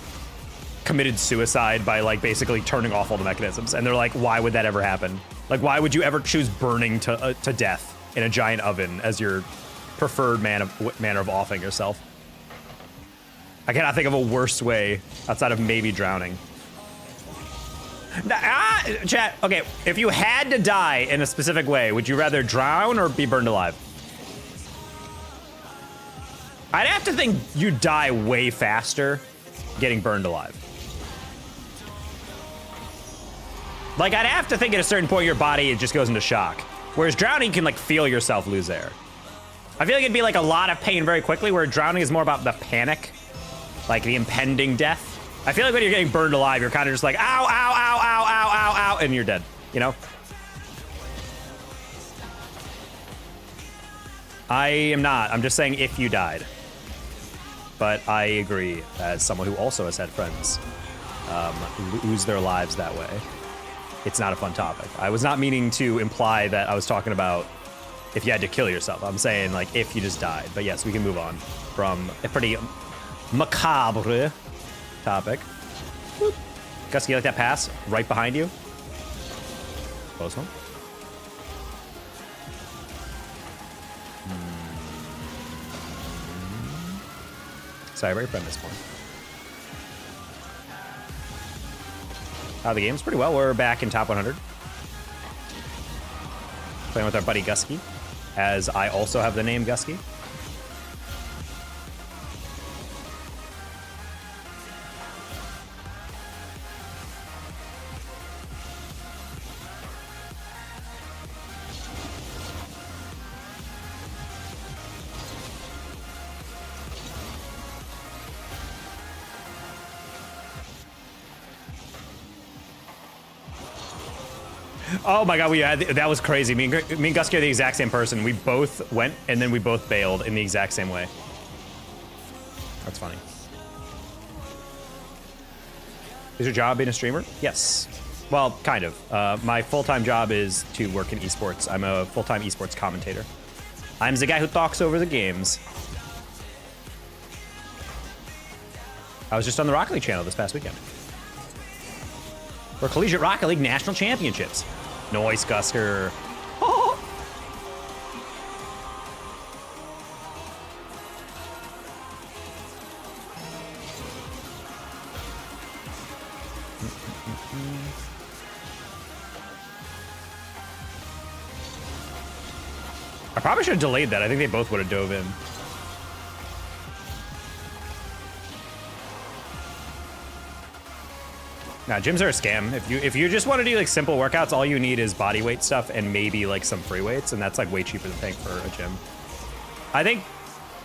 committed suicide by like basically turning off all the mechanisms. And they're like, why would that ever happen? Like, why would you ever choose burning to death in a giant oven as your preferred manner of offing yourself? I cannot think of a worse way outside of maybe drowning. Chat, okay, if you had to die in a specific way, would you rather drown or be burned alive? I'd have to think you'd die way faster getting burned alive. Like, I'd have to think at a certain point your body, it just goes into shock. Whereas drowning, you can like feel yourself lose air. I feel like it'd be like a lot of pain very quickly, where drowning is more about the panic, like the impending death. I feel like when you're getting burned alive, you're kind of just like, ow, ow, ow, ow, ow, ow, ow, and you're dead, you know? I am not. I'm just saying if you died. But I agree, as someone who also has had friends lose their lives that way. It's not a fun topic. I was not meaning to imply that I was talking about if you had to kill yourself. I'm saying, like, if you just died. But yes, we can move on from a pretty macabre topic. Boop. Gus, you like that pass right behind you? Close one. Sorry, very friend this point. The game's pretty well. We're back in top 100. Playing with our buddy Gusky, as I also have the name Gusky. Oh my god, that was crazy. Me and Gusky are the exact same person. We both went and then we both bailed in the exact same way. That's funny. Is your job being a streamer? Yes. Well, kind of. My full-time job is to work in esports. I'm a full-time esports commentator. I'm the guy who talks over the games. I was just on the Rocket League channel this past weekend. For Collegiate Rocket League National Championships. Noise, Gusker. Oh. I probably should have delayed that. I think they both would have dove in. Nah, gyms are a scam. If you just want to do like simple workouts, all you need is body weight stuff and maybe like some free weights, and that's like way cheaper than paying for a gym.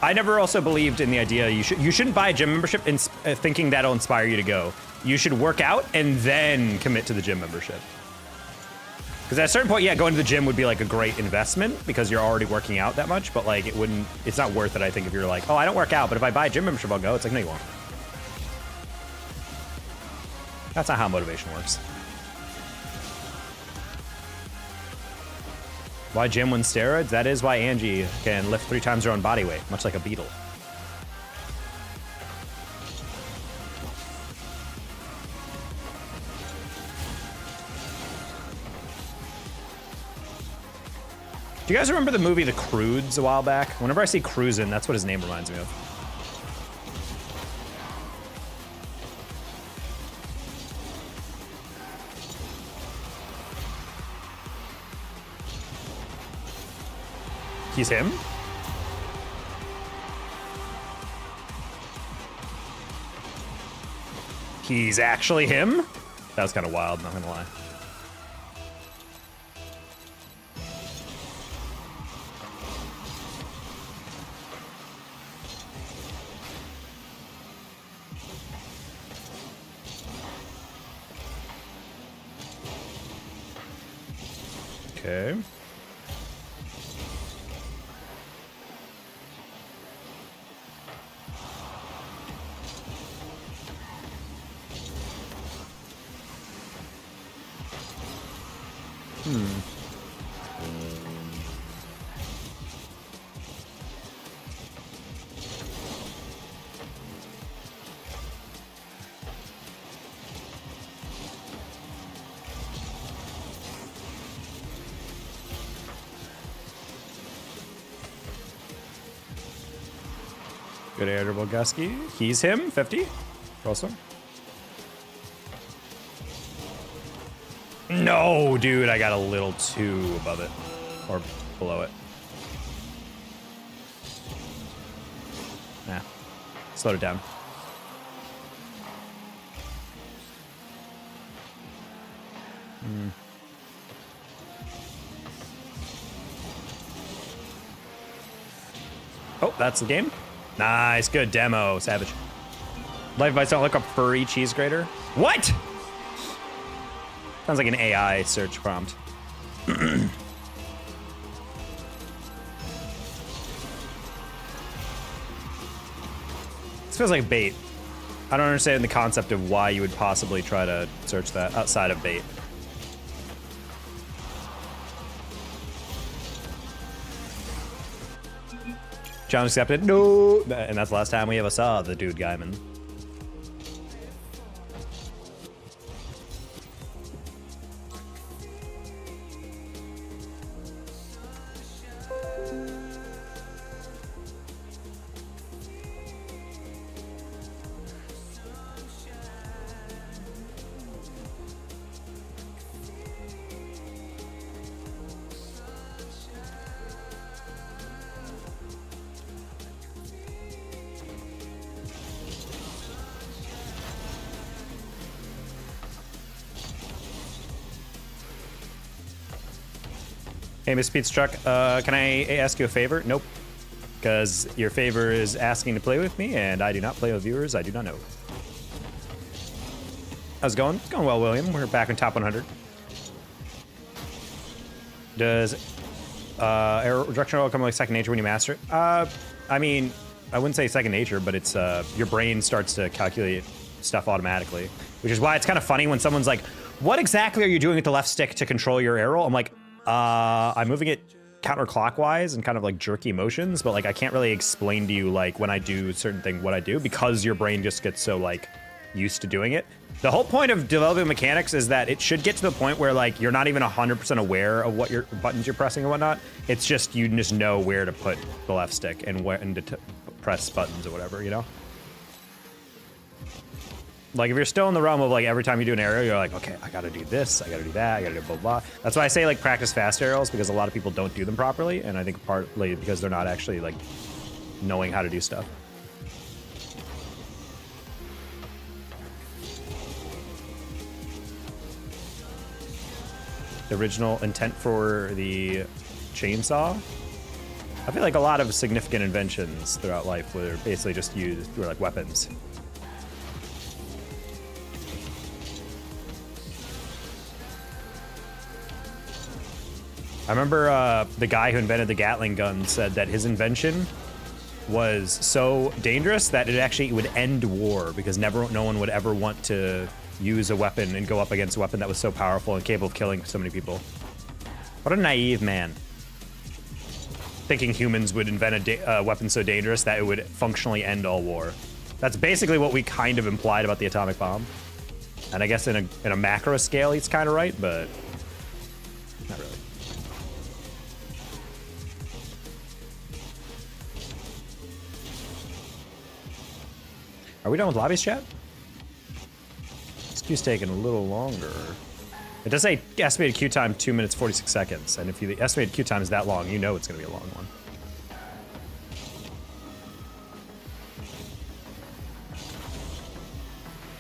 I never also believed in the idea you shouldn't buy a gym membership thinking that'll inspire you to go. You should work out and then commit to the gym membership. Because at a certain point, yeah, going to the gym would be like a great investment because you're already working out that much, but like it's not worth it, I think, if you're like, oh, I don't work out, but if I buy a gym membership, I'll go. It's like, no, you won't. That's not how motivation works. Why gym when steroids? That is why Angie can lift 3 times her own body weight, much like a beetle. Do you guys remember the movie The Croods a while back? Whenever I see Cruisin', that's what his name reminds me of. He's him? He's actually him? That was kind of wild, not gonna lie. Okay. Good air dribble, Gusky. He's him, 50. Also. No, dude, I got a little too above it. Or below it. Nah. Slowed it down. Oh, that's the game. Nice, good demo, Savage. Life bites don't look up furry cheese grater. What? Sounds like an AI search prompt. This feels like bait. I don't understand the concept of why you would possibly try to search that outside of bait. Challenge accepted. No! And that's the last time we ever saw the dude Guyman. Hey, Miss Pete's Truck, can I ask you a favor? Nope. Because your favor is asking to play with me, and I do not play with viewers I do not know. How's it going? It's going well, William. We're back in top 100. Does directional oil come like second nature when you master it? I mean, I wouldn't say second nature, but it's your brain starts to calculate stuff automatically, which is why it's kind of funny when someone's like, what exactly are you doing with the left stick to control your arrow? I'm like, I'm moving it counterclockwise and kind of like jerky motions, but like I can't really explain to you like when I do a certain thing what I do because your brain just gets so like used to doing it. The whole point of developing mechanics is that it should get to the point where like you're not even 100% aware of what your buttons you're pressing and whatnot. It's just you just know where to put the left stick and when to press buttons or whatever, you know? Like if you're still in the realm of like every time you do an arrow, you're like, okay, I gotta do this, I gotta do that, I gotta do blah blah. That's why I say like practice fast arrows, because a lot of people don't do them properly, and I think partly because they're not actually like knowing how to do stuff. The original intent for the chainsaw. I feel like a lot of significant inventions throughout life were basically just used were like weapons. I remember the guy who invented the Gatling gun said that his invention was so dangerous that it actually would end war because no one would ever want to use a weapon and go up against a weapon that was so powerful and capable of killing so many people. What a naive man. Thinking humans would invent a weapon so dangerous that it would functionally end all war. That's basically what we kind of implied about the atomic bomb. And I guess in a macro scale, he's kind of right, but not really. Are we done with lobbies, chat? This queue's taking a little longer. It does say estimated queue time 2 minutes 46 seconds, and if the estimated queue time is that long, you know it's going to be a long one.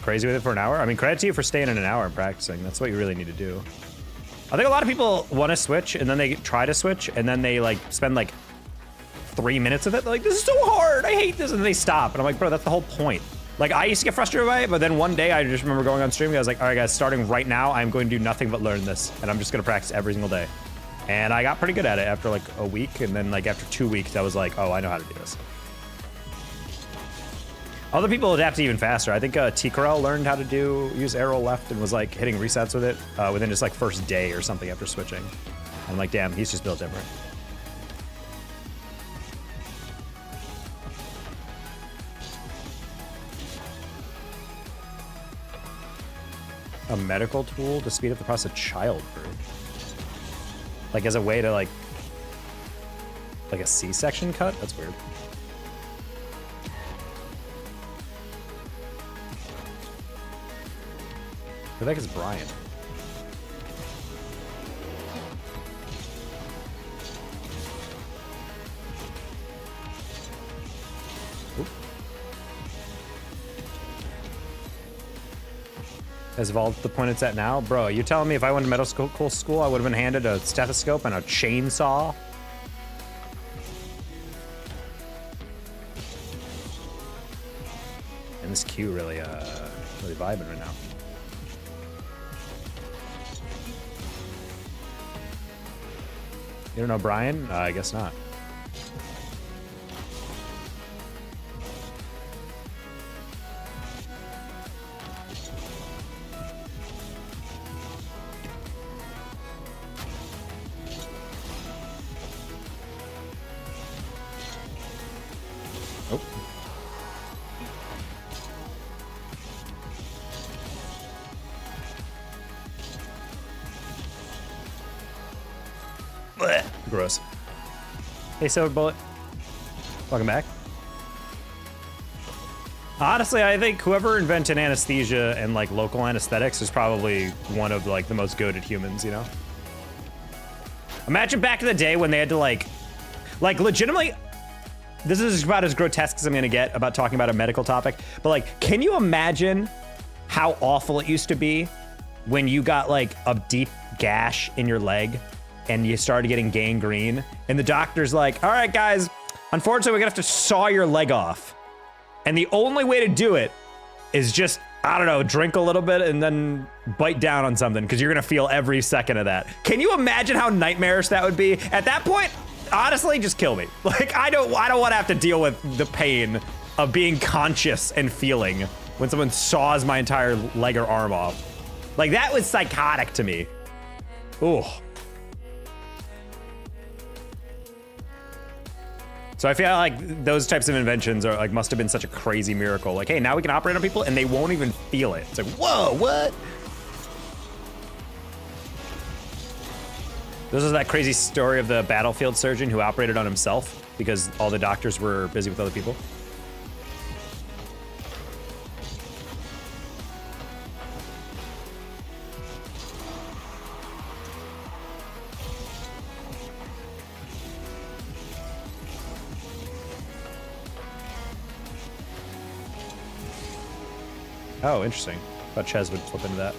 Crazy with it for an hour? I mean, credit to you for staying in an hour and practicing. That's what you really need to do. I think a lot of people want to switch, and then they try to switch, and then they like spend like 3 minutes of it. They're like, this is so hard, I hate this, and then they stop. And I'm like, bro, that's the whole point. Like, I used to get frustrated by it, but then one day I just remember going on stream, I was like, all right, guys, starting right now, I'm going to do nothing but learn this, and I'm just going to practice every single day. And I got pretty good at it after like a week, and then like after 2 weeks, I was like, oh, I know how to do this. Other people adapt even faster. I think T-Corel learned how to use arrow left and was like hitting resets with it within just like first day or something after switching. I'm like, damn, he's just built different. A medical tool to speed up the process of childbirth. Like as a way to like a C-section cut? That's weird. Who the heck is Brian? Oop. Has evolved to the point it's at now? Bro, you're telling me if I went to medical school, I would have been handed a stethoscope and a chainsaw? And this Q really vibing right now. You don't know Brian? I guess not. Oh. Blech. Gross. Hey, Silver Bullet. Welcome back. Honestly, I think whoever invented anesthesia and like local anesthetics is probably one of like the most goated humans, you know? Imagine back in the day when they had to like legitimately, this is about as grotesque as I'm gonna get about talking about a medical topic, but like, can you imagine how awful it used to be when you got like a deep gash in your leg and you started getting gangrene and the doctor's like, all right, guys, unfortunately, we're gonna have to saw your leg off. And the only way to do it is just, I don't know, drink a little bit and then bite down on something because you're gonna feel every second of that. Can you imagine how nightmarish that would be? At that point, honestly, just kill me. Like, I don't want to have to deal with the pain of being conscious and feeling when someone saws my entire leg or arm off. Like, that was psychotic to me. Ooh. So I feel like those types of inventions are like must have been such a crazy miracle. Like, hey, now we can operate on people and they won't even feel it. It's like, whoa, what? This is that crazy story of the battlefield surgeon who operated on himself because all the doctors were busy with other people. Oh, interesting. Thought Ches would flip into that.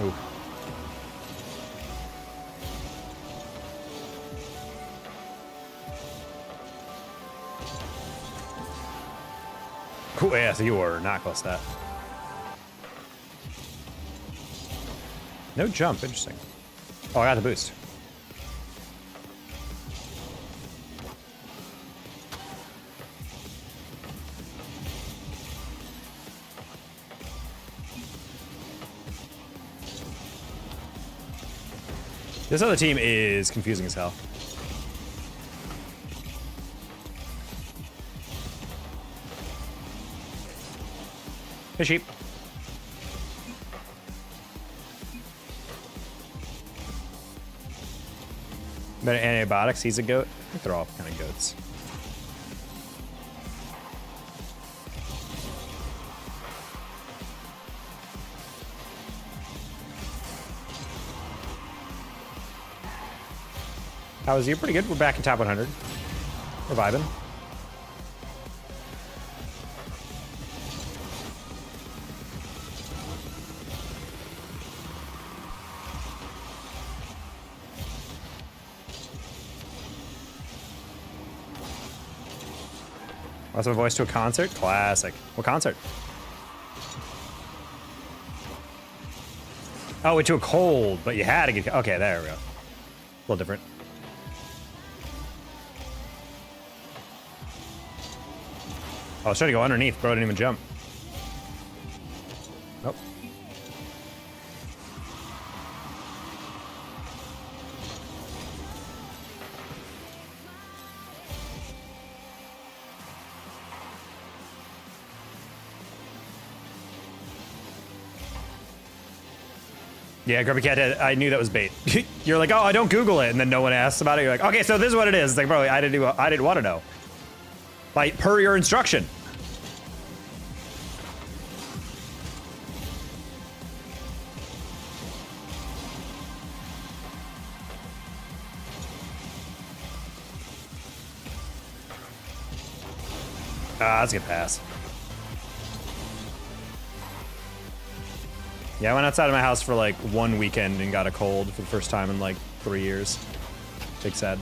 Ooh. Cool, yeah, so you were not close to that. No jump, interesting. Oh, I got the boost. This other team is confusing as hell. Hey, sheep. Better antibiotics, he's a goat. I think they're all kind of goats. How was you? Pretty good. We're back in top 100. We're vibing. Lost my voice to a concert? Classic. What concert? Oh, into a cold, but you had to get... Okay, there we go. A little different. Oh, I was trying to go underneath, bro. I didn't even jump. Nope. Yeah, Grubby Cat, I knew that was bait. You're like, oh, I don't Google it, and then no one asks about it. You're like, okay, so this is what it is. It's like, bro, I didn't want to know. Like, per your instruction. That's a good pass. Yeah, I went outside of my house for like 1 weekend and got a cold for the first time in like 3 years. Big sad.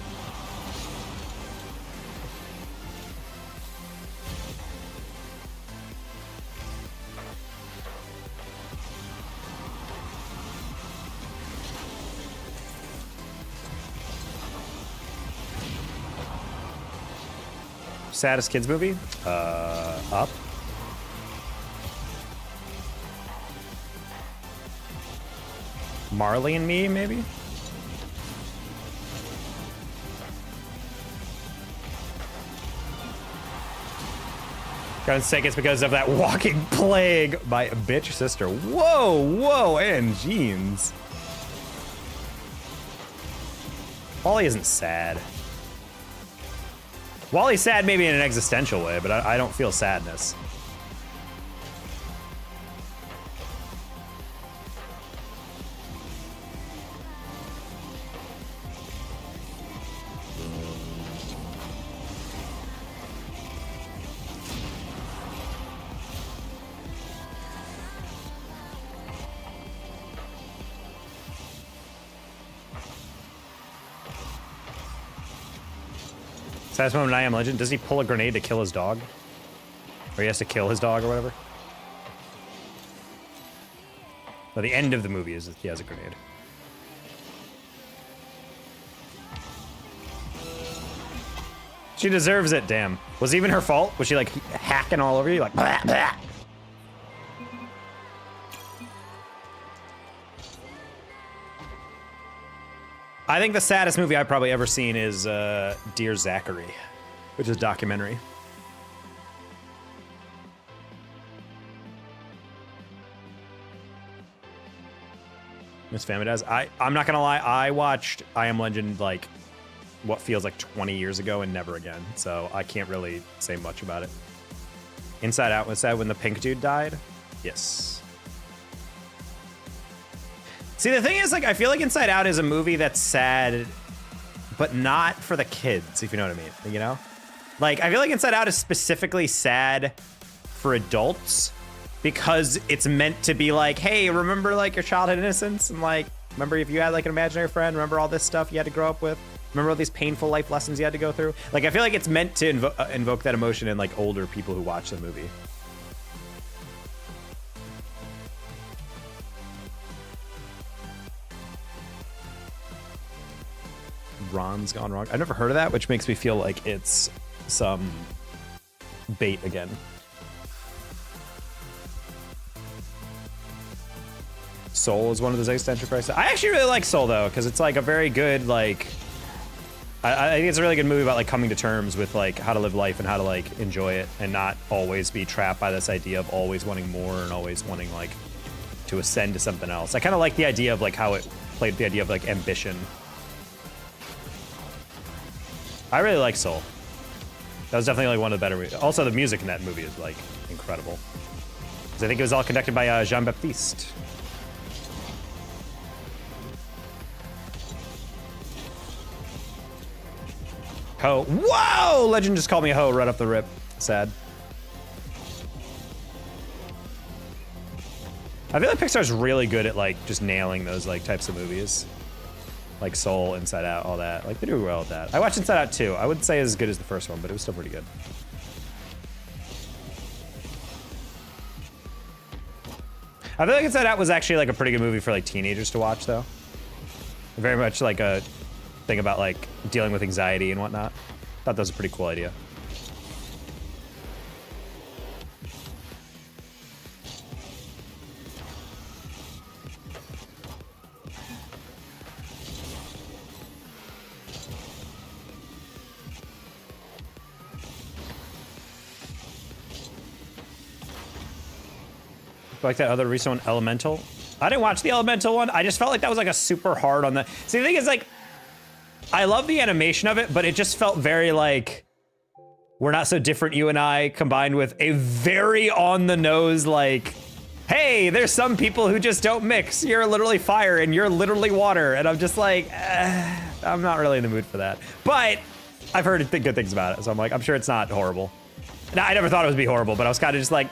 Saddest kids movie? Up. Marley and Me, maybe? God's sake, it's because of that walking plague. My bitch sister. Whoa, whoa, and jeans. Wally isn't sad. Wally's sad maybe in an existential way, but I don't feel sadness. Saddest moment in I Am Legend, does he pull a grenade to kill his dog? Or he has to kill his dog or whatever? Well, the end of the movie is he has a grenade. She deserves it, damn. Was it even her fault? Was she like hacking all over you? Like, blah, blah. I think the saddest movie I've probably ever seen is Dear Zachary, which is a documentary. Miss Family Does. I'm not gonna lie, I watched I Am Legend like what feels like 20 years ago and never again, so I can't really say much about it. Inside Out was sad when the pink dude died? Yes. See, the thing is, like, I feel like Inside Out is a movie that's sad, but not for the kids, if you know what I mean, you know? Like, I feel like Inside Out is specifically sad for adults because it's meant to be like, hey, remember, like, your childhood innocence? And, like, remember if you had, like, an imaginary friend? Remember all this stuff you had to grow up with? Remember all these painful life lessons you had to go through? Like, I feel like it's meant to invoke that emotion in, like, older people who watch the movie. Ron's Gone Wrong. I've never heard of that, which makes me feel like it's some bait again. Soul is one of those existential crises. I actually really like Soul though, because it's like a very good like. I think it's a really good movie about like coming to terms with like how to live life and how to like enjoy it and not always be trapped by this idea of always wanting more and always wanting like to ascend to something else. I kind of like the idea of like how it played the idea of like ambition. I really like Soul. That was definitely like one of the better movies. Also, the music in that movie is like incredible. Because I think it was all conducted by Jean-Baptiste. Ho. Whoa! Legend just called me a hoe right up the rip. Sad. I feel like Pixar's really good at like just nailing those like types of movies. Like Soul, Inside Out, all that. Like, they do well with that. I watched Inside Out too. I wouldn't say as good as the first one, but it was still pretty good. I feel like Inside Out was actually like a pretty good movie for like teenagers to watch, though. Very much like a thing about like dealing with anxiety and whatnot. Thought that was a pretty cool idea. Like that other recent one, Elemental. I didn't watch the Elemental one. I just felt like that was like a super hard on the. See, the thing is, like, I love the animation of it, but it just felt very like We're Not So Different, You and I, combined with a very on the nose, like, hey, there's some people who just don't mix. You're literally fire and you're literally water. And I'm just like, I'm not really in the mood for that. But I've heard good things about it. So I'm like, I'm sure it's not horrible. Now, I never thought it would be horrible, but I was kind of just like,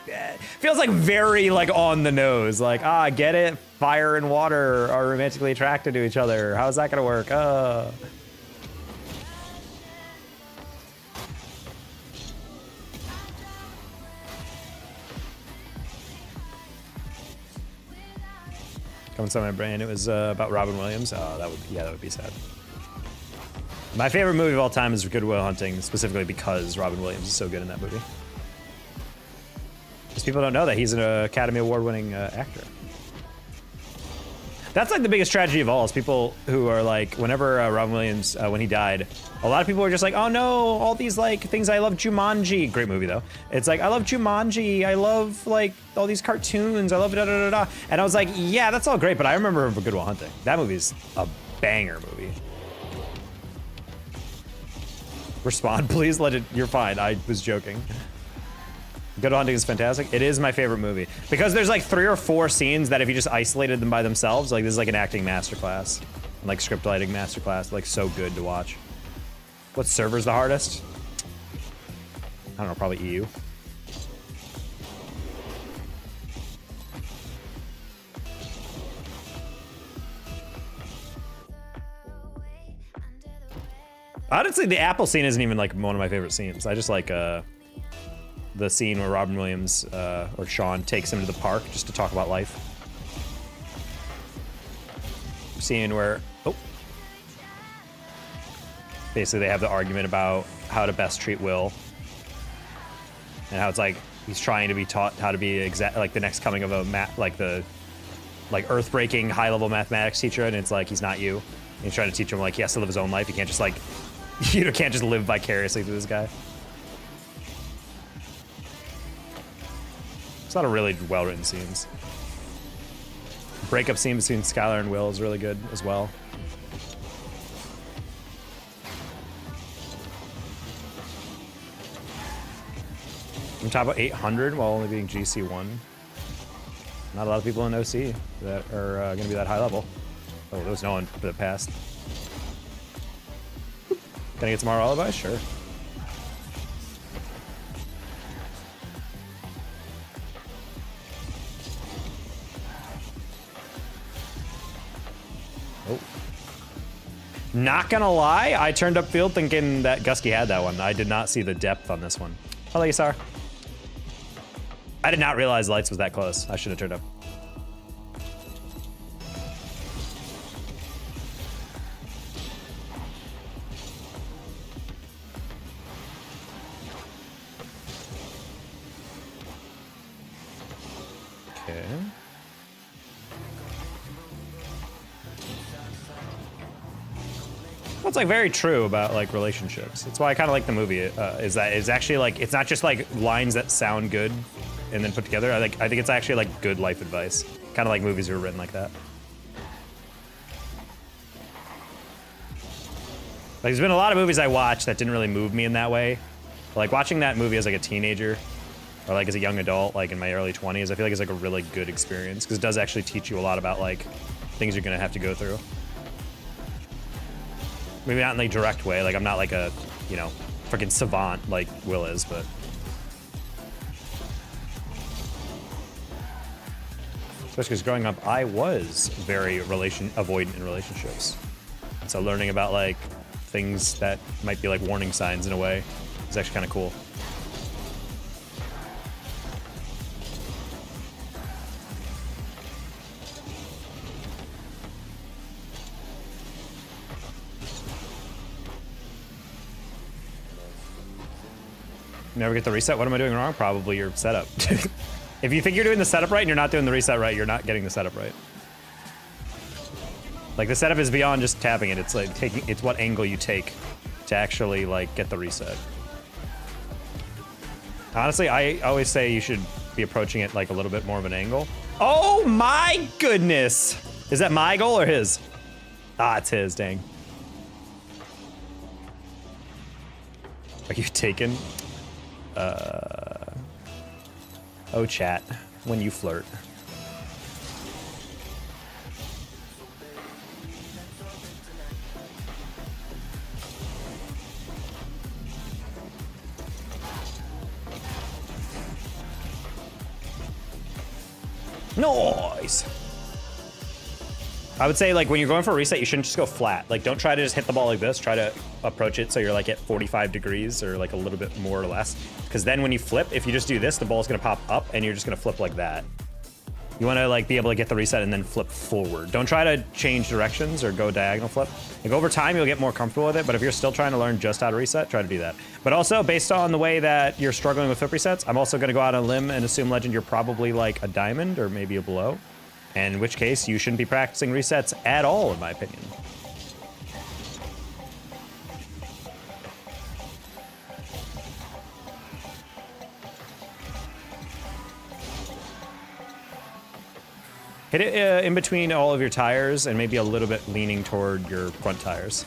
feels like very like on the nose. Like, get it? Fire and water are romantically attracted to each other. How's that gonna work? Coming to my brain, it was about Robin Williams. Oh, that would be sad. My favorite movie of all time is Good Will Hunting, specifically because Robin Williams is so good in that movie. Because people don't know that he's an Academy Award-winning actor. That's like the biggest tragedy of all, is people who are like, whenever Robin Williams, when he died, a lot of people were just like, oh no, all these like things. I love Jumanji. Great movie though. It's like, I love Jumanji. I love like all these cartoons. I love da da da da. And I was like, yeah, that's all great, but I remember Good Will Hunting. That movie's a banger movie. Respond, please. You're fine. I was joking. Good Will Hunting is fantastic. It is my favorite movie because there's like 3 or 4 scenes that if you just isolated them by themselves, like this is like an acting masterclass, and like script writing masterclass, like so good to watch. What server's the hardest? I don't know, probably EU. Honestly, the Apple scene isn't even like one of my favorite scenes. I just like the scene where Robin Williams or Sean takes him to the park just to talk about life. Scene where, basically they have the argument about how to best treat Will, and how it's like he's trying to be taught how to be like the next coming of a earth-breaking high-level mathematics teacher, and it's like he's not you. And he's trying to teach him like he has to live his own life. He can't just like can't just live vicariously through this guy. It's not a really well-written scenes. Breakup scene between Skylar and Will is really good as well. I'm top of 800 while only being GC1. Not a lot of people in OC that are going to be that high level. Oh, there was no one that passed. Can I get some more alibis? Sure. Oh. Not gonna lie, I turned up field thinking that Gusky had that one. I did not see the depth on this one. Hello, Yasar. I did not realize lights was that close. I should have turned up. Okay. That's like very true about like relationships. That's why I kind of like the movie. Is that it's actually like it's not just like lines that sound good and then put together. I think it's actually like good life advice. Kind of like movies that are written like that. Like there's been a lot of movies I watched that didn't really move me in that way. Like watching that movie as like a teenager or like as a young adult, like in my early 20s, I feel like it's like a really good experience because it does actually teach you a lot about like things you're gonna have to go through. Maybe not in a direct way. Like I'm not like a, freaking savant like Will is, but. Especially because growing up, I was very avoidant in relationships. So learning about like things that might be like warning signs in a way is actually kind of cool. Never get the reset. What am I doing wrong? Probably your setup. If you think you're doing the setup right and you're not doing the reset right, you're not getting the setup right. Like, the setup is beyond just tapping it. It's like it's what angle you take to actually like get the reset. Honestly, I always say you should be approaching it like a little bit more of an angle. Oh my goodness! Is that my goal or his? Ah, it's his, dang. Are you taken? Oh, chat, when you flirt. Nice. I would say, like, when you're going for a reset, you shouldn't just go flat. Like, don't try to just hit the ball like this. Try to approach it so you're like at 45 degrees or like a little bit more or less. Because then when you flip, if you just do this, the ball's gonna pop up and you're just gonna flip like that. You wanna like be able to get the reset and then flip forward. Don't try to change directions or go diagonal flip. Like, over time, you'll get more comfortable with it, but if you're still trying to learn just how to reset, try to do that. But also, based on the way that you're struggling with flip resets, I'm also gonna go out on a limb and assume, Legend, you're probably like a diamond or maybe a below. And in which case, you shouldn't be practicing resets at all, in my opinion. Hit it in between all of your tires and maybe a little bit leaning toward your front tires.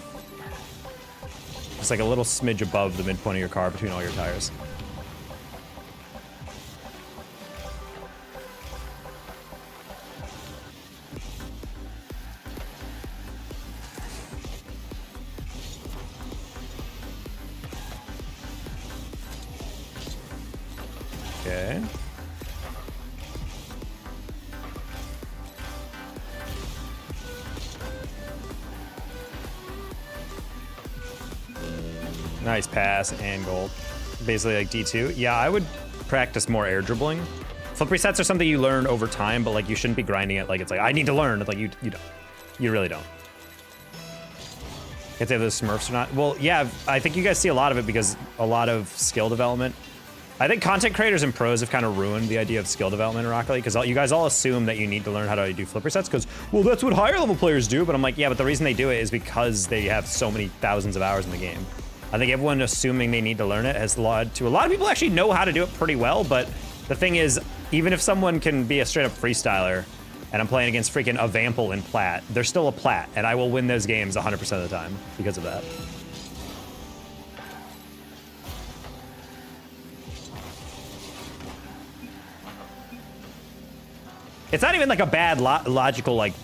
Just like a little smidge above the midpoint of your car between all your tires. Okay. Nice pass and goal. Basically like D2. Yeah, I would practice more air dribbling. Flip resets are something you learn over time, but like you shouldn't be grinding it like it's like, I need to learn. Like you don't. You really don't. Can't say if those Smurfs or not. Well, yeah, I think you guys see a lot of it because a lot of skill development. I think content creators and pros have kind of ruined the idea of skill development in Rocket League because you guys all assume that you need to learn how to do flip resets because, well, that's what higher level players do. But I'm like, yeah, but the reason they do it is because they have so many thousands of hours in the game. I think everyone assuming they need to learn it has led to a lot of people actually know how to do it pretty well. But the thing is, even if someone can be a straight up freestyler and I'm playing against freaking a Vample in Plat, they're still a Plat and I will win those games 100% of the time because of that. It's not even like a bad logical like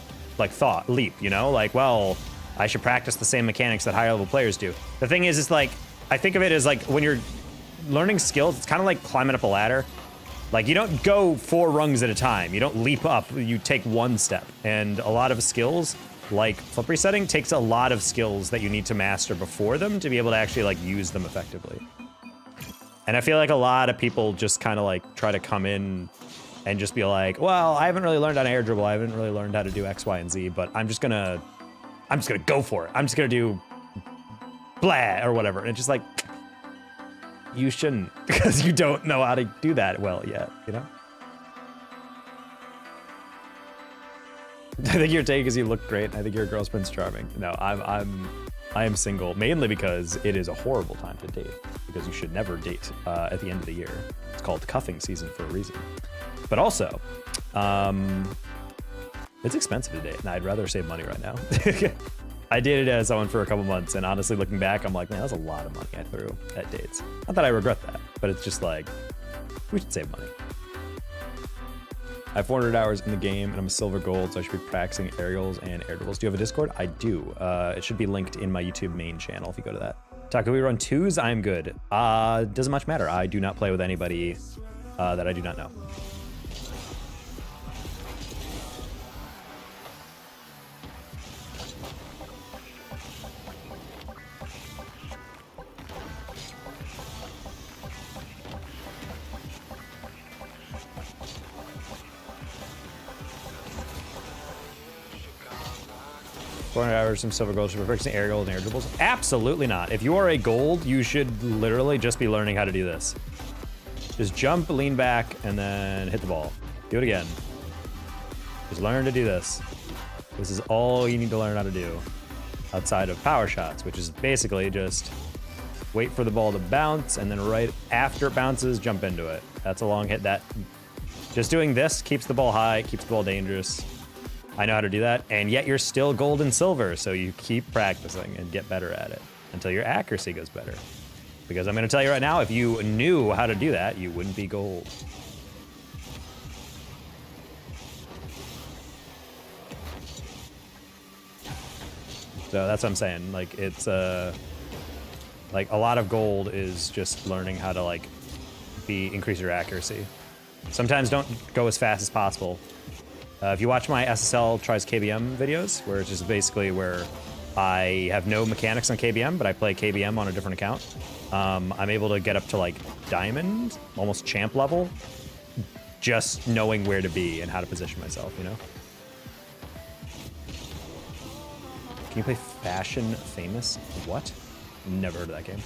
thought leap, you know? Like, well, I should practice the same mechanics that higher level players do. The thing is like, I think of it as like when you're learning skills, it's kind of like climbing up a ladder. Like you don't go 4 rungs at a time. You don't leap up, you take 1 step. And a lot of skills, like flip resetting, takes a lot of skills that you need to master before them to be able to actually like use them effectively. And I feel like a lot of people just kind of like try to come in and just be like, well, I haven't really learned how to air dribble. I haven't really learned how to do X, Y, and Z, but I'm just gonna go for it. I'm just gonna do blah or whatever. And it's just like, you shouldn't, because you don't know how to do that well yet, you know? I think you're taken because you look great. I think your girl's Prince Charming. No, I am single, mainly because it is a horrible time to date, because you should never date at the end of the year. It's called cuffing season for a reason. But also, it's expensive to date, and I'd rather save money right now. I dated someone for a couple months, and honestly, looking back, I'm like, man, that's a lot of money I threw at dates. Not that I regret that, but it's just like, we should save money. I have 400 hours in the game, and I'm a silver gold, so I should be practicing aerials and air dribbles. Do you have a Discord? I do. It should be linked in my YouTube main channel if you go to that. Taco, we run 2s? I'm good. Doesn't much matter. I do not play with anybody that I do not know. 400 hours, some silver gold for fixing aerial and air dribbles? Absolutely not. If you are a gold, you should literally just be learning how to do this. Just jump, lean back, and then hit the ball. Do it again. Just learn to do this. This is all you need to learn how to do outside of power shots, which is basically just wait for the ball to bounce, and then right after it bounces, jump into it. That's a long hit. That just doing this keeps the ball high, keeps the ball dangerous. I know how to do that, and yet you're still gold and silver, so you keep practicing and get better at it until your accuracy goes better. Because I'm going to tell you right now, if you knew how to do that, you wouldn't be gold. So that's what I'm saying. Like, it's like a lot of gold is just learning how to like increase your accuracy. Sometimes don't go as fast as possible. If you watch my SSL tries KBM videos, where it's just basically where I have no mechanics on KBM, but I play KBM on a different account, I'm able to get up to like diamond, almost champ level, just knowing where to be and how to position myself, you know? Can you play Fashion Famous? What? Never heard of that game.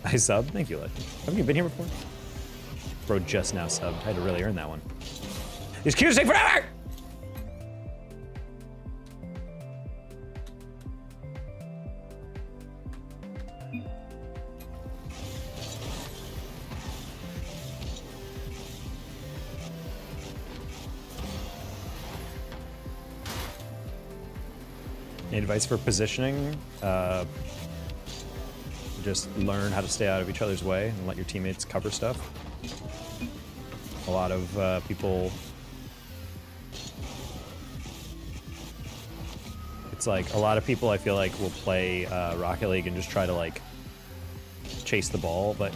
I subbed? Thank you, Legend. Haven't you been here before? Bro just now subbed. I had to really earn that one. These queues take forever! Any advice for positioning? Just learn how to stay out of each other's way and let your teammates cover stuff. A lot of people... It's like, a lot of people I feel like will play Rocket League and just try to like chase the ball, but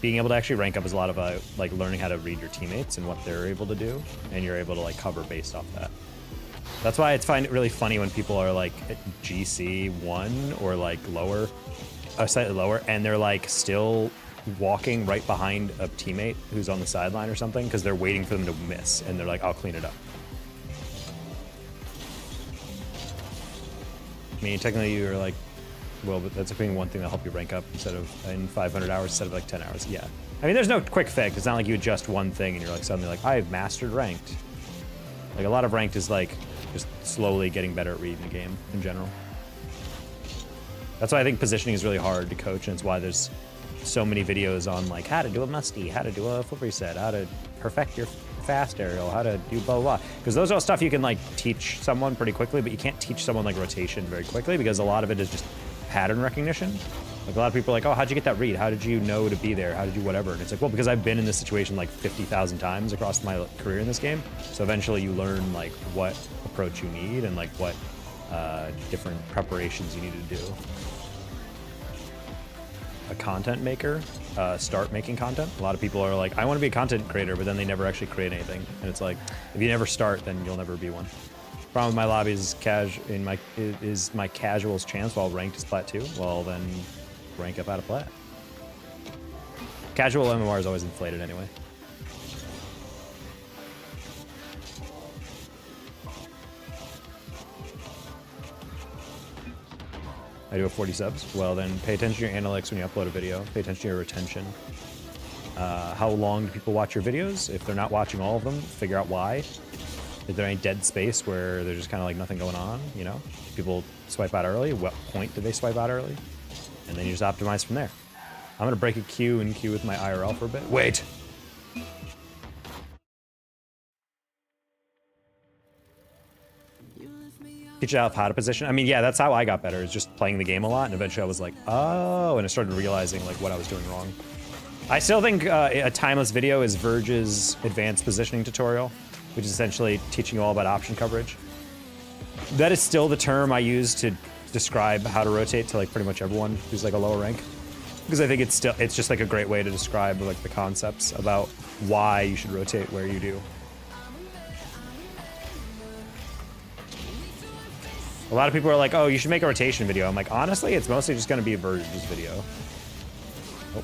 being able to actually rank up is a lot of like learning how to read your teammates and what they're able to do, and you're able to like cover based off that. That's why I find it really funny when people are like at GC 1 or like lower, slightly lower, and they're like still walking right behind a teammate who's on the sideline or something because they're waiting for them to miss, and they're like, I'll clean it up. I mean, technically you're like, well, but that's being one thing that'll help you rank up instead of in 500 hours instead of like 10 hours. Yeah. I mean, there's no quick fix. It's not like you adjust one thing and you're like suddenly like, I've mastered ranked. Like a lot of ranked is like just slowly getting better at reading the game in general. That's why I think positioning is really hard to coach, and it's why there's so many videos on like how to do a musty, how to do a flip reset, how to perfect your fast aerial, how to do blah, blah, blah. Because those are all stuff you can like teach someone pretty quickly, but you can't teach someone like rotation very quickly because a lot of it is just pattern recognition. Like a lot of people are like, oh, how'd you get that read? How did you know to be there? How did you whatever? And it's like, well, because I've been in this situation like 50,000 times across my career in this game. So eventually you learn like what approach you need and like what different preparations you need to do. A content maker, start making content. A lot of people are like, I want to be a content creator, but then they never actually create anything. And it's like, if you never start, then you'll never be one. Problem with my lobby is my casuals chance while ranked is plat 2. Well, then rank up out of plat. Casual MMR is always inflated anyway. I do have 40 subs. Well, then pay attention to your analytics when you upload a video. Pay attention to your retention. How long do people watch your videos? If they're not watching all of them, figure out why. Is there any dead space where there's just kind of like nothing going on, you know? People swipe out early. What point did they swipe out early? And then you just optimize from there. I'm going to break a queue and queue with my IRL for a bit. Wait! Teach yourself how to position. I mean, yeah, that's how I got better, is just playing the game a lot, and eventually I was like, oh, and I started realizing like what I was doing wrong. I still think a timeless video is Verge's advanced positioning tutorial, which is essentially teaching you all about option coverage. That is still the term I use to describe how to rotate to like pretty much everyone who's like a lower rank. Because I think it's just like a great way to describe like the concepts about why you should rotate where you do. A lot of people are like, oh, you should make a rotation video. I'm like, honestly, it's mostly just going to be a Verge's video. Oh.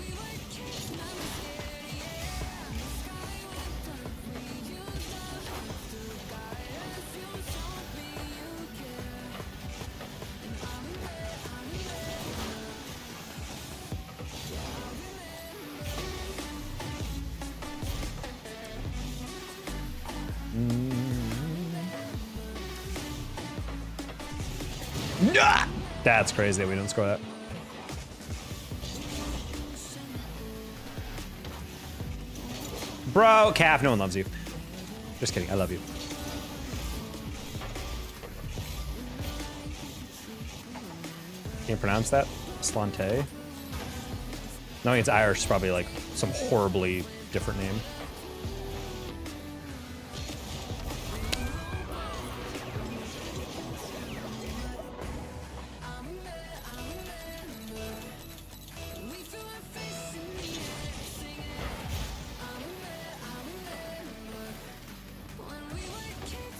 Ah! That's crazy that we didn't score that. Bro, Calf, no one loves you. Just kidding, I love you. Can you pronounce that? Slante? Knowing it's Irish is probably like some horribly different name.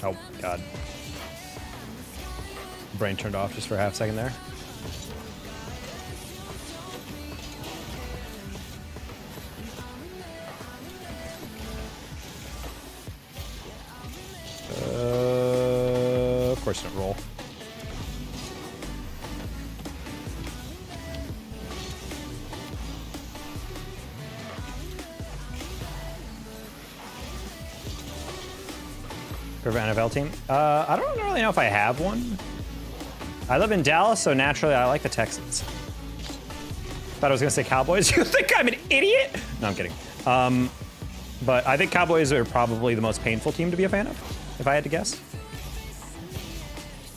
Oh, God. Brain turned off just for a half second there. Of course it didn't roll. For an NFL team? I don't really know if I have one. I live in Dallas, so naturally I like the Texans. Thought I was gonna say Cowboys. You think I'm an idiot? No, I'm kidding. But I think Cowboys are probably the most painful team to be a fan of, if I had to guess.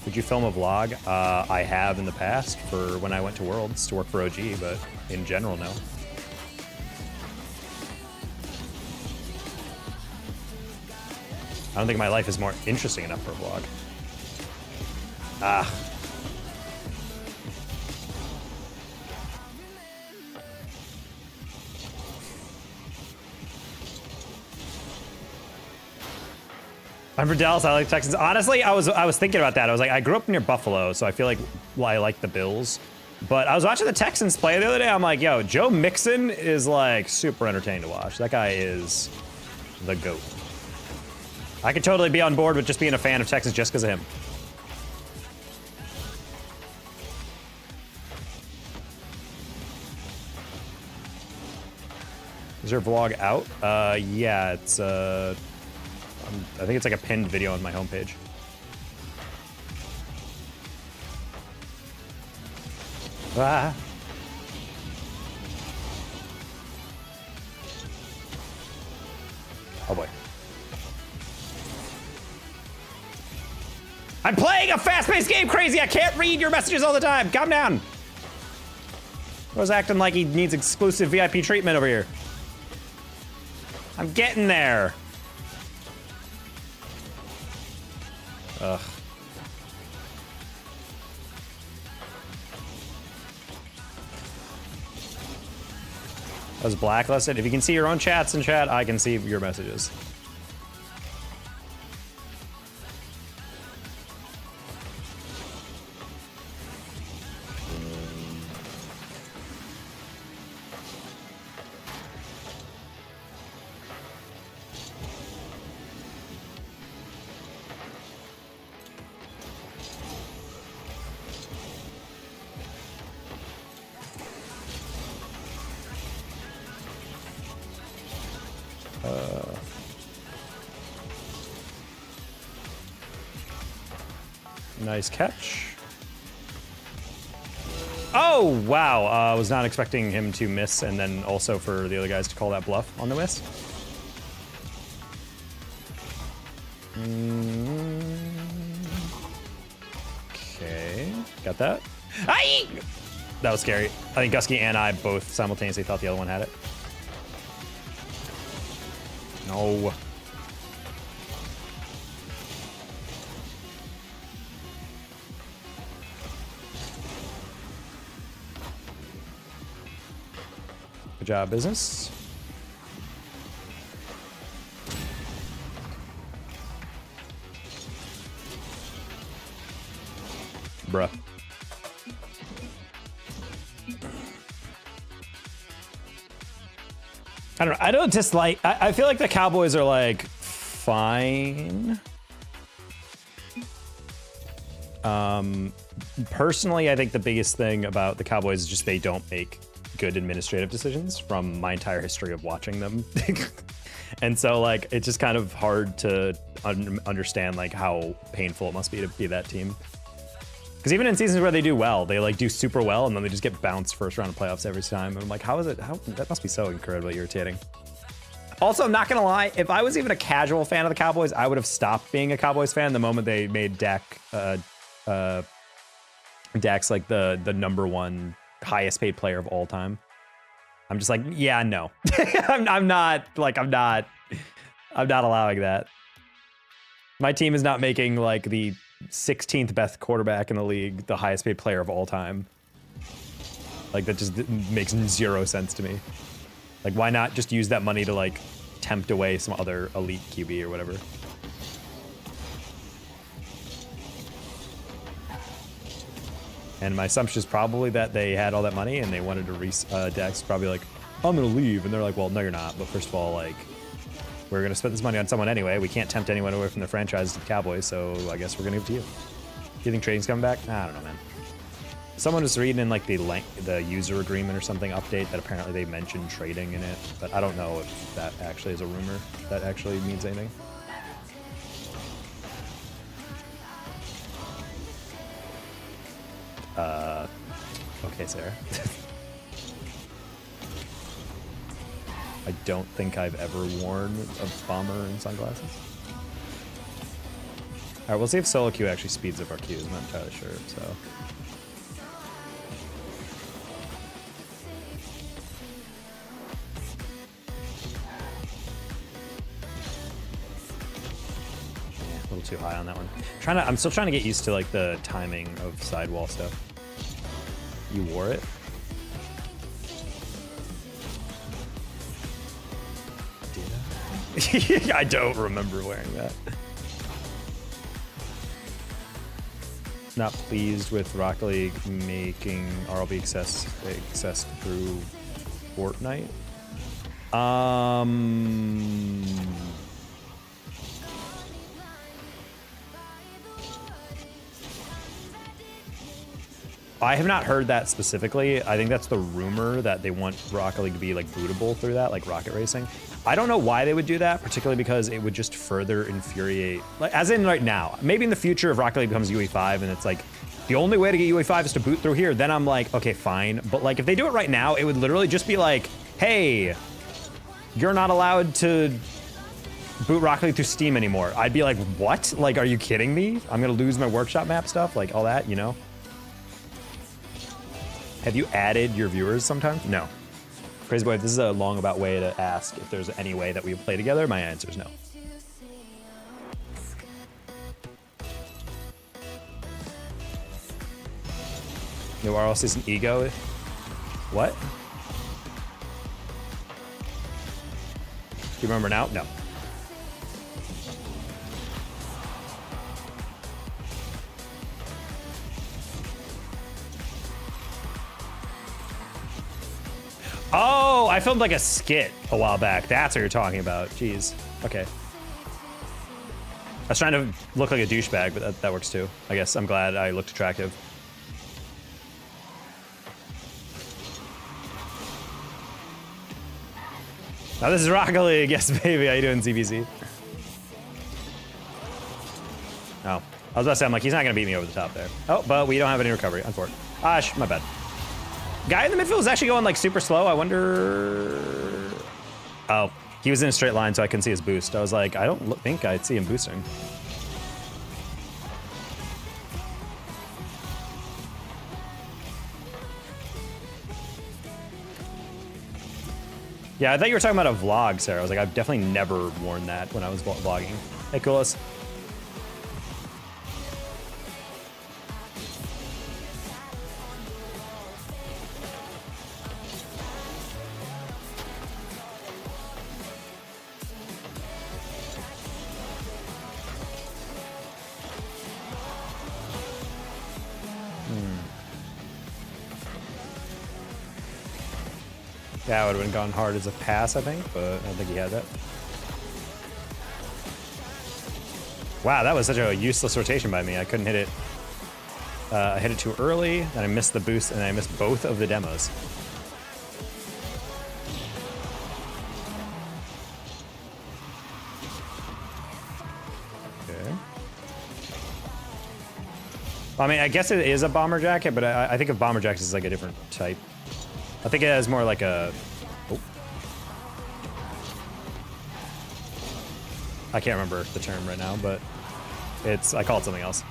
Would you film a vlog? I have in the past for when I went to Worlds to work for OG, but in general, no. I don't think my life is more interesting enough for a vlog. Ah. I'm from Dallas. I like Texans. Honestly, I was thinking about that. I was like, I grew up near Buffalo, so I feel like I like the Bills. But I was watching the Texans play the other day. I'm like, yo, Joe Mixon is like super entertaining to watch. That guy is the GOAT. I could totally be on board with just being a fan of Texans just because of him. Is your vlog out? Yeah, it's I think it's like a pinned video on my homepage. Ah. Oh boy. I'm playing a fast-paced game, crazy. I can't read your messages all the time. Calm down. I was acting like he needs exclusive VIP treatment over here. I'm getting there. Ugh. I was blacklisted. If you can see your own chats in chat, I can see your messages. Nice catch. Oh, wow. I was not expecting him to miss, and then also for the other guys to call that bluff on the miss. Okay, got that. Aye! That was scary. I think Gusky and I both simultaneously thought the other one had it. No. Good job, business. Bruh. I don't know. I don't dislike. I feel like the Cowboys are like fine. Personally, I think the biggest thing about the Cowboys is just they don't make good administrative decisions from my entire history of watching them. And so like it's just kind of hard to understand like how painful it must be to be that team. Because even in seasons where they do well, they like do super well, and then they just get bounced first round of playoffs every time. And I'm like, how is it? How that must be so incredibly irritating. Also, I'm not gonna lie. If I was even a casual fan of the Cowboys, I would have stopped being a Cowboys fan the moment they made Dak's like the #1 highest paid player of all time. I'm just like, yeah, no, I'm not allowing that. My team is not making like the 16th best quarterback in the league the highest paid player of all time. Like that just makes zero sense to me. Like why not just use that money to like tempt away some other elite QB or whatever? And my assumption is probably that they had all that money and they wanted to Dak's probably like, I'm gonna leave, and they're like, well, no, you're not. But first of all, like, we're gonna spend this money on someone anyway. We can't tempt anyone away from the franchise to the Cowboys, so I guess we're gonna give it to you. Do you think trading's coming back? I don't know, man. Someone was reading in like the user agreement or something update that apparently they mentioned trading in it, but I don't know if that actually is a rumor that actually means anything. Okay, Sarah. I don't think I've ever worn a bomber and sunglasses. All right, we'll see if solo queue actually speeds up our queues. I'm not entirely sure, so. Yeah, a little too high on that one. I'm still trying to get used to like the timing of sidewall stuff. You wore it? Did I? I don't remember wearing that. Not pleased with Rocket League making RLB accessed through Fortnite. I have not heard that specifically. I think that's the rumor that they want Rocket League to be like bootable through that, like Rocket Racing. I don't know why they would do that, particularly because it would just further infuriate, like as in right now. Maybe in the future if Rocket League becomes UE5 and it's like the only way to get UE5 is to boot through here, then I'm like, okay, fine. But like if they do it right now, it would literally just be like, hey, you're not allowed to boot Rocket League through Steam anymore. I'd be like, what? Like, are you kidding me? I'm gonna lose my workshop map stuff, like all that, you know? Have you added your viewers sometimes? No. Crazy Boy, this is a long about way to ask if there's any way that we play together. My answer is no. No RLC is an ego. What? Do you remember now? No. Oh, I filmed like a skit a while back. That's what you're talking about. Jeez. Okay. I was trying to look like a douchebag, but that works too. I guess I'm glad I looked attractive. Now this is Rocket League. Yes, baby. How you doing, CBC? Oh, I was about to say, I'm like, he's not going to beat me over the top there. Oh, but we don't have any recovery. Unfortunately. My bad. Guy in the midfield is actually going like super slow. I wonder. Oh, he was in a straight line, so I couldn't see his boost. I was like, I don't think I'd see him boosting. Yeah, I thought you were talking about a vlog, Sarah. I was like, I've definitely never worn that when I was vlogging. Hey, Coolis. Yeah, it would have gone hard as a pass, I think, but I don't think he had that. Wow, that was such a useless rotation by me. I couldn't hit it. I hit it too early, and I missed the boost, and I missed both of the demos. Okay. I mean, I guess it is a bomber jacket, but I think of bomber jackets as like a different type. I think it has more like a... Oh. I can't remember the term right now, but I call it something else.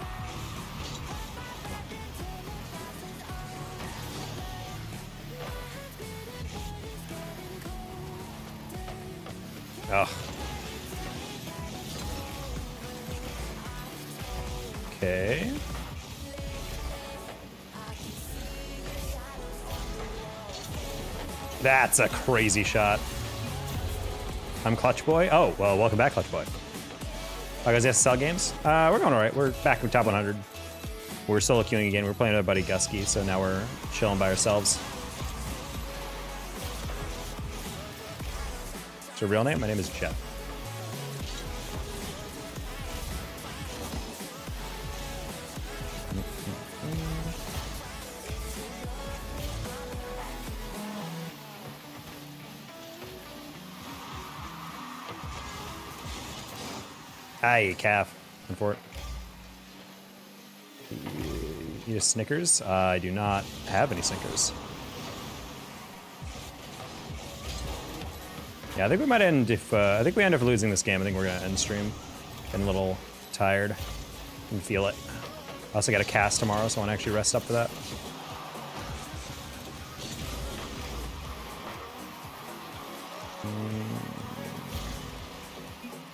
Oh. Okay. That's a crazy shot. I'm Clutch Boy. Oh, well, welcome back, Clutch Boy. Oh, guys, yes, sell games? We're going all right. We're back in top 100. We're solo queuing again. We're playing with our buddy Gusky, so now we're chilling by ourselves. What's your real name? My name is Jeff. Aye, calf. Run for it. You need a Snickers? I do not have any Snickers. Yeah, I think we might end if I think we end up losing this game. I think we're gonna end stream. Getting a little tired. I can feel it. I also got a cast tomorrow, so I want to actually rest up for that.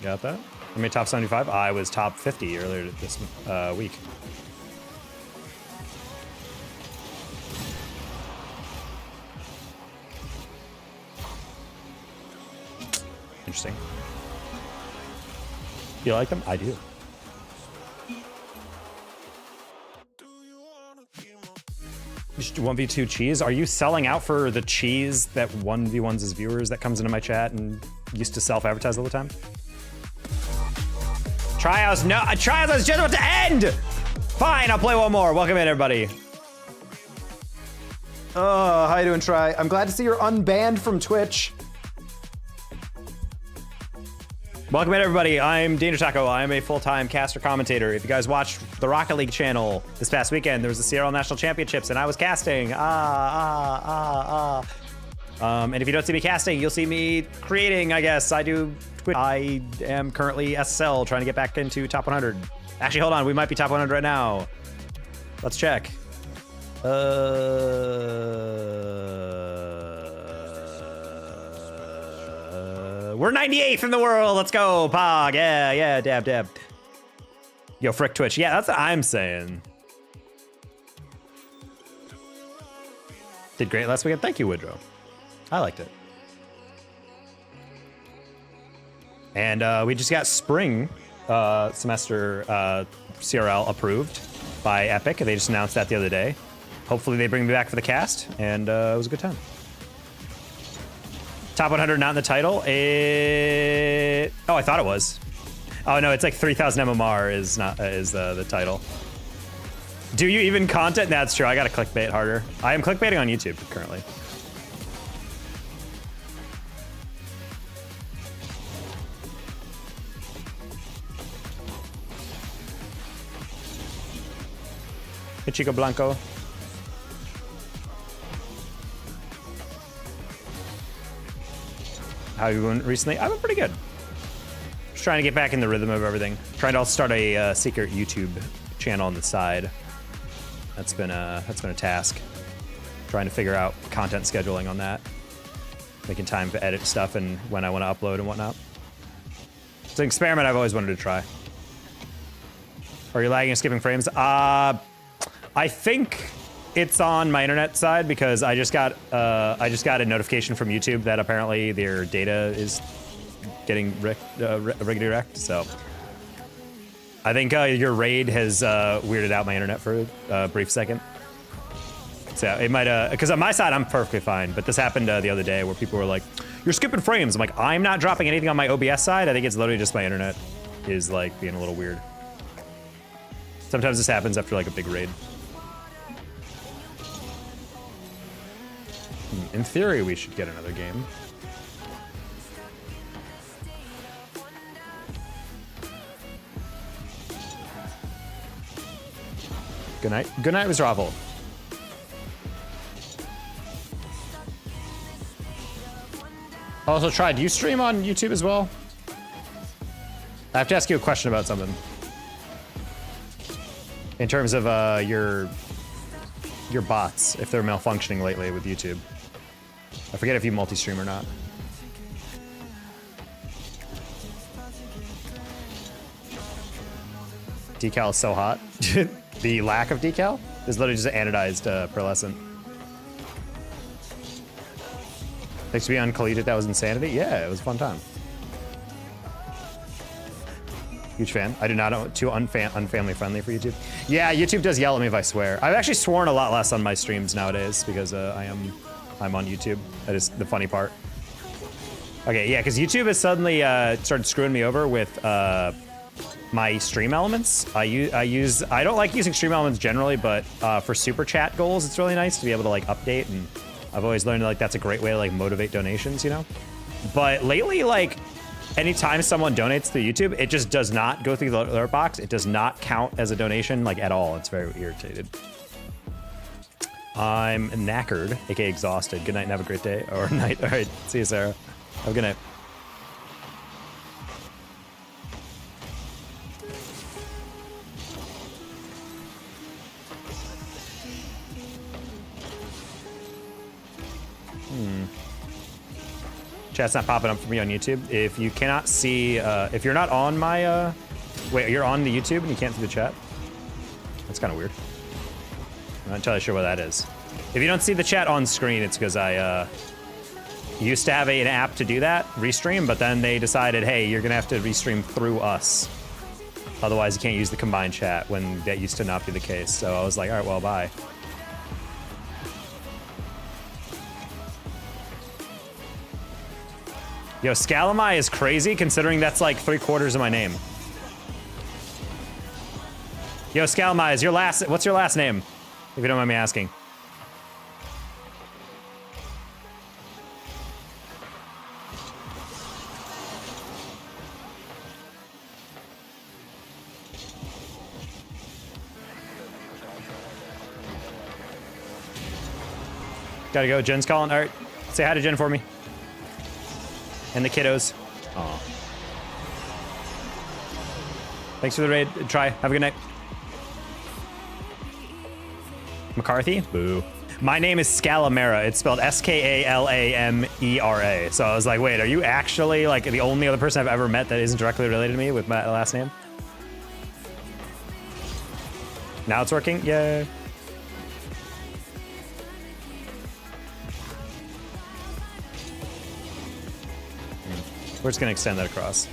Got that? I made top 75. I was top 50 earlier this week. Interesting. You like them? I do. Just 1v2 cheese? Are you selling out for the cheese that 1v1s as viewers that comes into my chat and used to self-advertise all the time? Tryouts, no, tryouts is just about to end! Fine, I'll play one more. Welcome in, everybody. Oh, how you doing, Try? I'm glad to see you're unbanned from Twitch. Welcome in, everybody. I'm Danger Taco. I'm a full-time caster commentator. If you guys watched the Rocket League channel this past weekend, there was the Seattle National Championships, and I was casting. And if you don't see me casting, you'll see me creating, I guess. I do Twitch. I am currently SSL, trying to get back into top 100. Actually, hold on. We might be top 100 right now. Let's check. We're 98th in the world. Let's go, Pog. Yeah, dab. Yo, frick Twitch. Yeah, that's what I'm saying. Did great last weekend. Thank you, Woodrow. I liked it. And we just got spring semester CRL approved by Epic. They just announced that the other day. Hopefully they bring me back for the cast, and it was a good time. Top 100 not in the title. Oh, I thought it was. Oh no, it's like 3,000 MMR is the title. Do you even content? That's true. I gotta clickbait harder. I am clickbaiting on YouTube currently. Hey, Chico Blanco. How you been recently? I've been pretty good. Just trying to get back in the rhythm of everything. Trying to start a secret YouTube channel on the side. That's been a task. Trying to figure out content scheduling on that. Making time to edit stuff and when I want to upload and whatnot. It's an experiment I've always wanted to try. Are you lagging or skipping frames? I think it's on my internet side because I just got a notification from YouTube that apparently their data is getting riggedy wrecked. So I think your raid has weirded out my internet for a brief second. So it might because on my side I'm perfectly fine, but this happened the other day where people were like, "You're skipping frames." I'm like, I'm not dropping anything on my OBS side. I think it's literally just my internet is like being a little weird. Sometimes this happens after like a big raid. In theory, we should get another game. Good night. Good night, Mr. Ravel. Also, Try, do you stream on YouTube as well? I have to ask you a question about something. In terms of your bots, if they're malfunctioning lately with YouTube. I forget if you multi-stream or not. Decal is so hot. The lack of decal is literally just anodized pearlescent. Thanks to be on Collegiate, that was insanity. Yeah, it was a fun time. Huge fan. I do not know, too unfamily friendly for YouTube. Yeah, YouTube does yell at me if I swear. I've actually sworn a lot less on my streams nowadays because I'm on YouTube. That is the funny part. Okay, yeah, because YouTube has suddenly started screwing me over with my stream elements. I don't like using stream elements generally, but for super chat goals, it's really nice to be able to like update, and I've always learned like that's a great way to like motivate donations, you know? But lately, like, anytime someone donates through YouTube, it just does not go through the alert box. It does not count as a donation, like, at all. It's very irritated. I'm knackered, aka exhausted. Good night and have a great day. Or night. All right, see you, Sarah. Have a good night. Chat's not popping up for me on YouTube. If you cannot see, if you're not on my, wait, you're on the YouTube and you can't see the chat? That's kind of weird. I'm not entirely sure what that is. If you don't see the chat on screen, it's because I used to have an app to do that, Restream, but then they decided, hey, you're gonna have to restream through us. Otherwise, you can't use the combined chat, when that used to not be the case. So I was like, all right, well, bye. Yo, Scalamai is crazy, considering that's like 3/4 of my name. Yo, Scalamai, is what's your last name? If you don't mind me asking. Gotta go, Jen's calling. All right, say hi to Jen for me. And the kiddos. Aw. Thanks for the raid. Try. Have a good night. McCarthy? Boo. My name is Scalamera. It's spelled S-K-A-L-A-M-E-R-A. So I was like, wait, are you actually like the only other person I've ever met that isn't directly related to me with my last name? Now it's working? Yay. We're just gonna extend that across.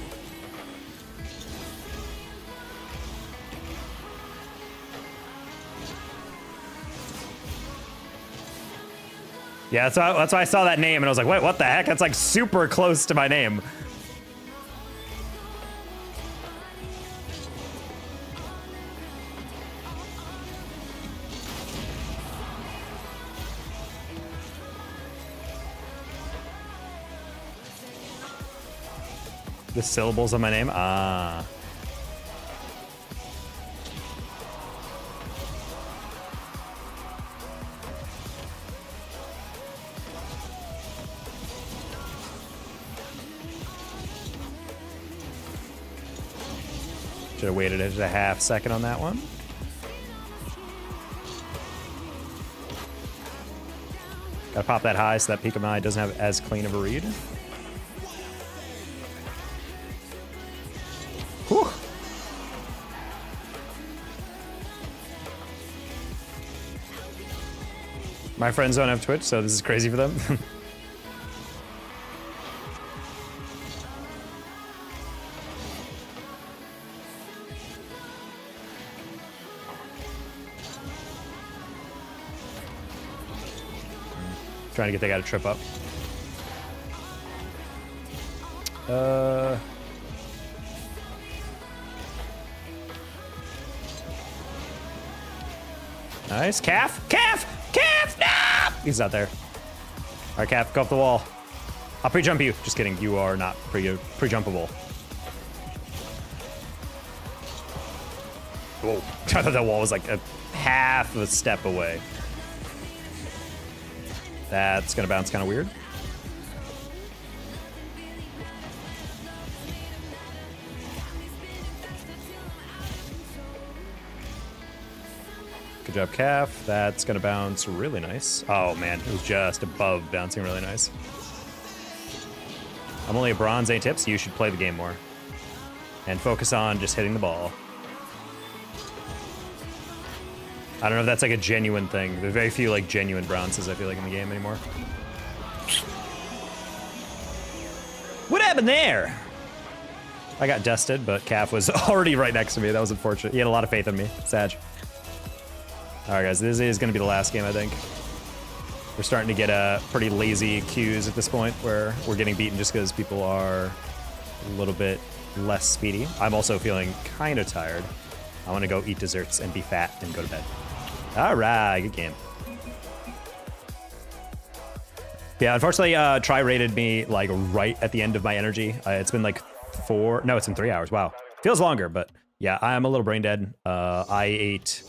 Yeah, that's why I saw that name and I was like, wait, what the heck? That's like super close to my name. The syllables of my name? Ah. Should have waited a half second on that one. Gotta pop that high so that peak of my eye doesn't have as clean of a read. Whew. My friends don't have Twitch, so this is crazy for them. Trying to get that guy to trip up. Nice. Calf! Calf! Calf! No! He's not there. All right, Calf, go up the wall. I'll pre-jump you. Just kidding. You are not pre-jumpable. Whoa. I thought that wall was like a half of a step away. That's gonna bounce kind of weird. Good job, Calf. That's gonna bounce really nice. Oh man, it was just above bouncing really nice. I'm only a bronze, ain't tips. You should play the game more. And focus on just hitting the ball. I don't know if that's like a genuine thing. There are very few like genuine bronzes, I feel like, in the game anymore. What happened there? I got dusted, but Calf was already right next to me. That was unfortunate. He had a lot of faith in me. Sag. All right, guys, this is going to be the last game, I think. We're starting to get pretty lazy queues at this point where we're getting beaten just because people are a little bit less speedy. I'm also feeling kind of tired. I want to go eat desserts and be fat and go to bed. All right, good game. Yeah, unfortunately, Try rated me like right at the end of my energy. It's been like 4, no, it's been 3 hours. Wow, feels longer, but yeah, I'm a little brain dead. I ate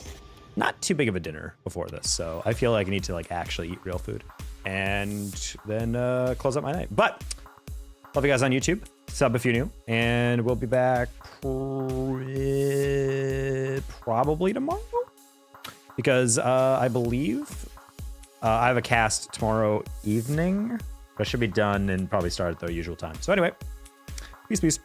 not too big of a dinner before this, so I feel like I need to like actually eat real food and then close up my night. But love you guys on YouTube. Sub if you're new, and we'll be back probably tomorrow because I believe I have a cast tomorrow evening, but I should be done and probably start at the usual time. So anyway, peace.